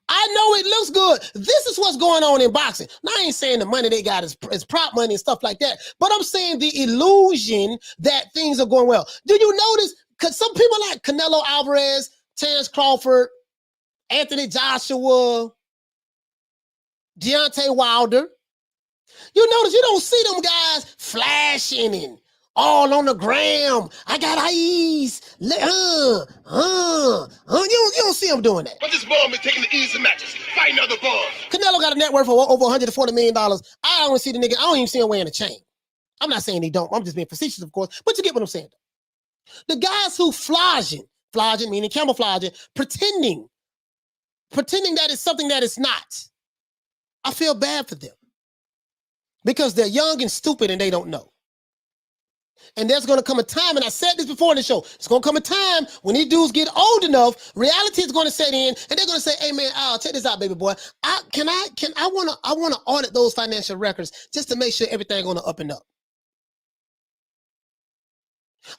[SPEAKER 2] I know it looks good. This is what's going on in boxing. Now, I ain't saying the money they got is prop money and stuff like that, but I'm saying the illusion that things are going well. Do you notice? Because some people like Canelo Alvarez, Terence Crawford, Anthony Joshua, Deontay Wilder, you notice you don't see them guys flashing and all on the gram. I got eyes. You don't see them doing that.
[SPEAKER 10] But this ball been taking the easy matches, fighting other balls.
[SPEAKER 2] Canelo got a net worth of over $140 million. I don't see the nigga. I don't even see him wearing a chain. I'm not saying he don't. I'm just being facetious, of course. But you get what I'm saying. The guys who flogging meaning camouflaging, pretending that it's something that it's not. I feel bad for them because they're young and stupid and they don't know. And there's going to come a time, and I said this before in the show, it's going to come a time when these dudes get old enough, reality is going to set in, and they're going to say, hey man, check this out, baby boy. I want to audit those financial records just to make sure everything going to up and up.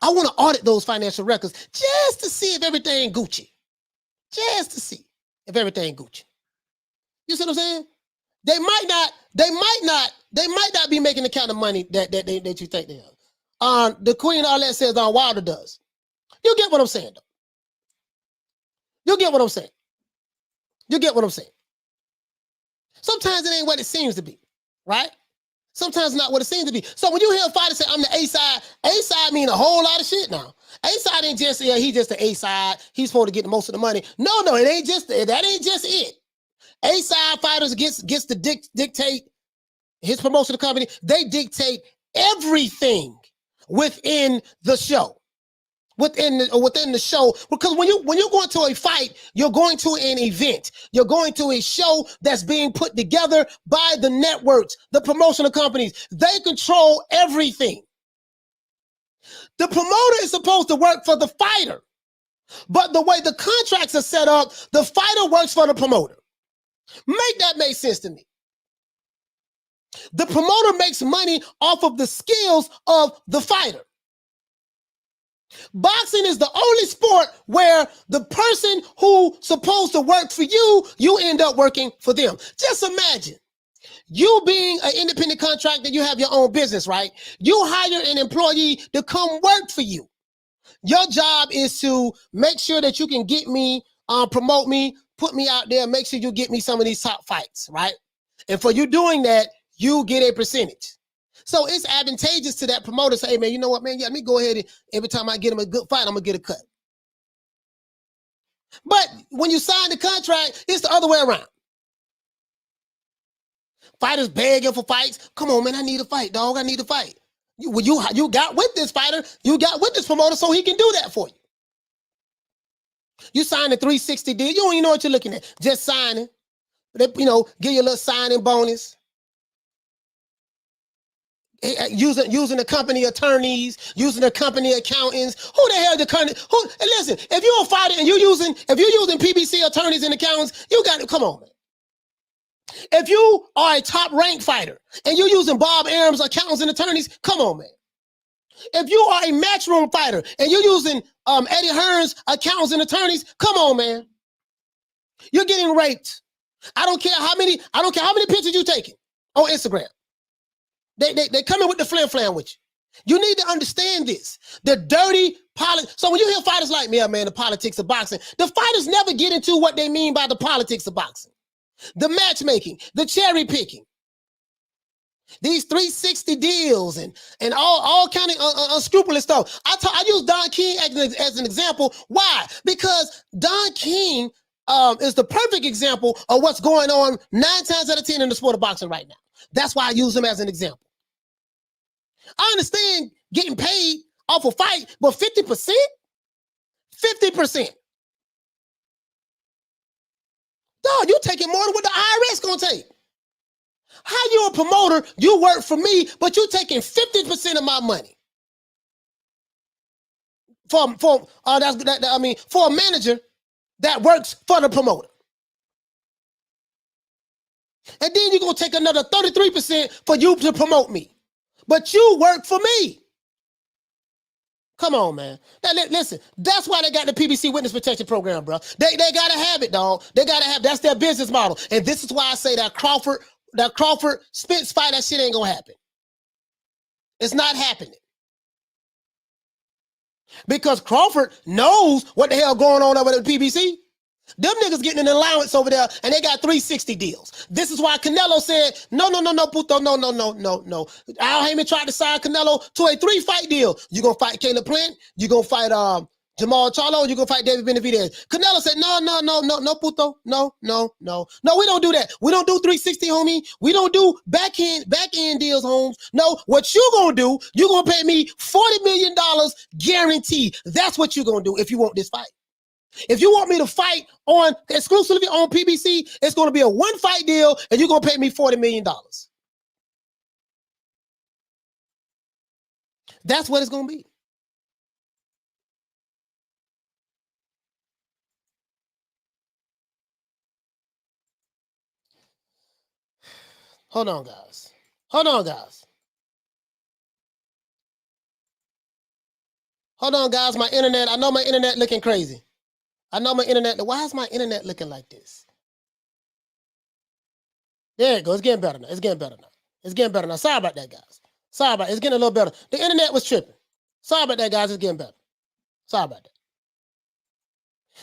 [SPEAKER 2] I want to audit those financial records just to see if everything Gucci. Just to see if everything Gucci. You see what I'm saying? They might not be making the kind of money that you think they are. The Queen Arlette says Wilder does. You get what I'm saying, though. You get what I'm saying. Sometimes it ain't what it seems to be, right? Sometimes not what it seems to be. So when you hear a fighter say, I'm the A-side mean a whole lot of shit now. A-side ain't just, yeah, he's just the A-side. He's supposed to get the most of the money. No, it ain't just, that ain't just it. A-side fighters gets to dictate his promotional company. They dictate everything within the show. Within the show, because when you're going to a fight, you're going to an event. You're going to a show that's being put together by the networks, the promotional companies. They control everything. The promoter is supposed to work for the fighter, but the way the contracts are set up, the fighter works for the promoter. Make that make sense to me. The promoter makes money off of the skills of the fighter. Boxing is the only sport where the person who's supposed to work for you, you end up working for them. Just imagine you being an independent contractor, you have your own business, right? You hire an employee to come work for you. Your job is to make sure that you can get me, promote me, put me out there, make sure you get me some of these top fights, right? And for you doing that, you get a percentage. So it's advantageous to that promoter. Say, hey, man, you know what, man? Yeah, let me go ahead and every time I get him a good fight, I'm going to get a cut. But when you sign the contract, it's the other way around. Fighters begging for fights. Come on, man, I need a fight, dog. I need a fight. You got with this fighter. You got with this promoter so he can do that for you. You signed a 360 deal. You don't even know what you're looking at. Just signing. They, give you a little signing bonus. Using the company attorneys, using the company accountants. Who the hell the company? Listen, if you're a fighter and you're using PBC attorneys and accountants, you got to come on, man. If you are a top ranked fighter and you're using Bob Arum's accountants and attorneys, come on, man. If you are a matchroom fighter and you're using Eddie Hearn's accountants and attorneys, come on, man. You're getting raped. I don't care how many pictures you're taking on Instagram. They come in with the flam with you. You need to understand this. The dirty politics. So when you hear fighters like me, man, the politics of boxing, the fighters never get into what they mean by the politics of boxing. The matchmaking, the cherry picking. These 360 deals and all kind of unscrupulous stuff. I use Don King as an example. Why? Because Don King is the perfect example of what's going on 9 times out of 10 in the sport of boxing right now. That's why I use him as an example. I understand getting paid off a fight, but 50%? 50%. Dog, you taking more than what the IRS gonna take. How you a promoter, you work for me, but you taking 50% of my money? For a manager that works for the promoter. And then you're gonna take another 33% for you to promote me. But you work for me. Come on, man. Now, listen, that's why they got the PBC Witness Protection Program, bro. They got to have it, dog. That's their business model. And this is why I say that Crawford Spence fight, that shit ain't going to happen. It's not happening. Because Crawford knows what the hell going on over at the PBC. Them niggas getting an allowance over there, and they got 360 deals. This is why Canelo said, no, puto, no. Al Haymon tried to sign Canelo to a 3-fight deal. You gonna fight Caleb Plant, you gonna fight Jamal Charlo, you gonna fight David Benavidez. Canelo said, no, puto, no. No, we don't do that. We don't do 360, homie. We don't do back end deals, Holmes. No, what you gonna do, you gonna pay me $40 million guaranteed. That's what you gonna do if you want this fight. If you want me to fight exclusively on PBC, it's going to be a 1-fight deal, and you're going to pay me $40 million. That's what it's going to be. Hold on, guys. Hold on, guys. My internet, I know my internet looking crazy. Why is my internet looking like this? There it goes. It's getting better now. Sorry about that, guys. It's getting a little better. The internet was tripping. Sorry about that, guys. It's getting better. Sorry about that.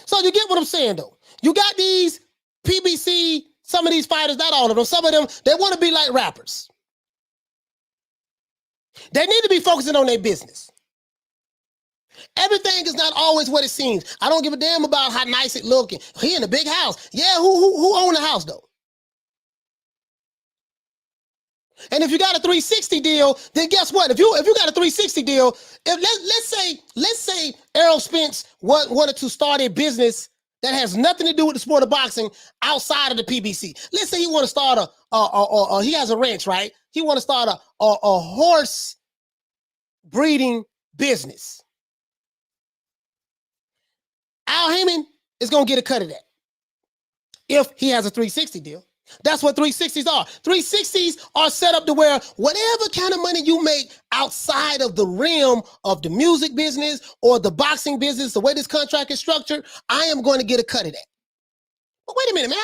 [SPEAKER 2] So you get what I'm saying, though. You got these PBC, some of these fighters, not all of them, some of them, they want to be like rappers. They need to be focusing on their business. Everything is not always what it seems. I don't give a damn about how nice it looking. He in a big house. Yeah, who own the house though? And if you got a 360 deal, then guess what? If you got a 360 deal, let's say Errol Spence wanted to start a business that has nothing to do with the sport of boxing outside of the PBC. Let's say he want to start he has a ranch, right? He want to start a horse breeding business. Al Haymon is going to get a cut of that if he has a 360 deal. That's what 360s are. 360s are set up to where whatever kind of money you make outside of the realm of the music business or the boxing business, the way this contract is structured, I am going to get a cut of that. But wait a minute, man.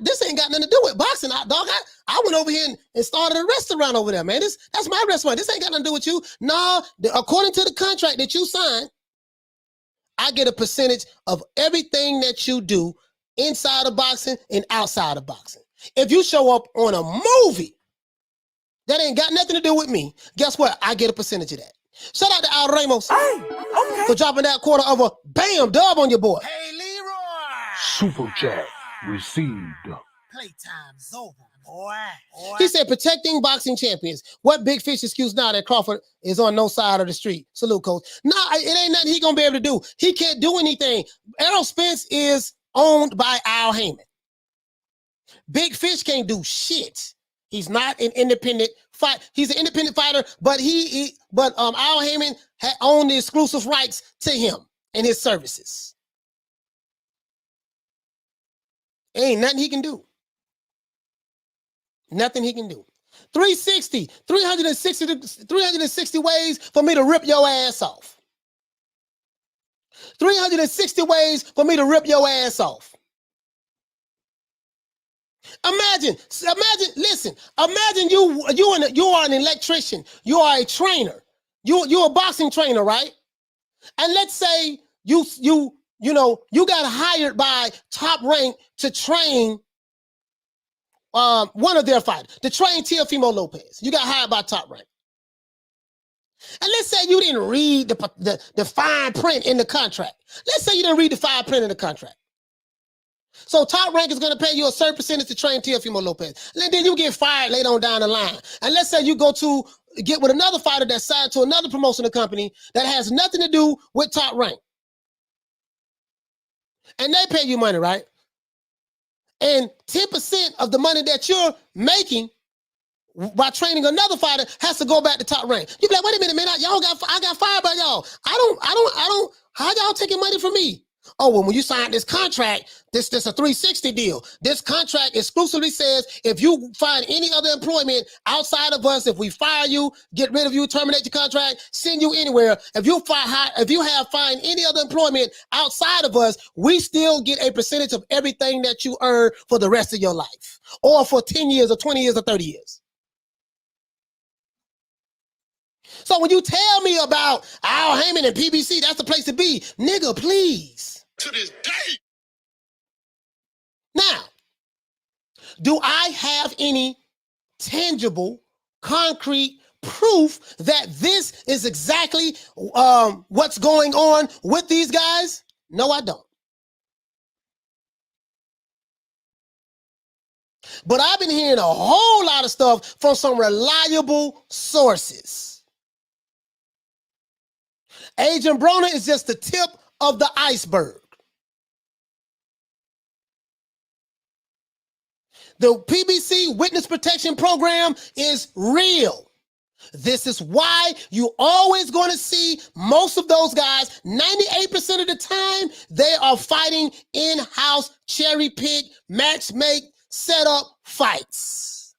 [SPEAKER 2] This ain't got nothing to do with boxing, dog. I went over here and started a restaurant over there, man. That's my restaurant. This ain't got nothing to do with you. No, according to the contract that you signed, I get a percentage of everything that you do inside of boxing and outside of boxing. If you show up on a movie that ain't got nothing to do with me, guess what? I get a percentage of that. Shout out to Al Ramos for dropping that quarter of a bam dub on your boy.
[SPEAKER 3] Hey, Leroy.
[SPEAKER 8] Super chat received.
[SPEAKER 3] Playtime's over, boy.
[SPEAKER 2] He said, protecting boxing champions. What big fish excuse now that Crawford is on no side of the street? Salute, coach. Nah, it ain't nothing he gonna be able to do. He can't do anything. Errol Spence is owned by Al Haymon. Big Fish can't do shit. He's not an independent fight. He's an independent fighter, but Al Haymon had owned the exclusive rights to him and his services. Ain't nothing he can do. Nothing he can do. 360 ways for me to rip your ass off. 360 ways for me to rip your ass off. Imagine, you are an electrician, you are a trainer, you're a boxing trainer, right? And let's say you got hired by Top Rank to train one of their fighters, to train Teofimo Lopez. You got hired by Top Rank. And let's say you didn't read the fine print in the contract. Let's say you didn't read the fine print in the contract. So Top Rank is going to pay you a certain percentage to train Teofimo Lopez. And then you get fired later on down the line. And let's say you go to get with another fighter that's signed to another promotional company that has nothing to do with Top Rank. And they pay you money, right? And 10% of the money that you're making by training another fighter has to go back to Top Rank. You be like, wait a minute, man, I got fired by y'all. I don't, how y'all taking money from me? Oh, well, when you signed this contract, this a 360 deal. This contract exclusively says if you find any other employment outside of us, if we fire you, get rid of you, terminate your contract, send you anywhere, if you have find any other employment outside of us, we still get a percentage of everything that you earn for the rest of your life, or for 10 years or 20 years or 30 years. So when you tell me about Al Haymon and PBC, that's the place to be. Nigga, please.
[SPEAKER 10] To this day.
[SPEAKER 2] Now, do I have any tangible, concrete proof that this is exactly what's going on with these guys? No, I don't. But I've been hearing a whole lot of stuff from some reliable sources. Agent Broner is just the tip of the iceberg. The PBC Witness Protection Program is real. This is why you always going to see most of those guys, 98% of the time, they are fighting in-house, cherry-pick, match-make, set-up fights.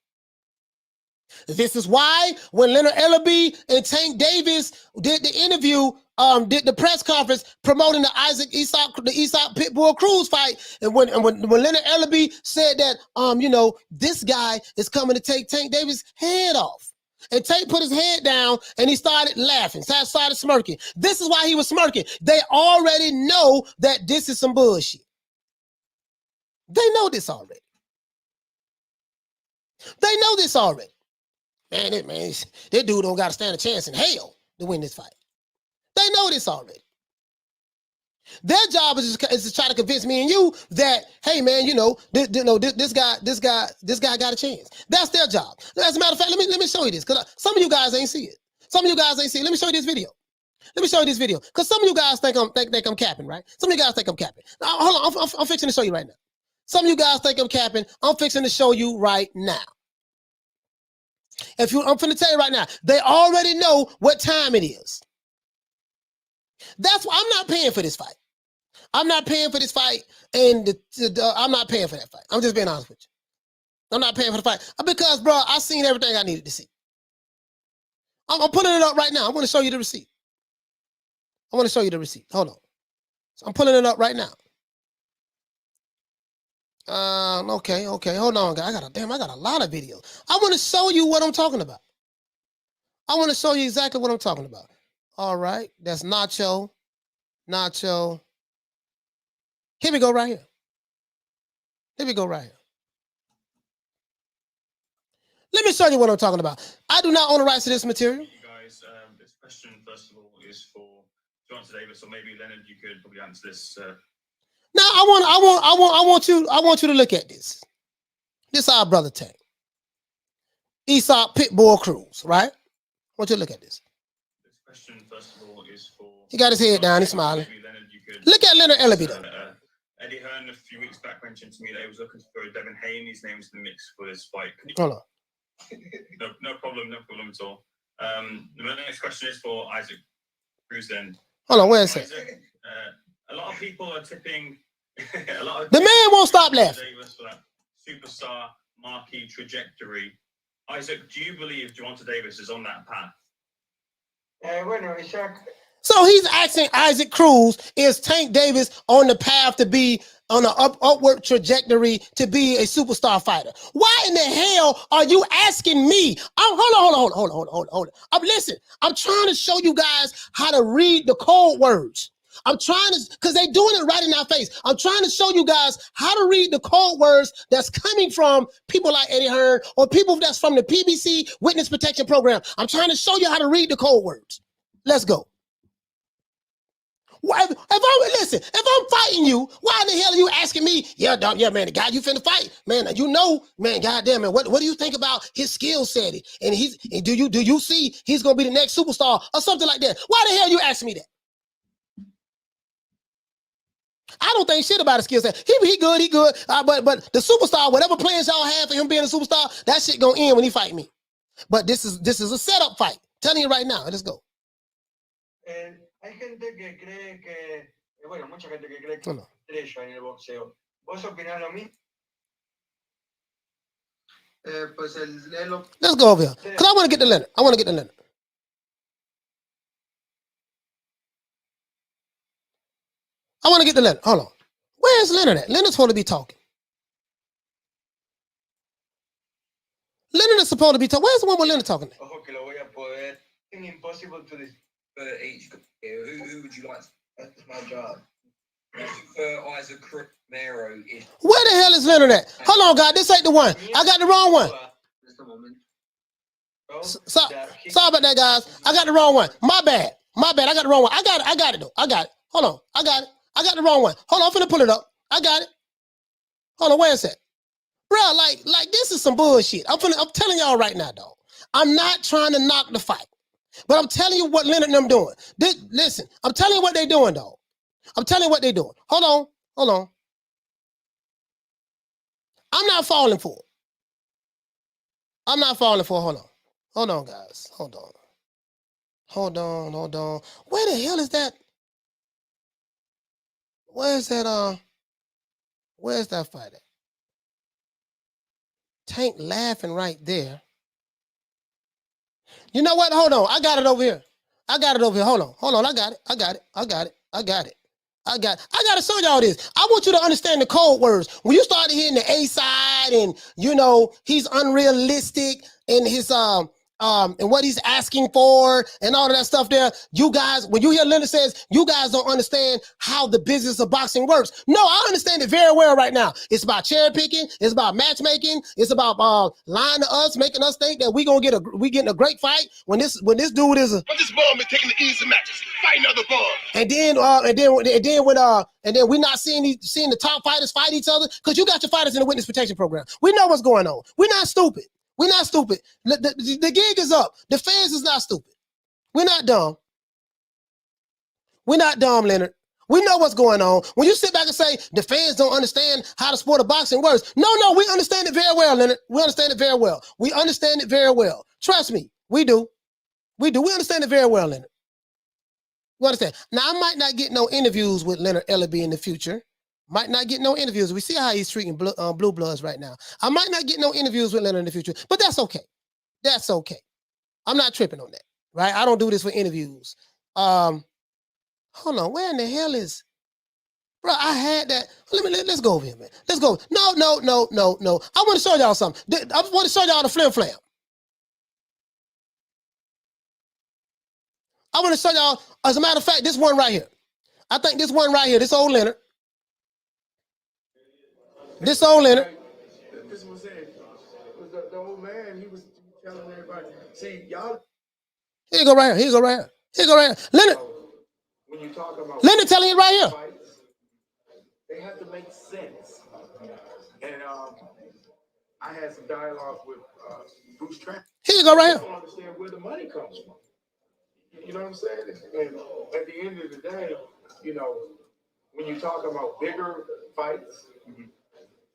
[SPEAKER 2] This is why when Leonard Ellaby and Tank Davis did the interview, did the press conference promoting the Aesop Pitbull Cruz fight, and when Leonard Ellaby said that this guy is coming to take Tank Davis' head off, and Tank put his head down and he started laughing, started smirking. This is why he was smirking. They already know that this is some bullshit. They know this already. They know this already. Man, this dude don't got to stand a chance in hell to win this fight. They know this already. Their job is to try to convince me and you that, hey man, this guy got a chance. That's their job. As a matter of fact, let me show you this, because some of you guys ain't see it. Some of you guys ain't see it. Let me show you this video. Because some of you guys think I'm capping, right? Some of you guys think I'm capping. Now, hold on, I'm fixing to show you right now. Some of you guys think I'm capping. I'm fixing to show you right now. I'm finna tell you right now, they already know what time it is. That's why I'm not paying for this fight. I'm not paying for this fight, and I'm not paying for that fight. I'm just being honest with you. I'm not paying for the fight because, bro, I seen everything I needed to see. I'm pulling it up right now. I want to show you the receipt. Hold on. So I'm pulling it up right now. Okay. Hold on, guys. I got a lot of videos. I want to show you what I'm talking about. I want to show you exactly what I'm talking about. All right. That's Nacho. Here we go right here. Let me show you what I'm talking about. I do not own the rights to this material.
[SPEAKER 11] You guys, this question, first of all, is for Jonathan Davis, or maybe Leonard, you could probably answer this.
[SPEAKER 2] Now I want you to look at this. This is our brother Tank. Aesop Pitbull Cruz, right? I want you to look at this.
[SPEAKER 11] This question, first of all, is for...
[SPEAKER 2] He got his head down, he's smiling.
[SPEAKER 11] Leonard, you could,
[SPEAKER 2] look at Leonard Ellaby though.
[SPEAKER 11] Eddie Hearn a few weeks back mentioned to me that he was looking for Devin Haney's name in the mix for this fight.
[SPEAKER 2] Hold on.
[SPEAKER 11] No problem at all. The next question is for Isaac Cruz then.
[SPEAKER 2] Hold on, where is it?
[SPEAKER 11] A lot of people are tipping...
[SPEAKER 2] the man won't stop laughing.
[SPEAKER 11] Davis for that superstar marquee trajectory. Isaac, do you believe Gervonta Davis is on that path?
[SPEAKER 2] So he's asking Isaac Cruz, is Tank Davis on the path to be on an upward trajectory to be a superstar fighter? Why in the hell are you asking me? Hold on. Listen, I'm trying to show you guys how to read the code words. I'm trying to, because they're doing it right in our face. I'm trying to show you guys how to read the code words that's coming from people like Eddie Hearn or people that's from the PBC Witness Protection Program. I'm trying to show you how to read the code words. Let's go. If I'm fighting you, why in the hell are you asking me? Yeah, man, the guy you finna fight, man, goddamn, man, what do you think about his skill set? And do you see he's gonna be the next superstar or something like that? Why the hell you asking me that? I don't think shit about his skill set. He good. But the superstar, whatever plans y'all have for him being a superstar, that shit gonna end when he fight me. But this is a setup fight. Telling you right now. Let's go.
[SPEAKER 12] Hay gente que cree que, bueno, mucha gente que cree que estrella en el boxeo. ¿Vos opinás lo mismo? Pues
[SPEAKER 2] let's go over here. Because I want to get the Leonard. Hold on. Where's Leonard at? Leonard's supposed to be talking. Leonard is supposed to be talking. Where's the one with Leonard talking?
[SPEAKER 12] Ojo que lo voy a poder. It's impossible to for each. Who would you like? That's my job. For Isaac Mero is.
[SPEAKER 2] Where the hell is Leonard at? Hold on, God. This ain't the one. I got the wrong one. Sorry about that, guys. I got the wrong one. My bad. I got the wrong one. I got it though. I got it. Hold on. I got it. I got the wrong one. Hold on. I'm finna pull it up. I got it. Hold on. Where is that? Bro, like this is some bullshit. I'm telling y'all right now, dog. I'm not trying to knock the fight. But I'm telling you what Leonard and them doing. Listen, I'm telling you what they doing, dog. I'm telling you what they doing. Hold on. I'm not falling for it. Hold on, guys. Hold on. Where the hell is that? Where's that fight at? Tank laughing right there. You know what? Hold on. I got it over here. Hold on. I got it. I got to show y'all this. I want you to understand the code words. When you start hearing the A side and, he's unrealistic in his, and what he's asking for and all of that stuff there, you guys, when you hear Leonard says, you guys don't understand how the business of boxing works. No, I understand it very well right now. It's about cherry picking. It's about matchmaking. It's about lying to us, making us think that we getting a great fight when this dude is a.
[SPEAKER 10] But this ball been taking the easy matches, fighting other balls.
[SPEAKER 2] And then we're not seeing the top fighters fight each other because you got your fighters in the Witness Protection Program. We know what's going on. We're not stupid. The gig is up. The fans is not stupid. We're not dumb. Leonard. We know what's going on. When you sit back and say the fans don't understand how the sport of boxing works, no, we understand it very well, Leonard. We understand it very well. Trust me, we do. We understand it very well, Leonard. We understand. Now, I might not get no interviews with Leonard Ellaby in the future. Might not get no interviews. We see how he's treating blue bloods right now. I might not get no interviews with Leonard in the future, but that's okay. That's okay. I'm not tripping on that, right? I don't do this for interviews. Hold on, where in the hell is, bro? I had that. Let's go over here, man. Let's go. No. I want to show y'all something. I want to show y'all the flim flam. I want to show y'all, as a matter of fact, this one right here. I think this one right here, this old Leonard. This old Leonard.
[SPEAKER 13] This was it. The old man, he was telling everybody, see, y'all.
[SPEAKER 2] Here you go right here. Here you go right here. Here you go right here. Leonard.
[SPEAKER 13] When you talk about
[SPEAKER 2] Leonard telling you right here.
[SPEAKER 13] Fights, they have to make sense. And I had some dialogue with Bruce Trent.
[SPEAKER 2] Here you go right
[SPEAKER 13] I
[SPEAKER 2] here.
[SPEAKER 13] don't understand where the money comes from. You know what I'm saying? And at the end of the day, you know, when you talk about bigger fights,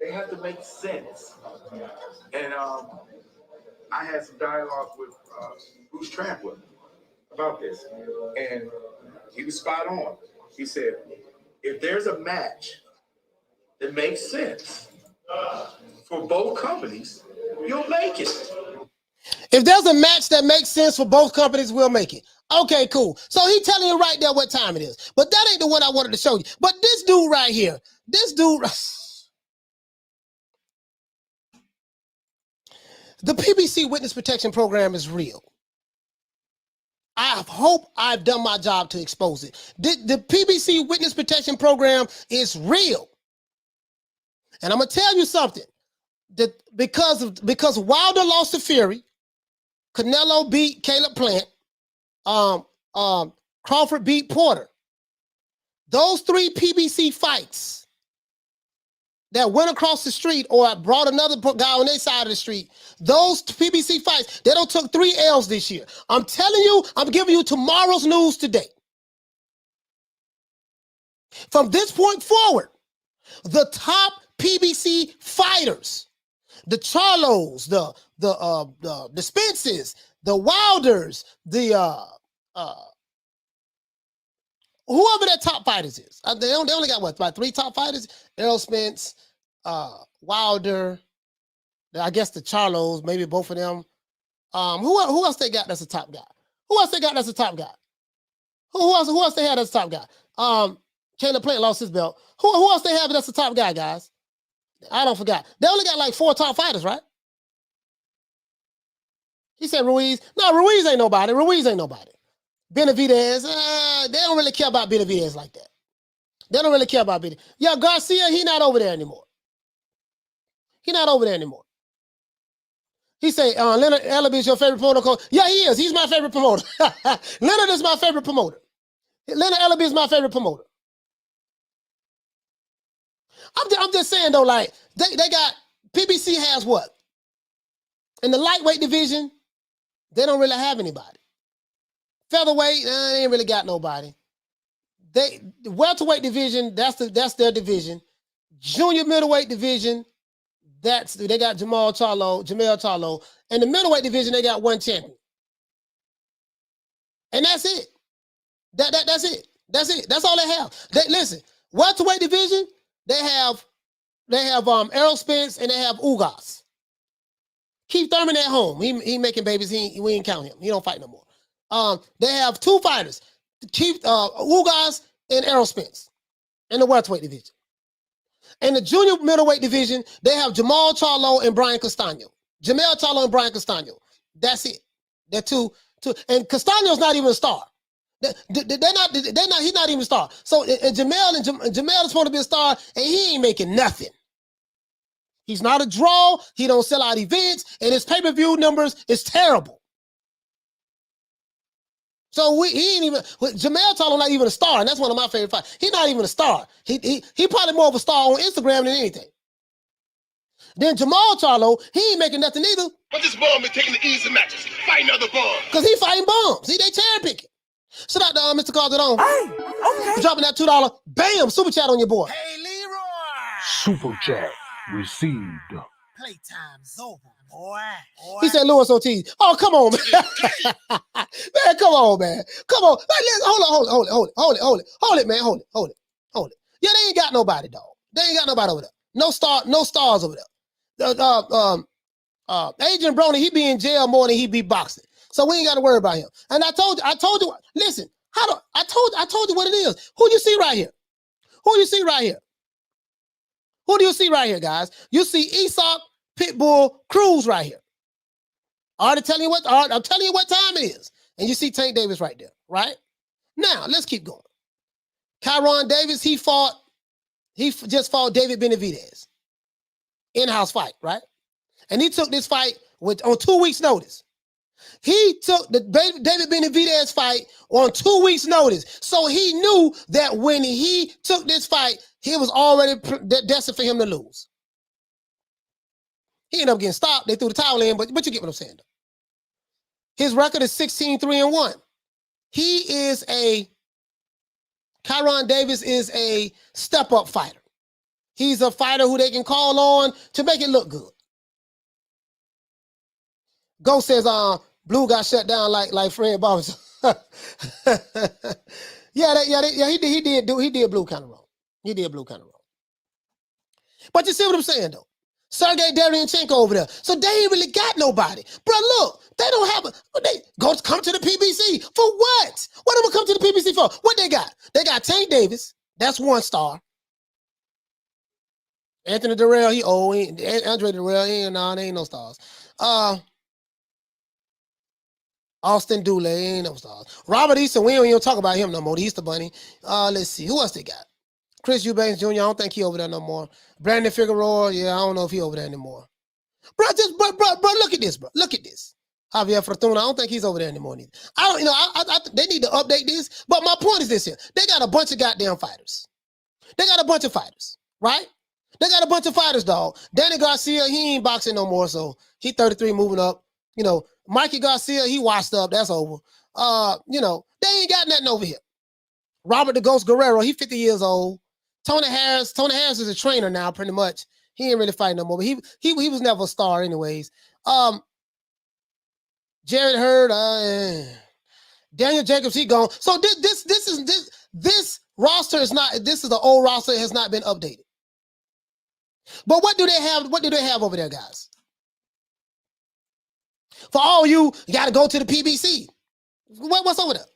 [SPEAKER 13] they have to make sense. And I had some dialogue with Bruce Trampler about this, and he was spot on. He said, if there's a match that makes sense for both companies, you'll make it.
[SPEAKER 2] If there's a match that makes sense for both companies, we'll make it. Okay, cool. So he telling you right there what time it is. But that ain't the one I wanted to show you. But this dude right here, this dude, the PBC Witness Protection Program is real. I hope I've done my job to expose it. The PBC Witness Protection Program is real. And I'm going to tell you something. That because Wilder lost to Fury, Canelo beat Caleb Plant, Crawford beat Porter. Those 3 PBC fights that went across the street or brought another guy on their side of the street, those PBC fights, they don't took 3 L's this year. I'm telling you, I'm giving you tomorrow's news today. From this point forward, the top PBC fighters, the Charlos, the Spences, the Wilders, the whoever their top fighters is. They only got what, about 3 top fighters? Errol Spence, Wilder, I guess the Charlos, maybe both of them. Who else they got that's a top guy? Who else they got that's a top guy? Who else they had that's a top guy? Caleb Plant lost his belt. Who else they have that's a top guy, guys? I don't forget. They only got like 4 top fighters, right? He said Ruiz. No, Ruiz ain't nobody. Ruiz ain't nobody. Benavidez, they don't really care about Benavidez like that. They don't really care about Benavidez. Yeah, Garcia, he not over there anymore. He not over there anymore. He say, Leonard Ellaby is your favorite promoter? Yeah, he is. He's my favorite promoter. Leonard is my favorite promoter. Leonard Ellaby is my favorite promoter. I'm just saying, though, like, they got, PBC has what? In the lightweight division, they don't really have anybody. Featherweight, they ain't really got nobody. The welterweight division, that's their division. Junior middleweight division, they got Jamel Charlo. And the middleweight division, they got 1 champion. And that's it. That's it. That's it. That's all they have. Listen, welterweight division, they have Errol Spence and they have Ugas. Keith Thurman at home. He making babies. We ain't count him. He don't fight no more. They have 2 fighters, Keith Ugas and Errol Spence in the welterweight division. In the junior middleweight division, they have Jamal Charlo and Brian Castano. Jamel Charlo and Brian Castano. That's it. They're two. And Castano's not even a star. He's not even a star. So and Jamel is supposed to be a star, and he ain't making nothing. He's not a draw. He don't sell out events, and his pay-per-view numbers is terrible. So he ain't even, Jamel Charlo not even a star, and that's one of my favorite fights. He's not even a star. He probably more of a star on Instagram than anything. Then Jamal Charlo, he ain't making nothing either.
[SPEAKER 10] But this bum is taking the easy matches, fighting other bums.
[SPEAKER 2] Because he fighting bums. See, they cherry picking. Shout out to Mr. Calderon. Hey, okay. Dropping that $2. Bam, super chat on your boy.
[SPEAKER 3] Hey, Leroy.
[SPEAKER 8] Super chat received.
[SPEAKER 3] Playtime's over, boy.
[SPEAKER 2] He said Louis Ortiz. Oh, come on, man. Man, come on, man. Come on. Hold it, man. Hold it. Yeah, they ain't got nobody, dog. They ain't got nobody over there. No stars over there. Adrian Brony, he be in jail more than he be boxing. So we ain't got to worry about him. And I told you, listen, I told you what it is. Who you see right here? Who you see right here? Who do you see right here, guys? You see Esau, Pitbull, Cruz right here. I'm telling you what time it is. And you see Tank Davis right there, right? Now, let's keep going. Kyron Davis, he just fought David Benavidez. In-house fight, right? And he took this fight on 2 weeks' notice. He took the David Benavidez fight on 2 weeks' notice. So he knew that when he took this fight, he was already destined for him to lose. He ended up getting stopped. They threw the towel in, but you get what I'm saying, though. His record is 16-3-1. Kyron Davis is a step-up fighter. He's a fighter who they can call on to make it look good. Ghost says, Blue got shut down like Fred Barber. He did Blue kind of wrong. He did Blue kind of wrong. But you see what I'm saying, though? Sergey Derevyanchenko over there. So they ain't really got nobody. Bro, look, they don't have come to the PBC. For what? What am I come to the PBC for? What they got? They got Tank Davis. That's 1 star. Anthony Durrell, he old. Andre Durrell, they ain't no stars. Austin Dule, ain't no stars. Robert Easton, we don't even talk about him no more. The Easter Bunny. Let's see. Who else they got? Chris Eubanks Jr., I don't think he over there no more. Brandon Figueroa, yeah, I don't know if he over there anymore. Bro, look at this, bro. Look at this. Javier Fortuna, I don't think he's over there anymore neither. They need to update this. But my point is this here. They got a bunch of goddamn fighters. They got a bunch of fighters, right? They got a bunch of fighters, dog. Danny Garcia, he ain't boxing no more, so he 33 moving up. Mikey Garcia, he washed up. That's over. They ain't got nothing over here. Robert the Ghost Guerrero, he 50 years old. Tony Harris is a trainer now, pretty much. He ain't really fighting no more, but he was never a star anyways. Jared Hurd, Daniel Jacobs, he gone. So this roster is not. This is the old roster. It has not been updated. But what do they have? What do they have over there, guys? For all you got to go to the PBC. What's over there?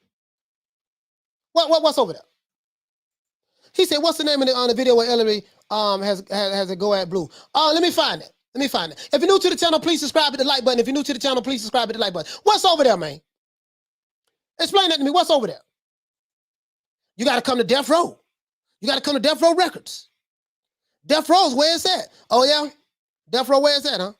[SPEAKER 2] What's over there? He said, "What's the name of the video where Ellery has a go at Blue?" Let me find it. If you're new to the channel, please subscribe to the like button. If you're new to the channel, please subscribe to the like button. What's over there, man? Explain that to me. What's over there? You got to come to Death Row. You got to come to Death Row Records. Death Row's where it's at. Oh yeah, Death Row where it's at, huh?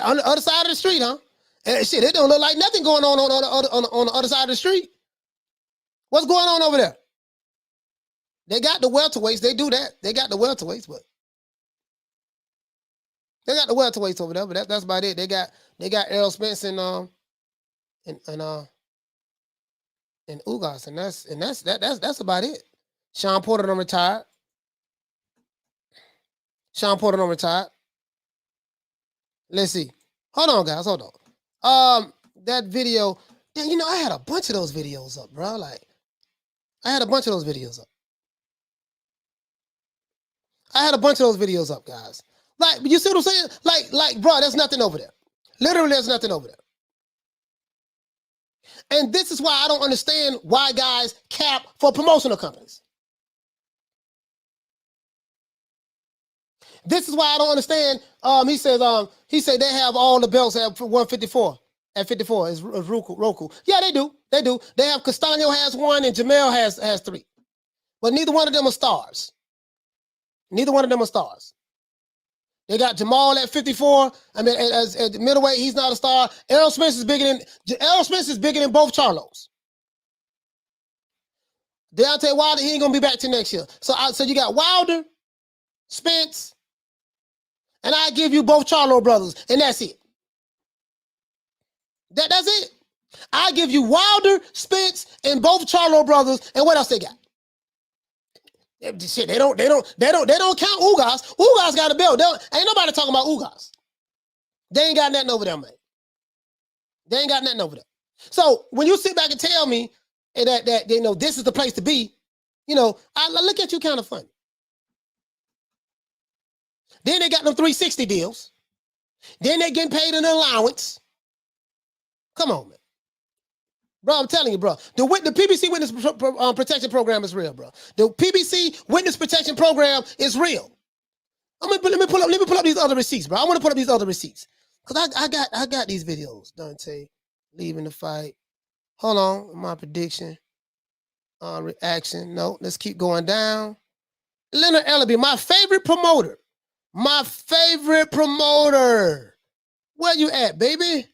[SPEAKER 2] On the other side of the street, huh? And shit, it don't look like nothing going on the other side of the street. What's going on over there? They got the welterweights. They do that. They got the welterweights, but they got the welterweights over there. But that's about it. They got Errol Spence and Ugas, and that's about it. Sean Porter done retired. Let's see. Hold on, guys. Hold on. That video. Damn, I had a bunch of those videos up, bro. I had a bunch of those videos up. Guys. You see what I'm saying? Bro, there's nothing over there. Literally, there's nothing over there. And this is why I don't understand why guys cap for promotional companies. This is why I don't understand. He said they have all the belts at 154. At 54 is Roku. Yeah, they do. They have Castaño has 1 and Jamel has 3. But neither one of them are stars. They got Jamal at 54. I mean, as middleweight, he's not a star. Errol Spence is bigger than both Charlos. Deontay Wilder, he ain't gonna be back till next year. So you got Wilder, Spence, and I give you both Charlo brothers, and that's it. That's it. I give you Wilder, Spence, and both Charlo brothers, and what else they got? Shit, they don't count Ugas. Ugas got a belt. Ain't nobody talking about Ugas. They ain't got nothing over there, man. So when you sit back and tell me that this is the place to be, You know, I look at you kind of funny. Then they got them 360 deals. Then they getting paid an allowance. Come on, man. Bro, I'm telling you, bro. The PBC Witness Protection Program is real, bro. The PBC Witness Protection Program is real. Let me pull up these other receipts, bro. I want to put up these other receipts. Because I got these videos. Dante leaving the fight. Hold on. My prediction. Reaction. No, let's keep going down. Leonard Ellaby, my favorite promoter. My favorite promoter. Where you at, baby?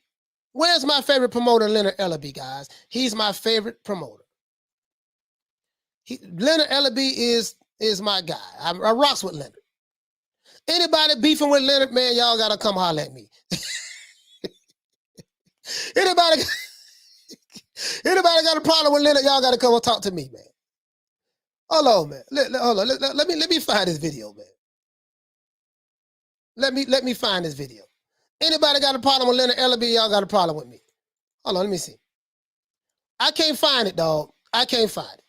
[SPEAKER 2] Where's my favorite promoter, Leonard Ellaby, guys? He's my favorite promoter. Leonard Ellaby is my guy. I rocks with Leonard. Anybody beefing with Leonard, man, y'all gotta come holler at me. Anybody got a problem with Leonard, y'all gotta come and talk to me, man. Hold on, man. Hold on. Let me find this video, man. Let me find this video. Anybody got a problem with Leonard Ellaby, y'all got a problem with me. Hold on, let me see. I can't find it, dog. I can't find it.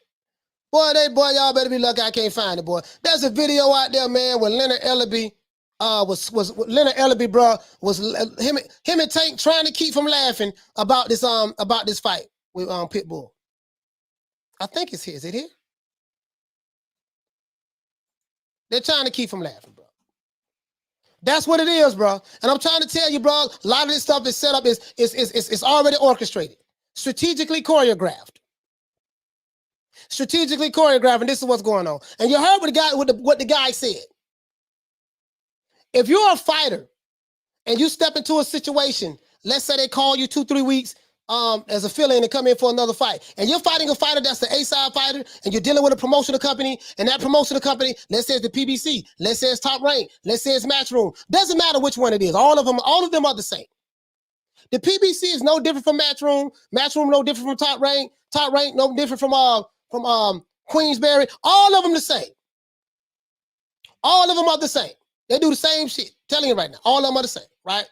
[SPEAKER 2] Boy, y'all better be lucky I can't find it, boy. There's a video out there, man, where Leonard Ellaby Leonard Ellaby, bro, was him and Tank trying to keep from laughing about this fight with Pitbull. I think it's here. Is it here? They're trying to keep from laughing, bro. That's what it is, bro. And I'm trying to tell you, bro, a lot of this stuff is set up, it's already orchestrated, strategically choreographed. Strategically choreographed, and this is what's going on. And you heard what the guy said. If you're a fighter and you step into a situation, let's say they call you 2-3 weeks as a fill-in and come in for another fight, and you're fighting a fighter that's the A-side fighter, and you're dealing with a promotional company, and that promotional company, let's say it's the PBC, let's say it's Top Rank, let's say it's Matchroom. Doesn't matter which one it is. All of them are the same. The PBC is no different from Matchroom. Matchroom no different from Top Rank. Top Rank no different from Queensberry. All of them the same. All of them are the same. They do the same shit. Telling you right now, all of them are the same, right?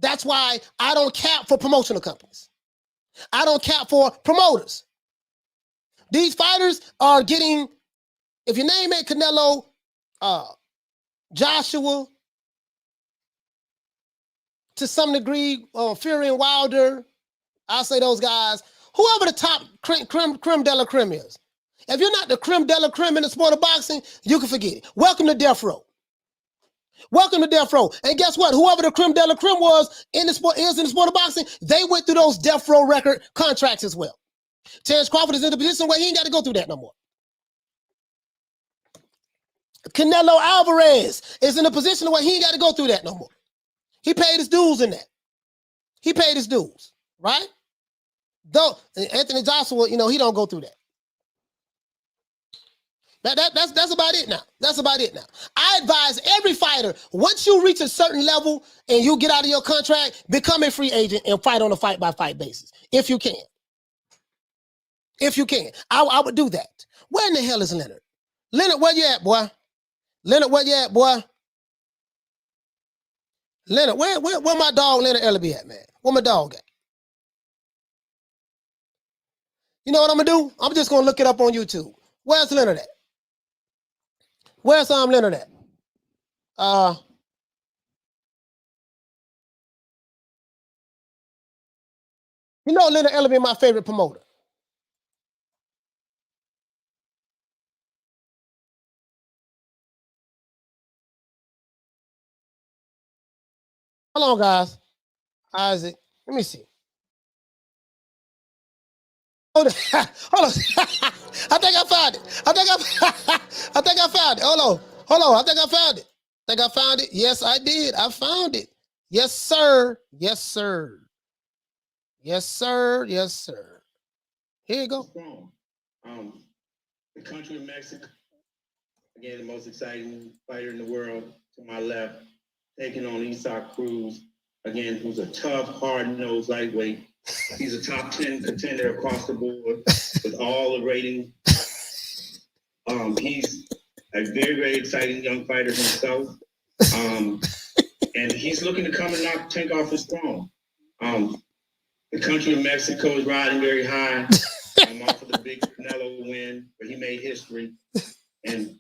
[SPEAKER 2] That's why I don't cap for promotional companies. I don't cap for promoters. These fighters are getting, if your name ain't Canelo, Joshua, to some degree, Fury and Wilder, I'll say those guys, whoever the top creme de la creme is. If you're not the creme de la creme in the sport of boxing, you can forget it. Welcome to death row. Welcome to death row. And guess what? Whoever the creme de la creme was in the sport of boxing, they went through those death row record contracts as well. Terence Crawford is in the position where he ain't got to go through that no more. Canelo Alvarez is in a position where he ain't got to go through that no more. He paid his dues in that. He paid his dues, right? Though Anthony Joshua, he don't go through that. That's about it now. That's about it now. I advise every fighter, once you reach a certain level and you get out of your contract, become a free agent and fight on a fight-by-fight basis, if you can. If you can. I would do that. Where in the hell is Leonard? Leonard, where you at, boy? Leonard, where you at, boy? Leonard, where my dog Leonard Ellaby at, man? Where my dog at? You know what I'm going to do? I'm just going to look it up on YouTube. Where's Leonard at? Where's Leonard at? You know Leonard Ellaby is my favorite promoter. Hold on, guys. Isaac, let me see. Hold on. Hold on. I think I found it. I think I found it. Hold on. I think I found it. Yes, I did. I found it. Yes, sir. Yes, sir. Yes, sir. Yes, sir. Here you go.
[SPEAKER 14] The country of Mexico, again, the most exciting fighter in the world to my left, taking on Isak Cruz, again, who's a tough, hard-nosed lightweight. He's a top 10 contender across the board with all the ratings. He's a very, very exciting young fighter himself. And he's looking to come and knock Tank off his throne. The country of Mexico is riding very high. Off of the big Canelo win where he made history. And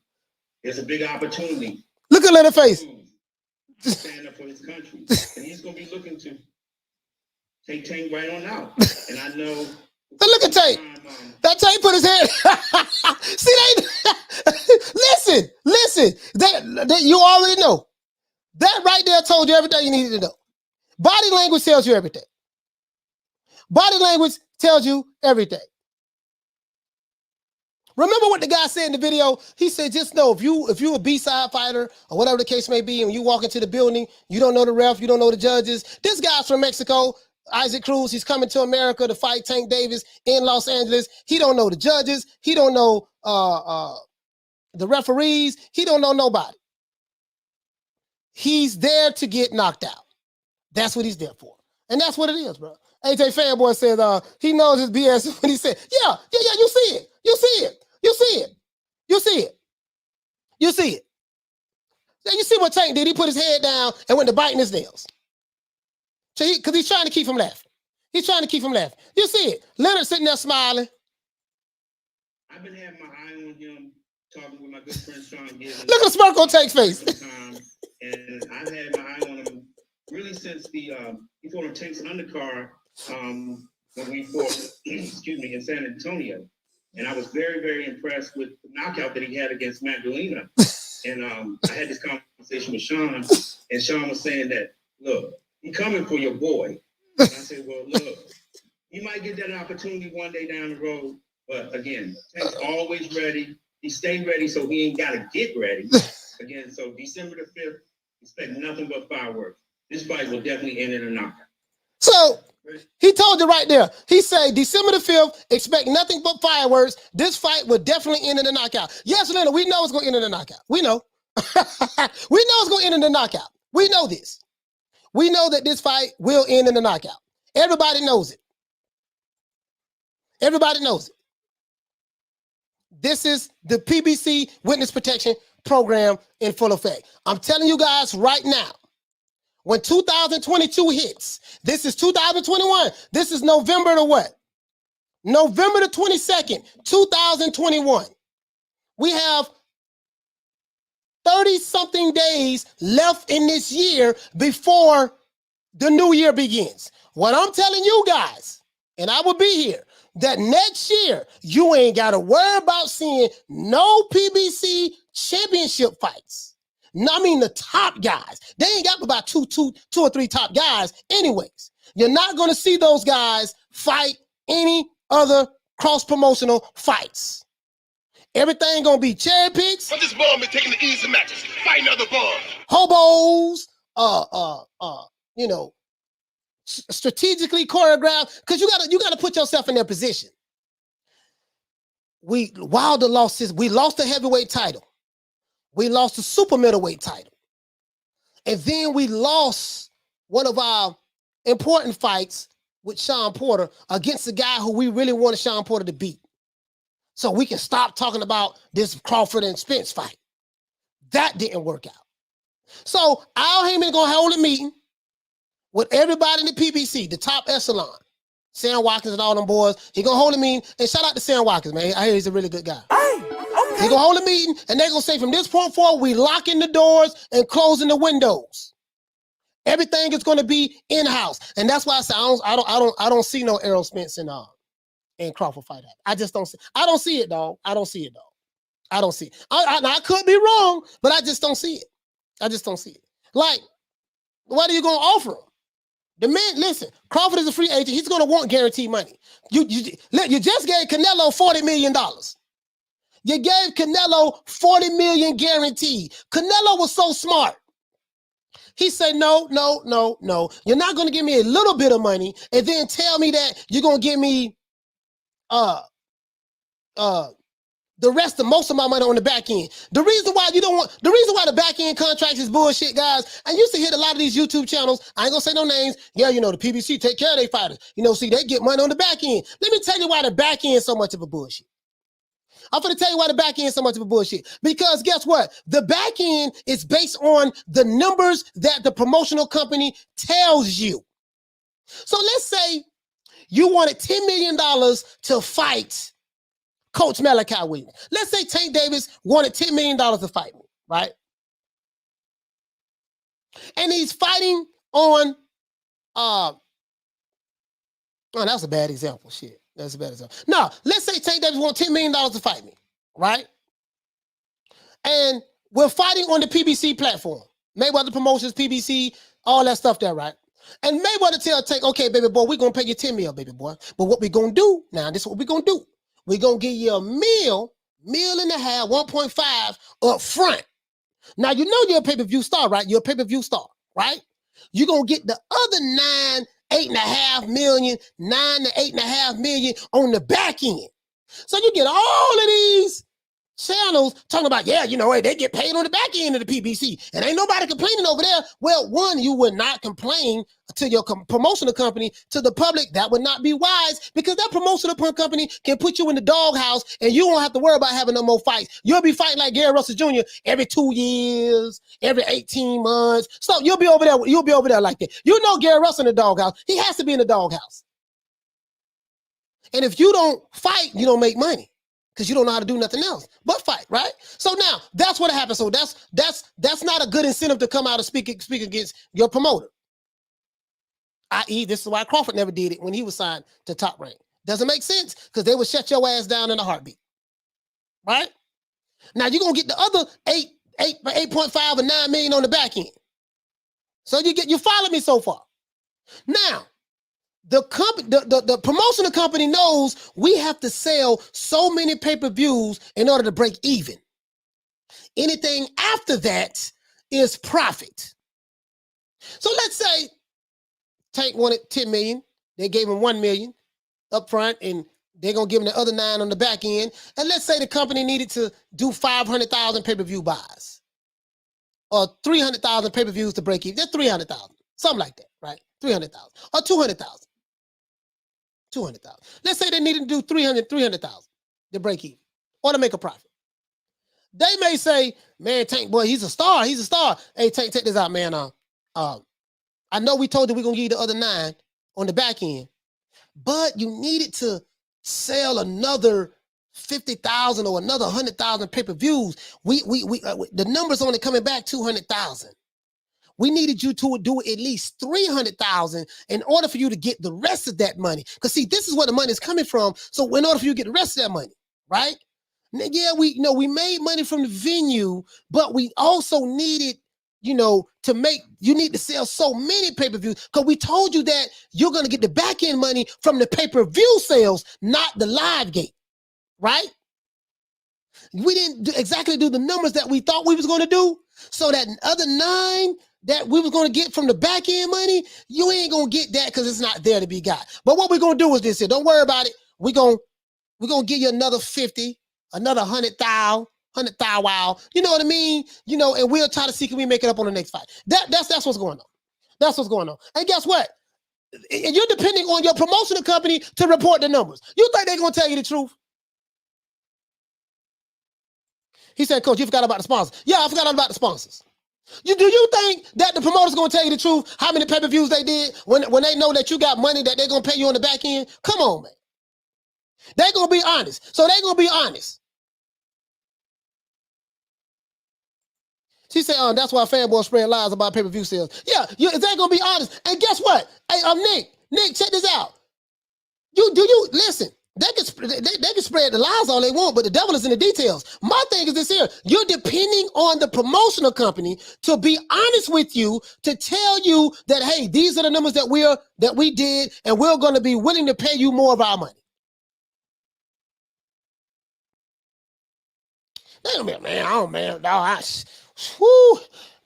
[SPEAKER 14] there's a big opportunity.
[SPEAKER 2] Look at her face.
[SPEAKER 14] To stand up for his country. And he's going to be looking to take Tank right on out. And I know.
[SPEAKER 2] But look at Tank. That Tank put his head. See, listen. That you already know. That right there told you everything you needed to know. Body language tells you everything. Body language tells you everything. Remember what the guy said in the video? He said, just know if you a B-side fighter or whatever the case may be, and you walk into the building, you don't know the ref, you don't know the judges. This guy's from Mexico, Isaac Cruz. He's coming to America to fight Tank Davis in Los Angeles. He don't know the judges. He don't know the referees. He don't know nobody. He's there to get knocked out. That's what he's there for. And that's what it is, bro. AJ Fanboy says he knows his BS when he said, yeah, you see it. You see it. You see it. You see it. You see it. Now you see what Tank did? He put his head down and went to biting his nails. So because he's trying to keep him laughing. He's trying to keep him laughing. You see it. Leonard sitting there smiling.
[SPEAKER 14] I've been having my eye on him, talking with my good friend Sean Gibbons.
[SPEAKER 2] Look at the smirk on Tank's face.
[SPEAKER 14] And I've had my eye on him really since he fought on Tank's undercard when we fought, in San Antonio. And I was very, very impressed with the knockout that he had against Magdalena. And I had this conversation with Sean, and Sean was saying that, look, he coming for your boy. And I said, well, look, you might get that opportunity one day down the road, but again, Tank's always ready. He stayed ready, so he ain't got to get ready. Again, so December the 5th, expect nothing but fireworks. This fight will definitely end in a knockout.
[SPEAKER 2] So he told you right there. He said December the 5th, expect nothing but fireworks. This fight will definitely end in a knockout. Yes, Leonard, we know it's going to end in a knockout. We know. We know it's going to end in a knockout. We know this. We know that this fight will end in a knockout. Everybody knows it. Everybody knows it. This is the PBC Witness Protection Program in full effect. I'm telling you guys right now, when 2022 hits, this is 2021. This is November the what? November the 22nd, 2021. We have 30-something days left in this year before the new year begins. What I'm telling you guys, and I will be here, that next year, you ain't got to worry about seeing no PBC championship fights. No, I mean the top guys. They ain't got about two or three top guys anyways. You're not going to see those guys fight any other cross-promotional fights. Everything going to be cherry picks.
[SPEAKER 10] But this ball been taking the easy matches, fighting other balls.
[SPEAKER 2] Hobos, strategically choreographed, because you gotta put yourself in their position. Wilder lost we lost the heavyweight title. We lost the super middleweight title. And then we lost one of our important fights with Sean Porter against the guy who we really wanted Sean Porter to beat. So we can stop talking about this Crawford and Spence fight. That didn't work out. So Al Haymon gonna hold a meeting with everybody in the PBC, the top echelon, Sam Watkins and all them boys. He gonna hold a meeting, and shout out to Sam Watkins, man. I hear he's a really good guy. He gonna hold a meeting, and they're gonna say from this point forward, we locking the doors and closing the windows. Everything is gonna be in-house, and that's why I say I don't see no Errol Spence in Crawford fight. I just don't see. I don't see it, dog. I don't see it, dog. I don't see it. I could be wrong, but I just don't see it. I just don't see it. Like, what are you gonna offer him? The man, listen, Crawford is a free agent. He's going to want guaranteed money. You just gave Canelo $40 million. You gave Canelo $40 million guaranteed. Canelo was so smart. He said, no. You're not going to give me a little bit of money and then tell me that you're going to give me the rest of most of my money on the back end. The reason why the back end contracts is bullshit, guys. I used to hit a lot of these YouTube channels. I ain't gonna say no names. Yeah, the PBC take care of their fighters. See, they get money on the back end. Let me tell you why the back end is so much of a bullshit. I'm gonna tell you why the back end is so much of a bullshit. Because guess what? The back end is based on the numbers that the promotional company tells you. So let's say you wanted $10 million to fight Coach Malachi Williams. Let's say Tank Davis wanted $10 million to fight me, right? And he's fighting on, oh, that's a bad example. Shit, that's a bad example. No, let's say Tank Davis wants $10 million to fight me, right? And we're fighting on the PBC platform. Mayweather Promotions, PBC, all that stuff there, right? And Mayweather tell Tank, okay, baby boy, we're going to pay you $10 million, baby boy. But what we going to do, now this is what we're going to do. We're going to give you $1.5 million, 1.5 up front. Now, you know you're a pay-per-view star, right? You're a pay-per-view star, right? You're going to get the other 8.5 million, 9 to 8.5 million on the back end. So you get all of these channels talking about, yeah, you know, hey, they get paid on the back end of the PBC, and ain't nobody complaining over there. Well, one, you would not complain to your promotional company, to the public. That would not be wise, because that promotional company can put you in the doghouse, and you won't have to worry about having no more fights. You'll be fighting like Gary Russell Jr. every 2 years, every 18 months. So you'll be over there like that. You know Gary Russell in the doghouse. He has to be in the doghouse. And if you don't fight, you don't make money, because you don't know how to do nothing else but fight, right? So now that's what happens. So that's not a good incentive to come out and speak against your promoter. I.e., this is why Crawford never did it when he was signed to Top Rank. Doesn't make sense, because they would shut your ass down in a heartbeat, right? Now you're gonna get the other 8.5 or 9 million on the back end. So you follow me so far. Now, the promotional company knows we have to sell so many pay-per-views in order to break even. Anything after that is profit. So let's say Tank wanted 10 million. They gave him 1 million up front, and they're going to give him the other 9 on the back end. And let's say the company needed to do 500,000 pay-per-view buys, or 300,000 pay-per-views to break even. That's 300,000, something like that, right? 300,000 or 200,000. 200,000. Let's say they needed to do 300,000 to break even or to make a profit. They may say, man, Tank, boy, he's a star. He's a star. Hey, Tank, check this out, man. I know we told you we're going to give you the other 9 on the back end, but you needed to sell another 50,000 or another 100,000 pay-per-views. The numbers only coming back 200,000. We needed you to do at least 300,000 in order for you to get the rest of that money. Because see, this is where the money is coming from. So in order for you to get the rest of that money, right? Now, yeah, we made money from the venue, but we also needed, you need to sell so many pay-per-views, because we told you that you're going to get the back end money from the pay-per-view sales, not the live gate, right? We didn't exactly do the numbers that we thought we was going to do. So that other 9 that we was going to get from the back end money, you ain't going to get that, because it's not there to be got. But what we're going to do is this here. Don't worry about it. We're going to give you another 50, another 100,000, wow. You know what I mean? And we'll try to see, can we make it up on the next fight. That's what's going on. That's what's going on. And guess what? You're depending on your promotional company to report the numbers. You think they're going to tell you the truth? He said, Coach, you forgot about the sponsors. Yeah, I forgot about the sponsors. Do you think that the promoter's going to tell you the truth, how many pay-per-views they did, when they know that you got money that they're going to pay you on the back end? Come on, man. They're going to be honest. So they're going to be honest. She said, that's why fanboys spread lies about pay-per-view sales. Yeah, they're going to be honest. And guess what? Hey, Nick, check this out. Listen. They can spread the lies all they want, but the devil is in the details. My thing is this here. You're depending on the promotional company to be honest with you, to tell you that, hey, these are the numbers that we did, and we're going to be willing to pay you more of our money.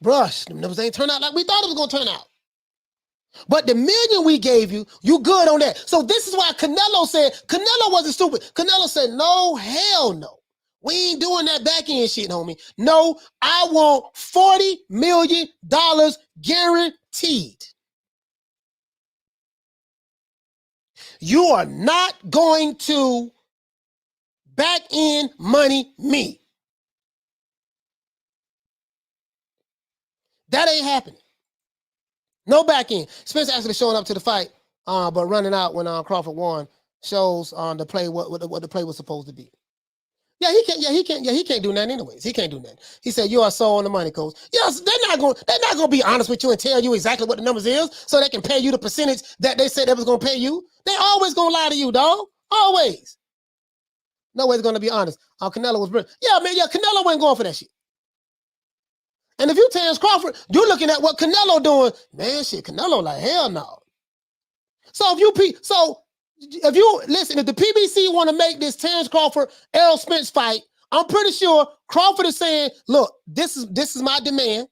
[SPEAKER 2] Bruh, the numbers ain't turn out like we thought it was going to turn out. But the $1 million we gave you, you good on that. So this is why Canelo wasn't stupid. Canelo said, no, hell no. We ain't doing that back end shit, homie. No, I want $40 million guaranteed. You are not going to back end money me. That ain't happening. No back end. Spencer actually showing up to the fight but running out when Crawford won shows the play what the play was supposed to be. Yeah, he can't do nothing anyways. He can't do nothing. He said, "You are so on the money, coach." Yes, they're not gonna be honest with you and tell you exactly what the numbers is, so they can pay you the percentage that they said they was gonna pay you. They always gonna lie to you, dog. Always. No way's gonna be honest. Canelo was brilliant. Yeah, man. Yeah, Canelo wasn't going for that shit. And if you Terence Crawford, you're looking at what Canelo doing, man. Shit, Canelo like hell no. So if you listen, if the PBC want to make this Terence Crawford Errol Spence fight, I'm pretty sure Crawford is saying, "Look, this is my demand.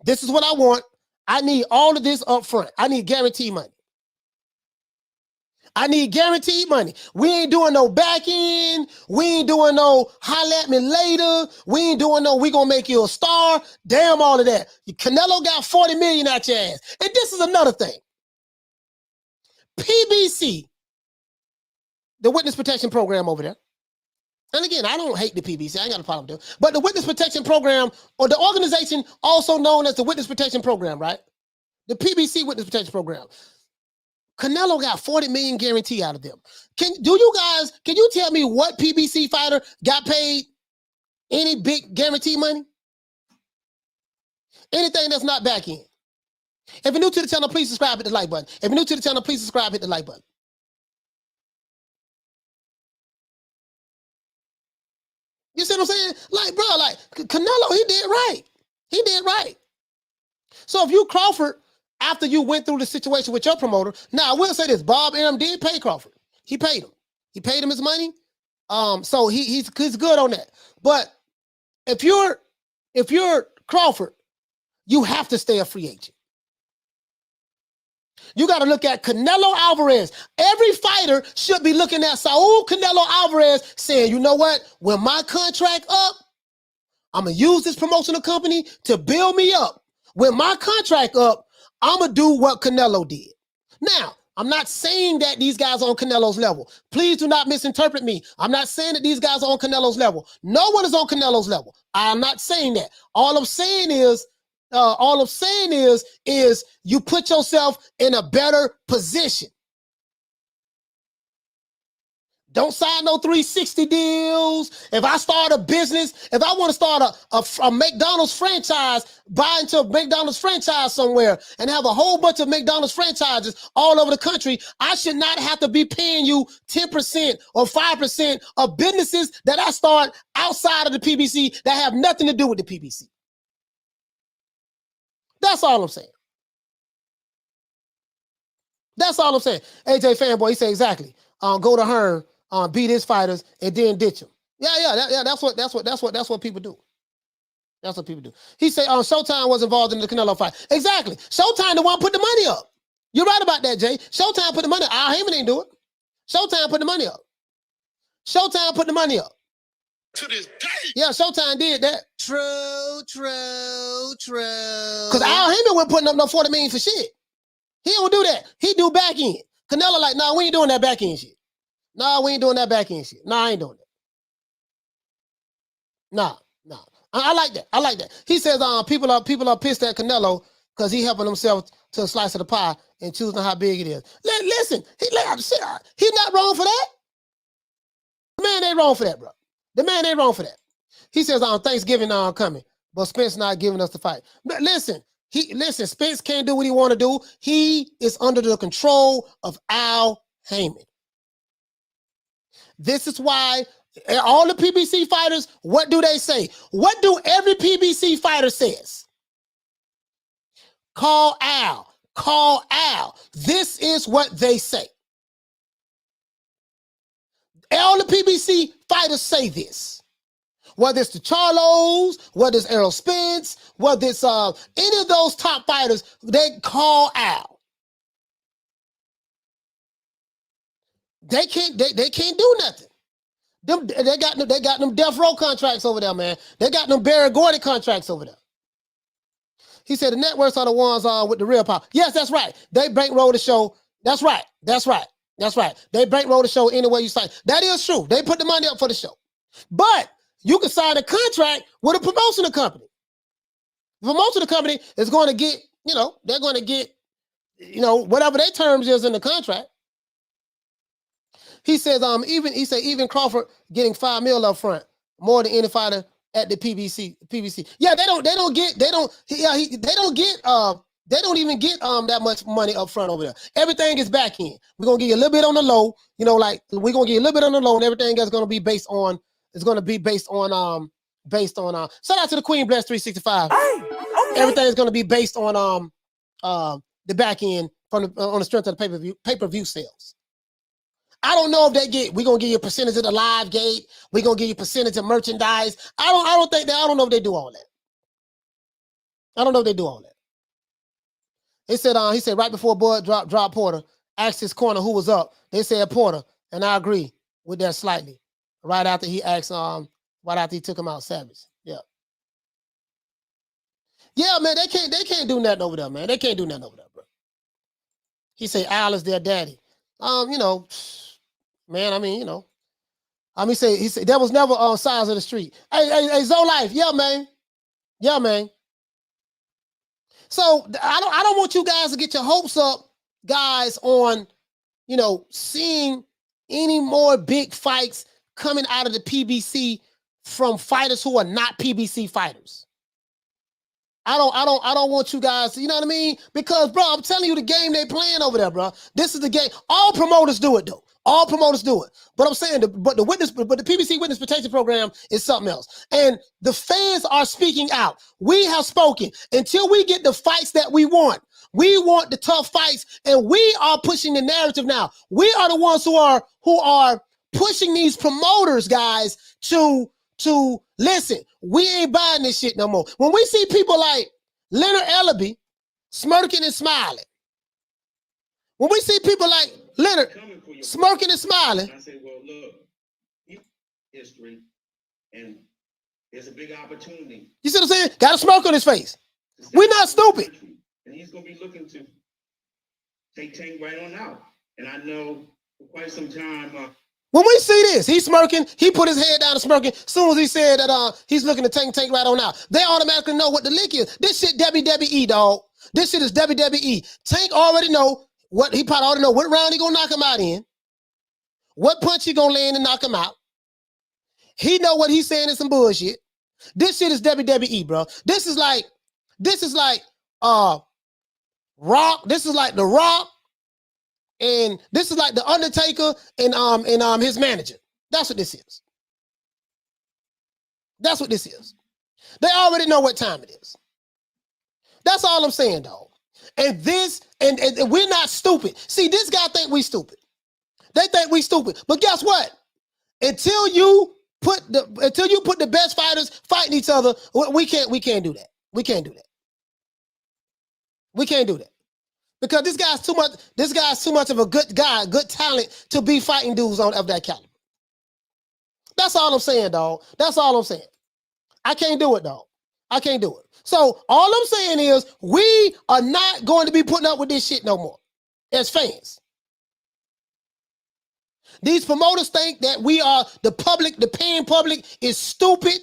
[SPEAKER 2] This is what I want. I need all of this up front. I need guaranteed money. I need guaranteed money. We ain't doing no back end. We ain't doing no holla at me later. We ain't doing no we gonna make you a star. Damn all of that. Canelo got 40 million out your ass." And this is another thing. PBC, the Witness Protection Program over there. And again, I don't hate the PBC. I ain't got a problem with it. But the Witness Protection Program, or the organization also known as the Witness Protection Program, right? The PBC Witness Protection Program. Canelo got 40 million guarantee out of them. Can you tell me what PBC fighter got paid any big guarantee money? Anything that's not back end. If you're new to the channel, please subscribe, hit the like button. If you're new to the channel, please subscribe, hit the like button. You see what I'm saying? Like, bro, like, Canelo, he did right. He did right. So if you Crawford, after you went through the situation with your promoter, now I will say this, Bob Arum did pay Crawford. He paid him. He paid him his money. So he's good on that. But if you're Crawford, you have to stay a free agent. You got to look at Canelo Alvarez. Every fighter should be looking at Saul Canelo Alvarez saying, "You know what? When my contract up, I'm going to use this promotional company to build me up. When my contract up, I'm going to do what Canelo did." Now, I'm not saying that these guys are on Canelo's level. Please do not misinterpret me. I'm not saying that these guys are on Canelo's level. No one is on Canelo's level. I'm not saying that. All I'm saying is you put yourself in a better position. Don't sign no 360 deals. If I start a business, if I want to start a McDonald's franchise, buy into a McDonald's franchise somewhere and have a whole bunch of McDonald's franchises all over the country, I should not have to be paying you 10% or 5% of businesses that I start outside of the PBC that have nothing to do with the PBC. That's all I'm saying. That's all I'm saying. AJ Fanboy, he said exactly. Go to Hearn, beat his fighters, and then ditch him. Yeah. That's what people do. That's what people do. He said Showtime was involved in the Canelo fight. Exactly. Showtime the one put the money up. You're right about that, Jay. Showtime put the money up. Al Haymon didn't do it. Showtime put the money up. Showtime put the money up.
[SPEAKER 10] To this day.
[SPEAKER 2] Yeah, Showtime did that.
[SPEAKER 3] True.
[SPEAKER 2] Because Al Haymon wasn't putting up no 40 million for shit. He don't do that. He do back end. Canelo like, nah, we ain't doing that back end shit. Nah, we ain't doing that back end shit. Nah, I ain't doing that. Nah. I like that. I like that. He says people are pissed at Canelo because he helping himself to a slice of the pie and choosing how big it is. Listen, he's not wrong for that. The man ain't wrong for that, bro. The man ain't wrong for that. He says Thanksgiving coming, but Spence not giving us the fight. But listen, Spence can't do what he want to do. He is under the control of Al Haymon. This is why all the PBC fighters, what do they say? What do every PBC fighter says? Call Al. Call Al. This is what they say. All the PBC fighters say this. Whether it's the Charlos, whether it's Errol Spence, whether it's any of those top fighters, they call Al. They can't do nothing. They got them death row contracts over there, man. They got them Barry Gordy contracts over there. He said the networks are the ones with the real power. Yes, that's right. They bankroll the show. That's right. They bankroll the show any way you sign. That is true. They put the money up for the show. But you can sign a contract with a promotional company. The promotional company is going to get, they're going to get you know, whatever their terms is in the contract. He says, even Crawford getting $5 million up front, more than any fighter at the PBC. Yeah, they don't even get that much money up front over there. Everything is back end. We're gonna give you a little bit on the low, you know, like we're gonna give you a little bit on the low, and everything is gonna be based on shout out to the Queen Bless 365. Everything is gonna be based on the back end on the strength of the pay-per-view sales. I don't know if we're gonna give you a percentage of the live gate, we're gonna give you a percentage of merchandise. I don't know if they do all that. I don't know if they do all that. He said right before Bud dropped Porter, asked his corner who was up. They said Porter, and I agree with that slightly. Right after he asked, right after he took him out, Savage. Yeah. Yeah, man, they can't do nothing over there, man. They can't do nothing over there, bro. He said Al is their daddy. You know, man, I mean, you know. He said there was never size of the street. Hey, Zoe Life, yeah, man. Yeah, man. So I don't want you guys to get your hopes up, guys, on, you know, seeing any more big fights coming out of the PBC from fighters who are not PBC fighters. I don't want you guys to, you know what I mean? Because, bro, I'm telling you the game they playing over there, bro. This is the game. All promoters do it, though. All promoters do it. But I'm saying, the PBC Witness Protection Program is something else. And the fans are speaking out. We have spoken. Until we get the fights that we want the tough fights, and we are pushing the narrative now. We are the ones who are pushing these promoters, guys, to listen. We ain't buying this shit no more. When we see people like Leonard Ellaby smirking and smiling, when we see people like Leonard smirking and smiling,
[SPEAKER 14] I say, well, look, history, and there's a big opportunity.
[SPEAKER 2] You see what I'm saying? Got a smirk on his face. We're not stupid.
[SPEAKER 14] And he's going to be looking to take Tank right on out. And I know for quite some time.
[SPEAKER 2] When we see this, he's smirking. He put his head down and smirking. As soon as he said that he's looking to Tank right on out, they automatically know what the lick is. This shit WWE, dog. This shit is WWE. Tank already know what he probably already know what round he gonna knock him out in, what punch he gonna land and knock him out. He know what he's saying is some bullshit. This shit is WWE, bro. This is like Rock. This is like The Rock, and this is like The Undertaker and his manager. That's what this is. That's what this is. They already know what time it is. That's all I'm saying, dog. And this, and we're not stupid. See, this guy think we stupid. They think we stupid. But guess what? Until you put the best fighters fighting each other, we can't do that. We can't do that. We can't do that. Because this guy's too much of a good guy, good talent to be fighting dudes of that caliber. That's all I'm saying, dog. That's all I'm saying. I can't do it, dog. I can't do it. So all I'm saying is we are not going to be putting up with this shit no more as fans. These promoters think that we are the public, the paying public is stupid.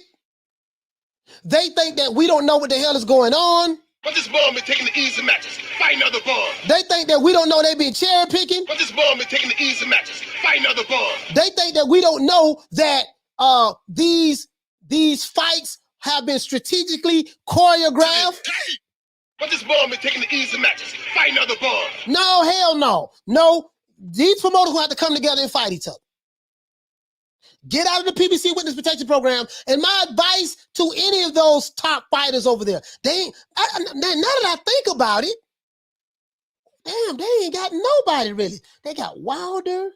[SPEAKER 2] They think that we don't know what the hell is going on.
[SPEAKER 10] But this ball been taking the easy matches, fighting other balls.
[SPEAKER 2] They think that we don't know they been cherry picking.
[SPEAKER 10] But this ball been taking the easy matches, fighting other balls.
[SPEAKER 2] They think that we don't know that these fights have been strategically choreographed.
[SPEAKER 10] But this ball been taking the easy matches, fighting other balls.
[SPEAKER 2] No, hell no. No, these promoters will have to come together and fight each other. Get out of the PBC Witness Protection Program. And my advice to any of those top fighters over there, now that I think about it, damn, they ain't got nobody really. They got Wilder.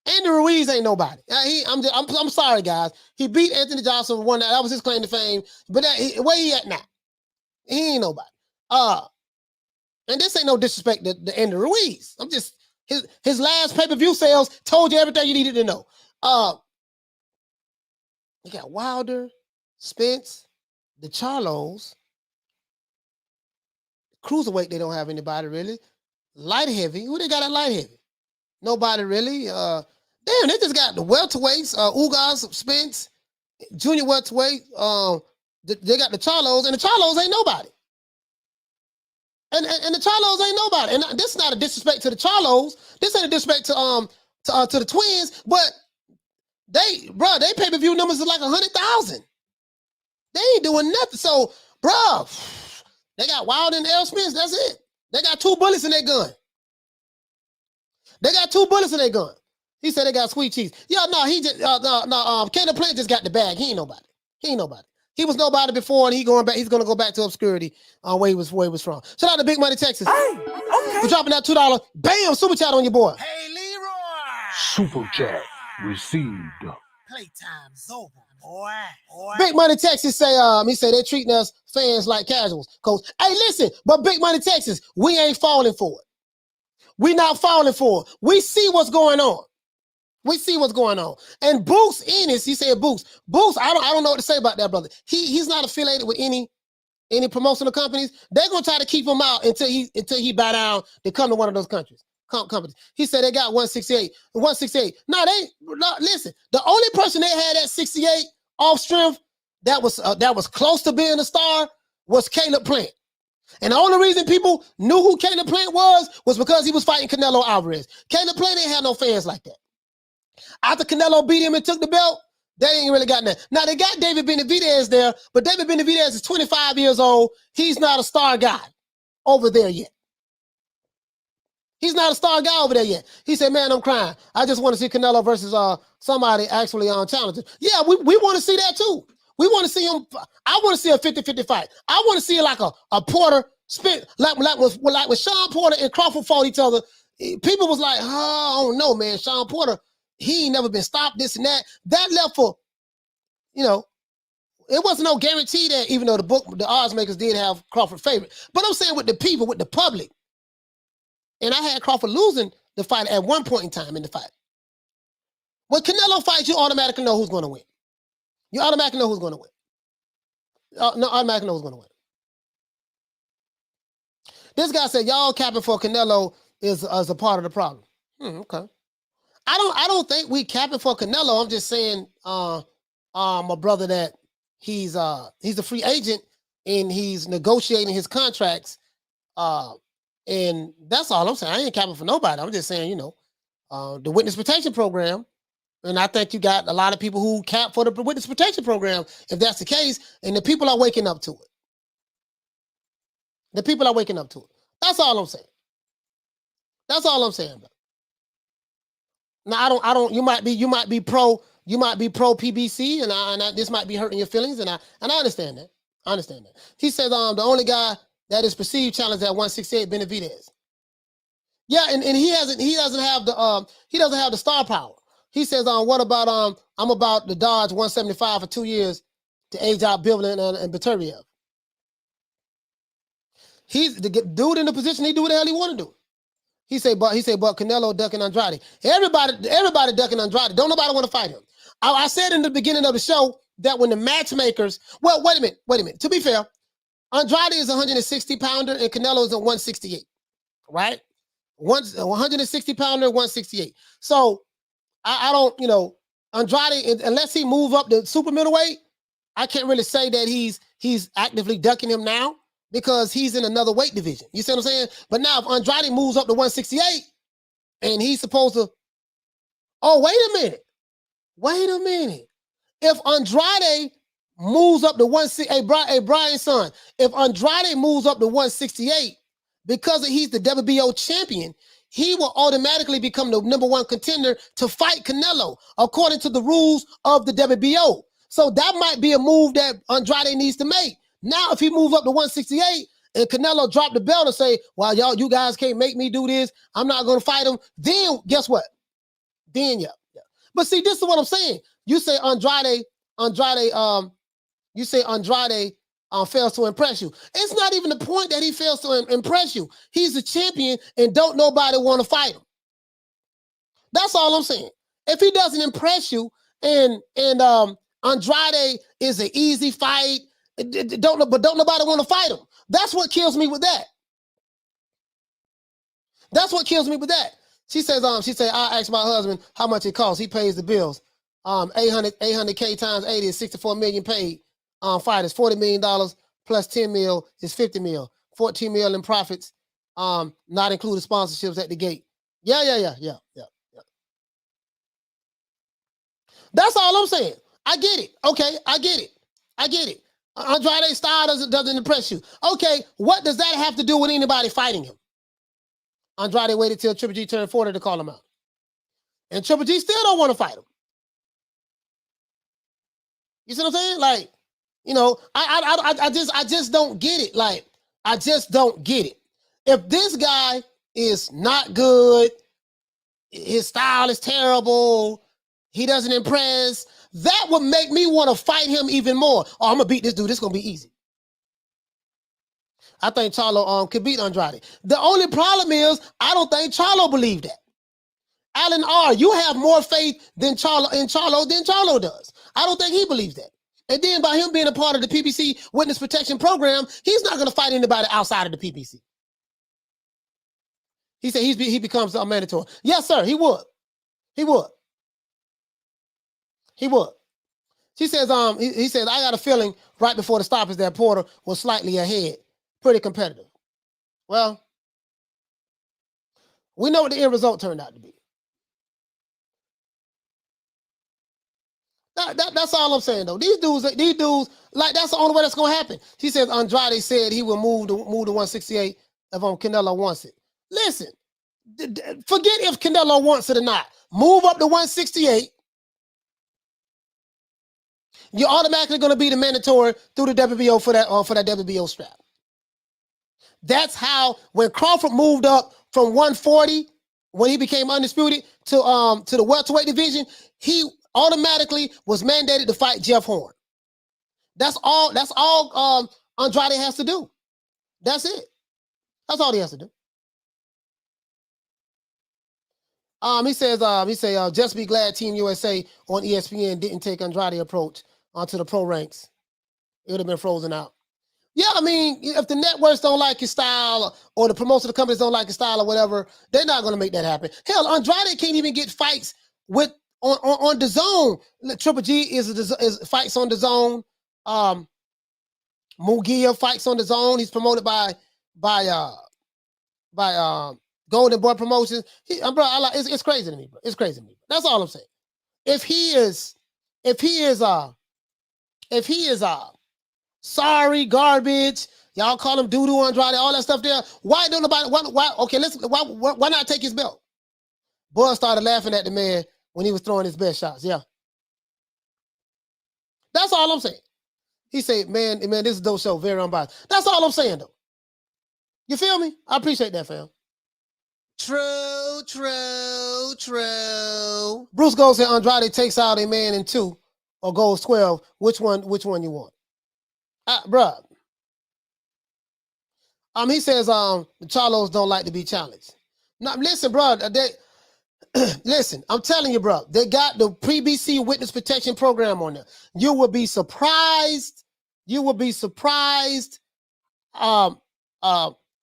[SPEAKER 2] Andy Ruiz ain't nobody. I'm sorry, guys. He beat Anthony Johnson, won that. That was his claim to fame. But where he at now? He ain't nobody. And this ain't no disrespect to Andy Ruiz. I'm just his last pay-per-view sales told you everything you needed to know. You got Wilder, Spence, the Charlos. Cruiserweight, they don't have anybody really. Light heavy. Who they got at light heavy? Nobody really. Damn, they just got the welterweights, Ugas, Spence, junior welterweight. They got the Charlos, and the Charlos ain't nobody. And the Charlos ain't nobody. And this is not a disrespect to the Charlos. This ain't a disrespect to the Twins, but they pay-per-view numbers are like 100,000. They ain't doing nothing. So, bro, they got Wild and Errol Spence. That's it. They got 2 bullets in their gun. They got 2 bullets in their gun. He said they got sweet cheese. Yeah, no, he just Caleb Plant just got the bag. He ain't nobody. He was nobody before, and he's gonna go back to obscurity where he was from. Shout out to Big Money Texas. Hey, okay. We're dropping that $2. Bam, super chat on your boy.
[SPEAKER 3] Hey, Leroy.
[SPEAKER 8] Super chat received.
[SPEAKER 3] Playtime's over, boy.
[SPEAKER 2] Big Money Texas say he say they're treating us fans like casuals. Coach, hey, listen, but Big Money Texas, we ain't falling for it. We not falling for it. We see what's going on. And Boots Ennis, he said Boots, I don't know what to say about that, brother. He's not affiliated with any promotional companies. They're gonna try to keep him out until he bow down to come to one of those companies. He said they got 168. 168. No, listen. The only person they had at 68 off strength that was close to being a star was Caleb Plant. And the only reason people knew who Caleb Plant was because he was fighting Canelo Alvarez. Caleb Plant ain't had no fans like that. After Canelo beat him and took the belt, they ain't really got nothing. Now, they got David Benavidez there, but David Benavidez is 25 years old. He's not a star guy over there yet. He said, man, I'm crying. I just want to see Canelo versus somebody actually challenging. Yeah, we want to see that too. We want to see him. I want to see a 50-50 fight. I want to see like a Porter spit, like when Sean Porter and Crawford fought each other. People was like, oh, I don't know, man. Sean Porter, he ain't never been stopped, this and that. That left for, it wasn't no guarantee that even though the odds makers did have Crawford favorite. But I'm saying with the people, with the public, and I had Crawford losing the fight at one point in time in the fight. When Canelo fights, you automatically know who's going to win. Automatically know who's going to win. This guy said, y'all capping for Canelo is a part of the problem. Okay. I don't think we capping for Canelo. I'm just saying, my brother, that he's a free agent and he's negotiating his contracts. And that's all I'm saying. I ain't capping for nobody. I'm just saying, the Witness Protection Program. And I think you got a lot of people who cap for the Witness Protection Program, if that's the case, and the people are waking up to it. That's all I'm saying. Bro. Now I don't. You might be pro PBC, and this might be hurting your feelings, and I understand that. He says the only guy that is perceived challenged at 168, Benavidez. Yeah, and he doesn't have the star power. He says, what about I'm about to dodge 175 for 2 years to age out Bivlin and Beterbiev. He's the dude in the position. He do what the hell he want to do. He said, but Canelo ducking Andrade. Everybody ducking Andrade. Don't nobody want to fight him. I said in the beginning of the show that when the matchmakers, well, wait a minute. To be fair, Andrade is a 160 pounder and Canelo is a 168, right? 160 pounder, 168. So I don't, Andrade, unless he move up to super middleweight, I can't really say that he's actively ducking him now because he's in another weight division. You see what I'm saying? But now if Andrade moves up to 168 and he's supposed to, wait a minute. If Andrade moves up to 168, hey, Brian's son, if Andrade moves up to 168 because he's the WBO champion, he will automatically become the #1 contender to fight Canelo, according to the rules of the WBO. So that might be a move that Andrade needs to make. Now, if he moves up to 168 and Canelo drop the belt and say, well, you guys can't make me do this, I'm not going to fight him, then guess what? Then, yeah. But see, this is what I'm saying. You say Andrade fails to impress you. It's not even the point that he fails to impress you. He's a champion and don't nobody want to fight him. That's all I'm saying. If he doesn't impress you and Andrade is an easy fight, don't nobody want to fight him. That's what kills me with that. She says, I asked my husband how much it costs. He pays the bills. 800K times 80 is 64 million paid. Fighters, $40 million plus 10 mil is 50 mil. 14 million in profits, not including sponsorships at the gate. Yeah. That's all I'm saying. I get it. Okay, I get it. Andrade's style doesn't impress you. Okay, what does that have to do with anybody fighting him? Andrade waited till Triple G turned 40 to call him out. And Triple G still don't want to fight him. You see what I'm saying? Like, you know, I just don't get it. Like, I just don't get it. If this guy is not good, his style is terrible, he doesn't impress, that would make me want to fight him even more. Oh, I'm going to beat this dude. This is going to be easy. I think Charlo could beat Andrade. The only problem is I don't think Charlo believed that. Alan R., you have more faith than Charlo than Charlo does. I don't think he believes that. And then by him being a part of the PBC Witness Protection Program, he's not going to fight anybody outside of the PBC. He said he becomes a mandatory. Yes, sir, he would. He would. He says, he says, I got a feeling right before the stoppage that Porter was slightly ahead. Pretty competitive. Well, we know what the end result turned out to be. That's all I'm saying, though. These dudes, like, that's the only way that's going to happen. He says Andrade said he will move to 168 if Canelo wants it. Listen, forget if Canelo wants it or not. Move up to 168. You're automatically going to be the mandatory through the WBO for that WBO strap. That's how, when Crawford moved up from 140, when he became undisputed, to the welterweight division, he automatically was mandated to fight Jeff Horn. That's all Andrade has to do. That's it. That's all he has to do. He says, just be glad Team USA on ESPN didn't take Andrade approach onto the pro ranks. It would have been frozen out. Yeah, I mean, if the networks don't like his style or the promotional companies don't like his style or whatever, they're not going to make that happen. Hell, Andrade can't even get fights on the zone. Triple G is fights on the zone. Mugia fights on the zone. He's promoted by Golden Boy Promotions. It's crazy to me, bro. It's crazy to me. That's all I'm saying. If he is sorry, garbage, y'all call him doo-doo Andrade, all that stuff there. Why don't nobody? Why? Okay, listen. Why not take his belt? Boy started laughing at the man when he was throwing his best shots. Yeah, that's all I'm saying. He said, "Man, this is a dope show, very unbiased." That's all I'm saying, though. You feel me? I appreciate that, fam. True. Bruce Gold said Andrade takes out a man in 2 or goes 12. Which one you want? Bruh. He says the Charlos don't like to be challenged. Now, listen, bro. Listen, I'm telling you, bro. They got the PBC Witness Protection Program on there. You will be surprised.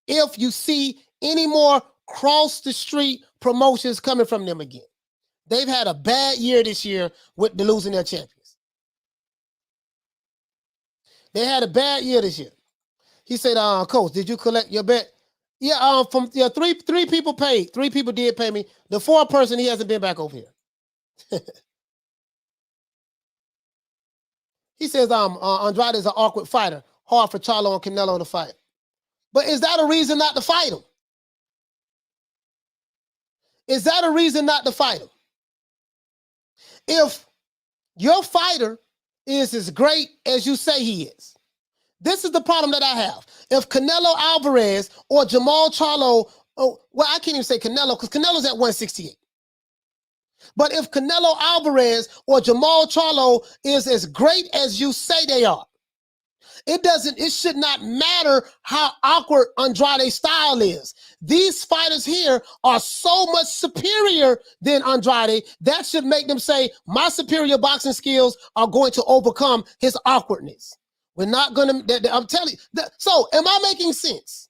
[SPEAKER 2] If you see any more cross the street promotions coming from them again. They've had a bad year this year with the losing their champions. They had a bad year this year. He said, Coach, did you collect your bet? Yeah, three people paid. 3 people did pay me. The 4th person, he hasn't been back over here. He says, Andrade is an awkward fighter. Hard for Charlo and Canelo to fight. But is that a reason not to fight him? Is that a reason not to fight him? If your fighter is as great as you say he is, this is the problem that I have. If Canelo Alvarez or Jamal Charlo, I can't even say Canelo because Canelo's at 168. But if Canelo Alvarez or Jamal Charlo is as great as you say they are, it should not matter how awkward Andrade's style is. These fighters here are so much superior than Andrade. That should make them say, my superior boxing skills are going to overcome his awkwardness. We're not going to, I'm telling you. So, am I making sense?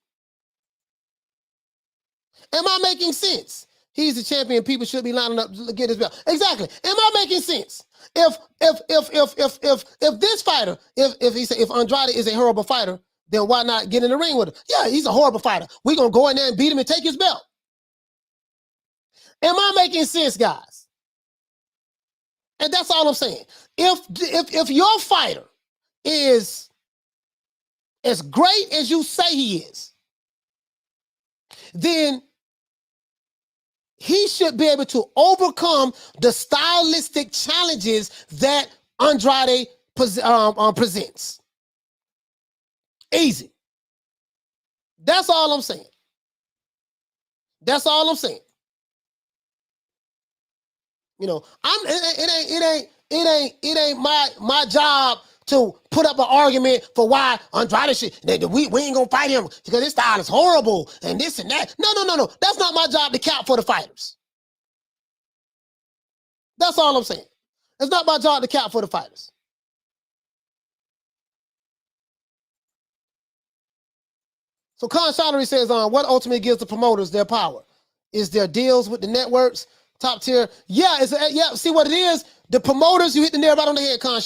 [SPEAKER 2] Am I making sense? He's the champion. People should be lining up to get his belt. Exactly. Am I making sense? If this fighter, if Andrade is a horrible fighter, then why not get in the ring with him? Yeah, he's a horrible fighter. We're going to go in there and beat him and take his belt. Am I making sense, guys? And that's all I'm saying. If your fighter is as great as you say he is, then he should be able to overcome the stylistic challenges that Andrade presents. Easy. That's all I'm saying. That's all I'm saying. You know, it ain't my job to put up an argument for why Andrade should, we ain't gonna fight him because his style is horrible and this and that. No. That's not my job to count for the fighters. That's all I'm saying. It's not my job to count for the fighters. So Conn says, what ultimately gives the promoters their power? Is their deals with the networks, top tier? Yeah, see what it is? The promoters, you hit the nail right on the head, Conn.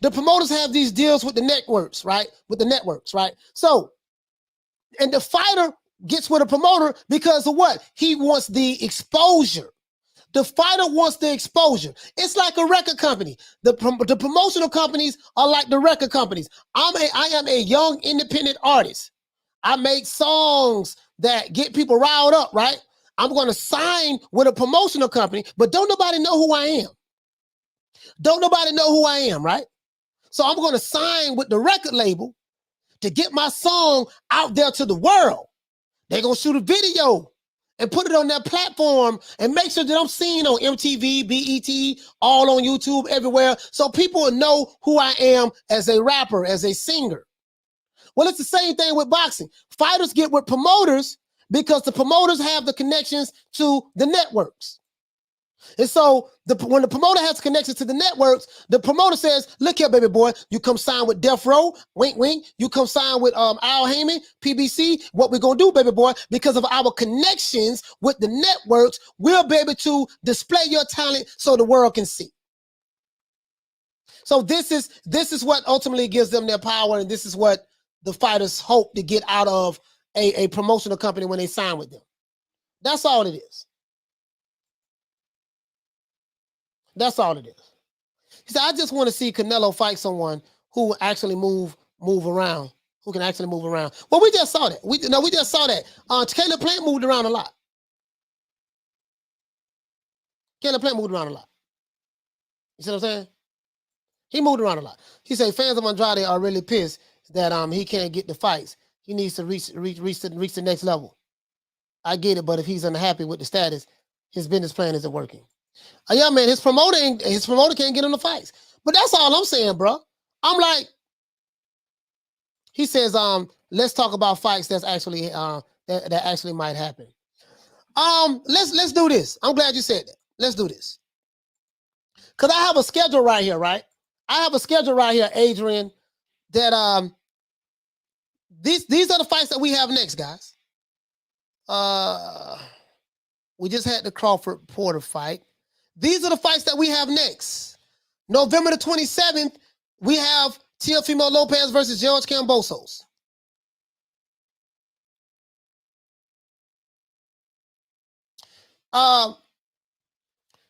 [SPEAKER 2] The promoters have these deals with the networks, right? So, and the fighter gets with a promoter because of what? He wants the exposure. The fighter wants the exposure. It's like a record company. The promotional companies are like the record companies. I am a young independent artist. I make songs that get people riled up, right? I'm going to sign with a promotional company, but don't nobody know who I am. Don't nobody know who I am, right? So I'm going to sign with the record label to get my song out there to the world. They're going to shoot a video and put it on their platform and make sure that I'm seen on MTV, BET, all on YouTube, everywhere, so people will know who I am as a rapper, as a singer. Well, it's the same thing with boxing. Fighters get with promoters because the promoters have the connections to the networks. And so when the promoter has connections to the networks, the promoter says, look here, baby boy, you come sign with Death Row, wink, wink. You come sign with Al Haymon, PBC. What we're going to do, baby boy, because of our connections with the networks, we'll be able to display your talent so the world can see. So this is what ultimately gives them their power, and this is what the fighters hope to get out of a promotional company when they sign with them. That's all it is. That's all it is. He said, I just want to see Canelo fight someone who actually move around, who can actually move around. Well, we just saw that. We just saw that. Caleb Plant moved around a lot. Caleb Plant moved around a lot. You see what I'm saying? He moved around a lot. He said fans of Andrade are really pissed that he can't get the fights. He needs to reach the next level. I get it, but if he's unhappy with the status, his business plan isn't working. Yeah, man, his promoter can't get him the fights. But that's all I'm saying, bro. I'm like, he says, let's talk about fights that's actually that actually might happen. Let's do this. I'm glad you said that. Let's do this. Because I have a schedule right here, right? I have a schedule right here, Adrian, that these are the fights that we have next, guys. We just had the Crawford Porter fight. These are the fights that we have next. November the 27th, we have Teofimo Lopez versus George Kambosos.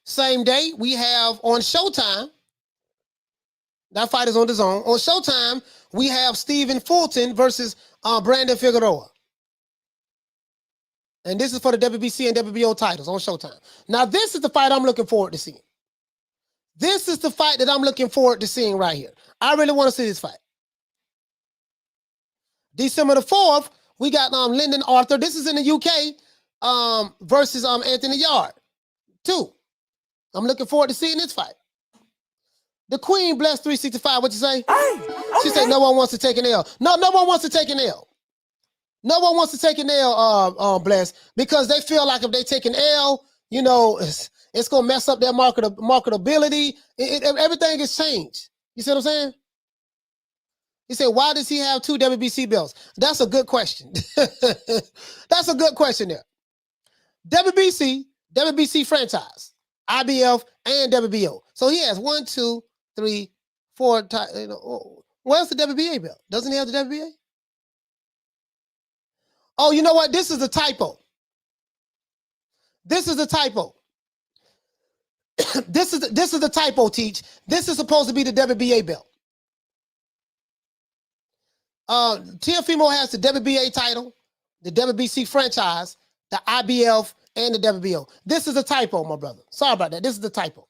[SPEAKER 2] Same day, we have on Showtime. That fight is on the zone. On Showtime, we have Stephen Fulton versus Brandon Figueroa. And this is for the WBC and WBO titles on Showtime. Now, this is the fight I'm looking forward to seeing. This is the fight that I'm looking forward to seeing right here. I really want to see this fight. December the 4th, we got Lyndon Arthur. This is in the UK versus Anthony Yard, too. I'm looking forward to seeing this fight. The Queen Bless 365, what you say? She said no one wants to take an L. No one wants to take an L. No one wants to take an L, Bless, because they feel like if they take an L, you know, it's going to mess up their marketability. Everything has changed. You see what I'm saying? He said, why does he have 2 WBC belts? That's a good question. That's a good question there. WBC franchise, IBF, and WBO. So he has 1, 2, 3, 4. Where's the WBA belt? Doesn't he have the WBA? Oh, you know what? This is a typo. This is a typo. This is a typo, Teach. This is supposed to be the WBA belt. Teofimo has the WBA title, the WBC franchise, the IBF, and the WBO. This is a typo, my brother. Sorry about that. This is a typo.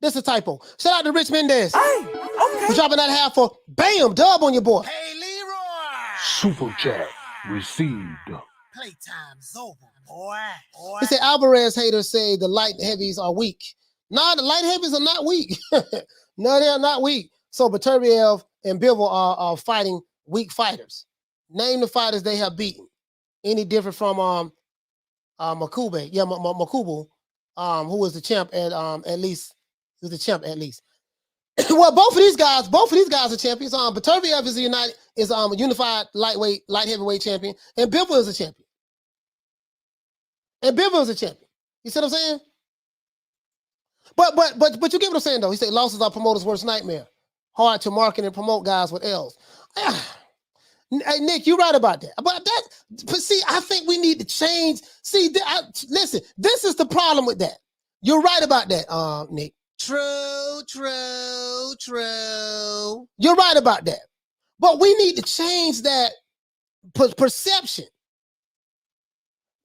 [SPEAKER 2] This is a typo. Shout out to Rich Mendez. For dropping that half for bam, dub on your boy.
[SPEAKER 3] Hey, Leroy.
[SPEAKER 8] Super chat received.
[SPEAKER 3] Playtime's over, boy.
[SPEAKER 2] He said Alvarez haters say the light heavies are weak. No, the light heavies are not weak. No, they are not weak. So Beterbiev and Bivol are fighting weak fighters. Name the fighters they have beaten. Any different from Makube? Yeah, Makubu, who was the champ at least. He was the champ at least. Well, both of these guys are champions. Beterbiev is a unified light heavyweight champion, and Bivol is a champion. And Bivol is a champion. You see what I'm saying? But you get what I'm saying though. He said losses are promoters' worst nightmare. Hard to market and promote guys with L's. Hey, Nick, you're right about that. But see, I think we need to change. See, listen, this is the problem with that. You're right about that, Nick.
[SPEAKER 3] True.
[SPEAKER 2] You're right about that. But we need to change that perception.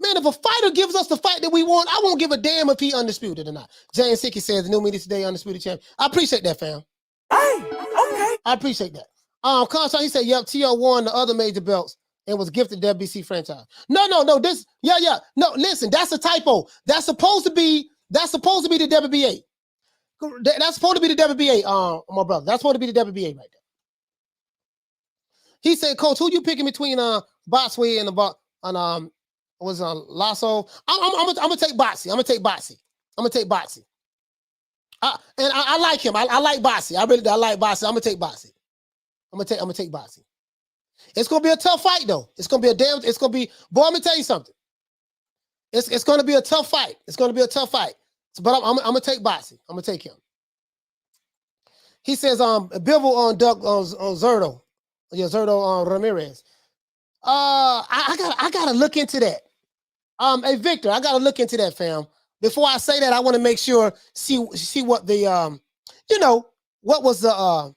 [SPEAKER 2] Man, if a fighter gives us the fight that we want, I won't give a damn if he undisputed or not. James Hickey says the new media today, undisputed champion. I appreciate that, fam. Okay. I appreciate that. Constance, he said, yep, T.O. won the other major belts and was gifted the WBC franchise. No, no, listen, that's a typo. That's supposed to be the WBA. That's supposed to be the WBA, my brother. That's supposed to be the WBA right there. He said, Coach, who you picking between Botsway and Lasso? I'm gonna take Botsy. I'm gonna take Botsy. And I like him. I like Botsy. I like Botsy. I'm gonna take Botsy. I'm gonna take Botsy. It's gonna be a tough fight though. Boy, I'm gonna tell you something. It's gonna be a tough fight. But I'm gonna take Botsy. I'm gonna take him. He says Bivol on Duck on Zerto. Yeah, Zerto Ramirez. I gotta look into that. Hey Victor, I gotta look into that, fam. Before I say that, I want to make sure see what the what was the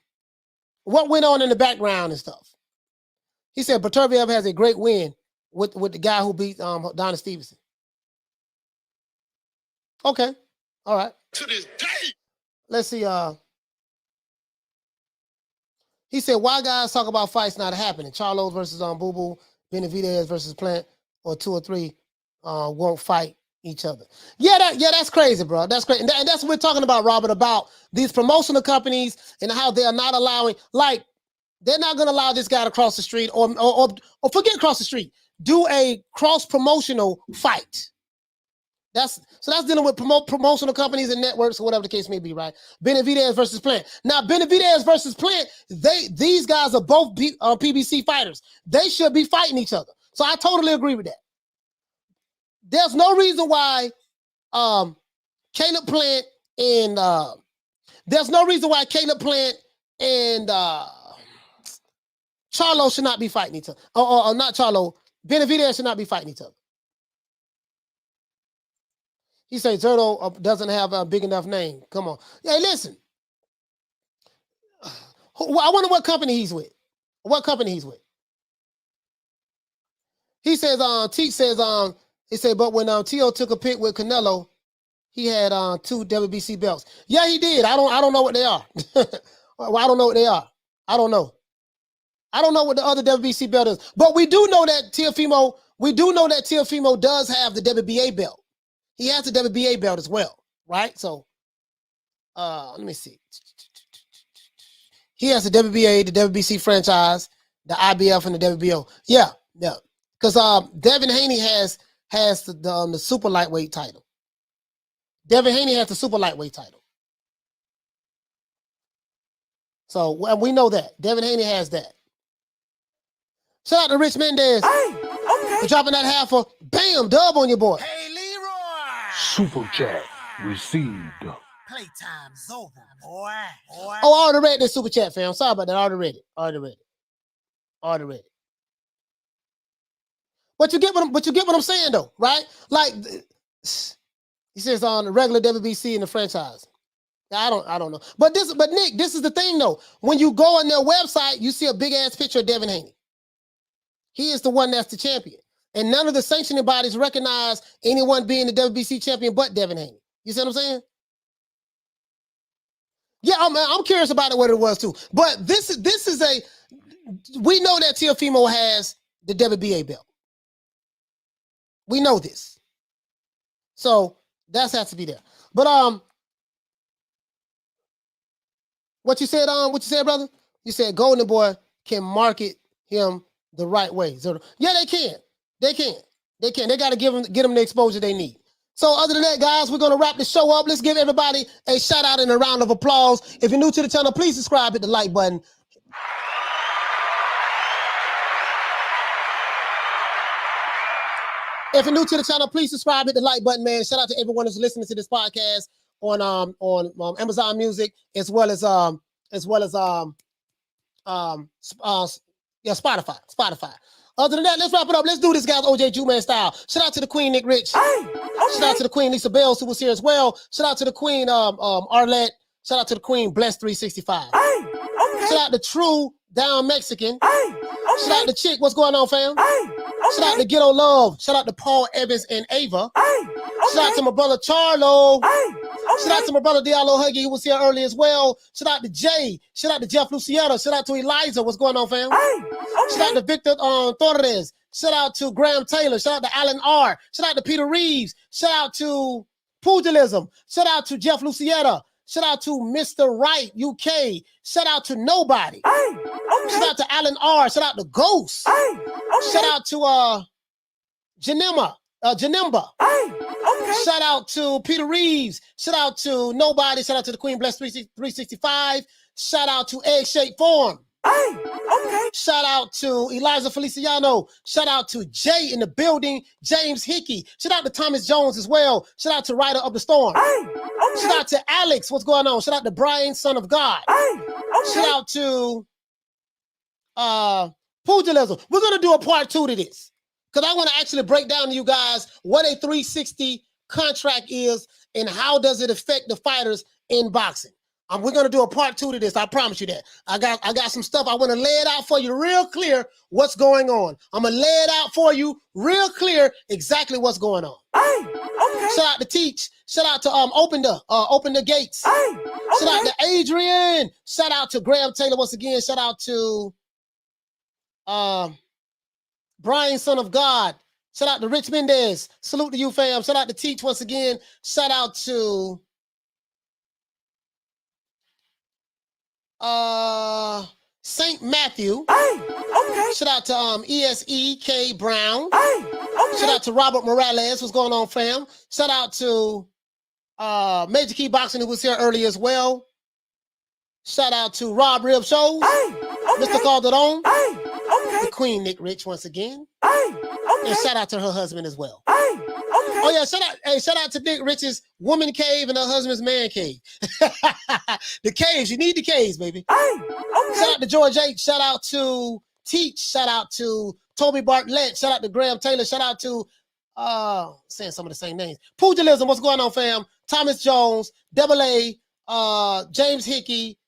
[SPEAKER 2] what went on in the background and stuff. He said Beterbiev has a great win with the guy who beat Donna Stevenson. Okay. All right.
[SPEAKER 10] To this day.
[SPEAKER 2] Let's see. He said, why guys talk about fights not happening? Charlos versus Boo Boo, Benavidez versus Plant, or 2 or 3 won't fight each other. Yeah, that's crazy, bro. That's crazy. And that's what we're talking about, Robert, about these promotional companies and how they are not allowing, like, they're not going to allow this guy to cross the street or forget cross the street. Do a cross-promotional fight. That's dealing with promotional companies and networks or whatever the case may be, right? Benavidez versus Plant. Now, Benavidez versus Plant, these guys are both PBC fighters. They should be fighting each other. So I totally agree with that. There's no reason why Caleb Plant and Charlo should not be fighting each other. Or not Charlo, Benavidez should not be fighting each other. He says Zerto doesn't have a big enough name. Come on. Hey, listen. I wonder what company he's with. He says, Teach says, he said, but when T.O. took a pick with Canelo, he had 2 WBC belts. Yeah, he did. I don't know what they are. Well, I don't know what they are. I don't know what the other WBC belt is. But we do know that Teofimo does have the WBA belt. He has the WBA belt as well, right? So, let me see. He has the WBA, the WBC franchise, the IBF, and the WBO. Yeah. Because Devin Haney has the super lightweight title. Devin Haney has the super lightweight title. So we know that. Devin Haney has that. Shout out to Rich Mendez for dropping that half for bam, dub on your boy.
[SPEAKER 3] Hey, Leroy.
[SPEAKER 8] Super chat received.
[SPEAKER 3] Playtime's over, boy.
[SPEAKER 2] Oh, I already read this super chat, fam. Sorry about that. I already read it. But you get what I'm saying though, right? Like he says on the regular WBC and the franchise. I don't know. But Nick, this is the thing though. When you go on their website, you see a big ass picture of Devin Haney. He is the one that's the champion. And none of the sanctioning bodies recognize anyone being the WBC champion but Devin Haney. You see what I'm saying? Yeah, I'm curious about what it was too. But this is we know that Teofimo has the WBA belt. We know this. So that has to be there. But what you said, brother? You said Golden Boy can market him the right way. So, yeah, they can. They got to get them the exposure they need. So other than that, guys, we're going to wrap the show up. Let's give everybody a shout out and a round of applause. If you're new to the channel, please subscribe, hit the like button. If you're new to the channel, please subscribe, hit the like button, man. Shout out to everyone who's listening to this podcast on Amazon Music as well as Spotify. Other than that, let's wrap it up. Let's do this, guys. OJ Ju-Man style. Shout out to the Queen, Nick Rich. Shout out to the Queen, Lisa Bells, who was here as well. Shout out to the Queen, Arlette. Shout out to the Queen, Bless 365. Shout out to True Down Mexican. Shout out to Chick. What's going on, fam? Shout out to Ghetto Love. Shout out to Paul Evans and Ava. Shout out to my brother Charlo. Shout out to my brother Diallo Huggy, who was here early as well. Shout out to Jay. Shout out to Jeff Lucietta. Shout out to Eliza. What's going on, fam? Shout out to Victor Torres. Shout out to Graham Taylor. Shout out to Alan R. Shout out to Peter Reeves. Shout out to Pugilism. Shout out to Jeff Lucietta. Shout out to Mr. Wright, UK. Shout out to Nobody. Shout out to Alan R. Shout out to Ghost. Shout out to Janimba. Shout out to Peter Reeves. Shout out to Nobody. Shout out to the Queen Bless 365. Shout out to Egg Shape Form. Shout out to Eliza Feliciano. Shout out to Jay in the building, James Hickey. Shout out to Thomas Jones as well. Shout out to Rider of the Storm. Shout out to Alex. What's going on? Shout out to Brian, Son of God. Shout out to Pugilism. We're going to do a part 2 to this because I want to actually break down to you guys what a 360 contract is and how does it affect the fighters in boxing. We're going to do a part 2 to this. I promise you that. I got some stuff. I want to lay it out for you real clear what's going on. I'm going to lay it out for you real clear exactly what's going on. Shout out to Teach. Shout out to Open the Gates. Shout out to Adrian. Shout out to Graham Taylor once again. Shout out to Brian, Son of God. Shout out to Rich Mendez. Salute to you, fam. Shout out to Teach once again. Shout out to St. Matthew. Shout out to ESE Brown. Shout out to Robert Morales. What's going on, fam? Shout out to Major Key Boxing, who was here earlier as well. Shout out to Rob Rib Shows. Mr. Calderon. The Queen, Nick Rich, once again. And shout out to her husband as well. Oh yeah, shout out to Nick Rich's woman cave and her husband's man cave. The caves, you need the caves, baby. Shout out to George H. Shout out to Teach. Shout out to Toby Bartlett. Shout out to Graham Taylor. Shout out to saying some of the same names. Pugilism, what's going on, fam? Thomas Jones, Double A, James Hickey,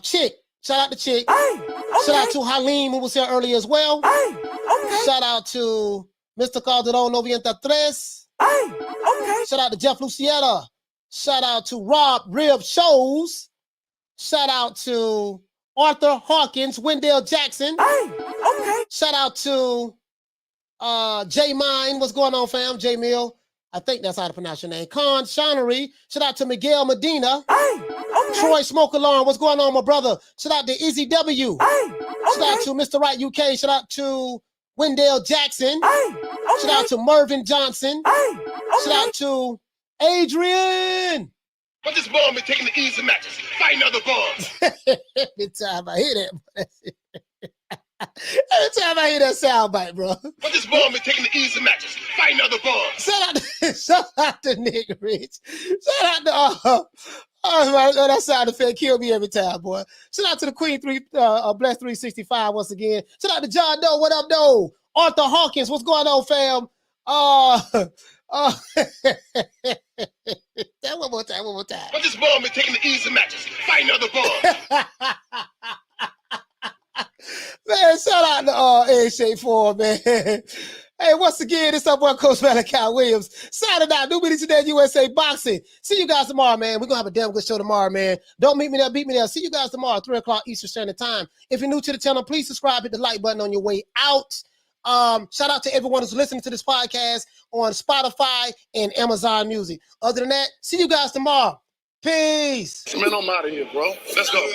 [SPEAKER 2] Chick. Shout out to Chick. Shout out to Halim, who was here earlier as well. Shout out to Mr. Calderon Novienta Tres. Shout out to Jeff Lucietta. Shout out to Rob Rib Shows. Shout out to Arthur Hawkins, Wendell Jackson. Shout out to J Mine. What's going on, fam? J Mill. I think that's how to pronounce your name. Con Shonery. Shout out to Miguel Medina. Troy Smoke Alarm. What's going on, my brother? Shout out to Izzy W. Shout out to Mr. Wright UK. Shout out to Wendell Jackson. Shout out to Mervyn Johnson. Shout out to Adrian.
[SPEAKER 10] But this bomb is taking the easy matches, fighting other bombs.
[SPEAKER 2] Every time I hear that, every time I hear that soundbite, bro.
[SPEAKER 10] But this bomb is taking the easy matches, fighting other bombs.
[SPEAKER 2] Shout out to Nick Rich. Shout out to that sound effect kill me every time, boy. Shout out to the Queen Bless 365 once again. Shout out to John Doe. What up, Doe? Arthur Hawkins, what's going on, fam? One more time.
[SPEAKER 10] But this ball been taking the easy matches. Fight another ball.
[SPEAKER 2] Man, shout out to A-Shape 4, man. Hey, once again, it's our boy Coach Malachi Williams. Saturday night, New Media Today, USA Boxing. See you guys tomorrow, man. We're going to have a damn good show tomorrow, man. Don't meet me there, beat me there. See you guys tomorrow, 3 o'clock Eastern Standard Time. If you're new to the channel, please subscribe, hit the like button on your way out. Shout out to everyone who's listening to this podcast on Spotify and Amazon Music. Other than that, see you guys tomorrow. Peace.
[SPEAKER 10] Man, I'm out of here, bro. Let's go.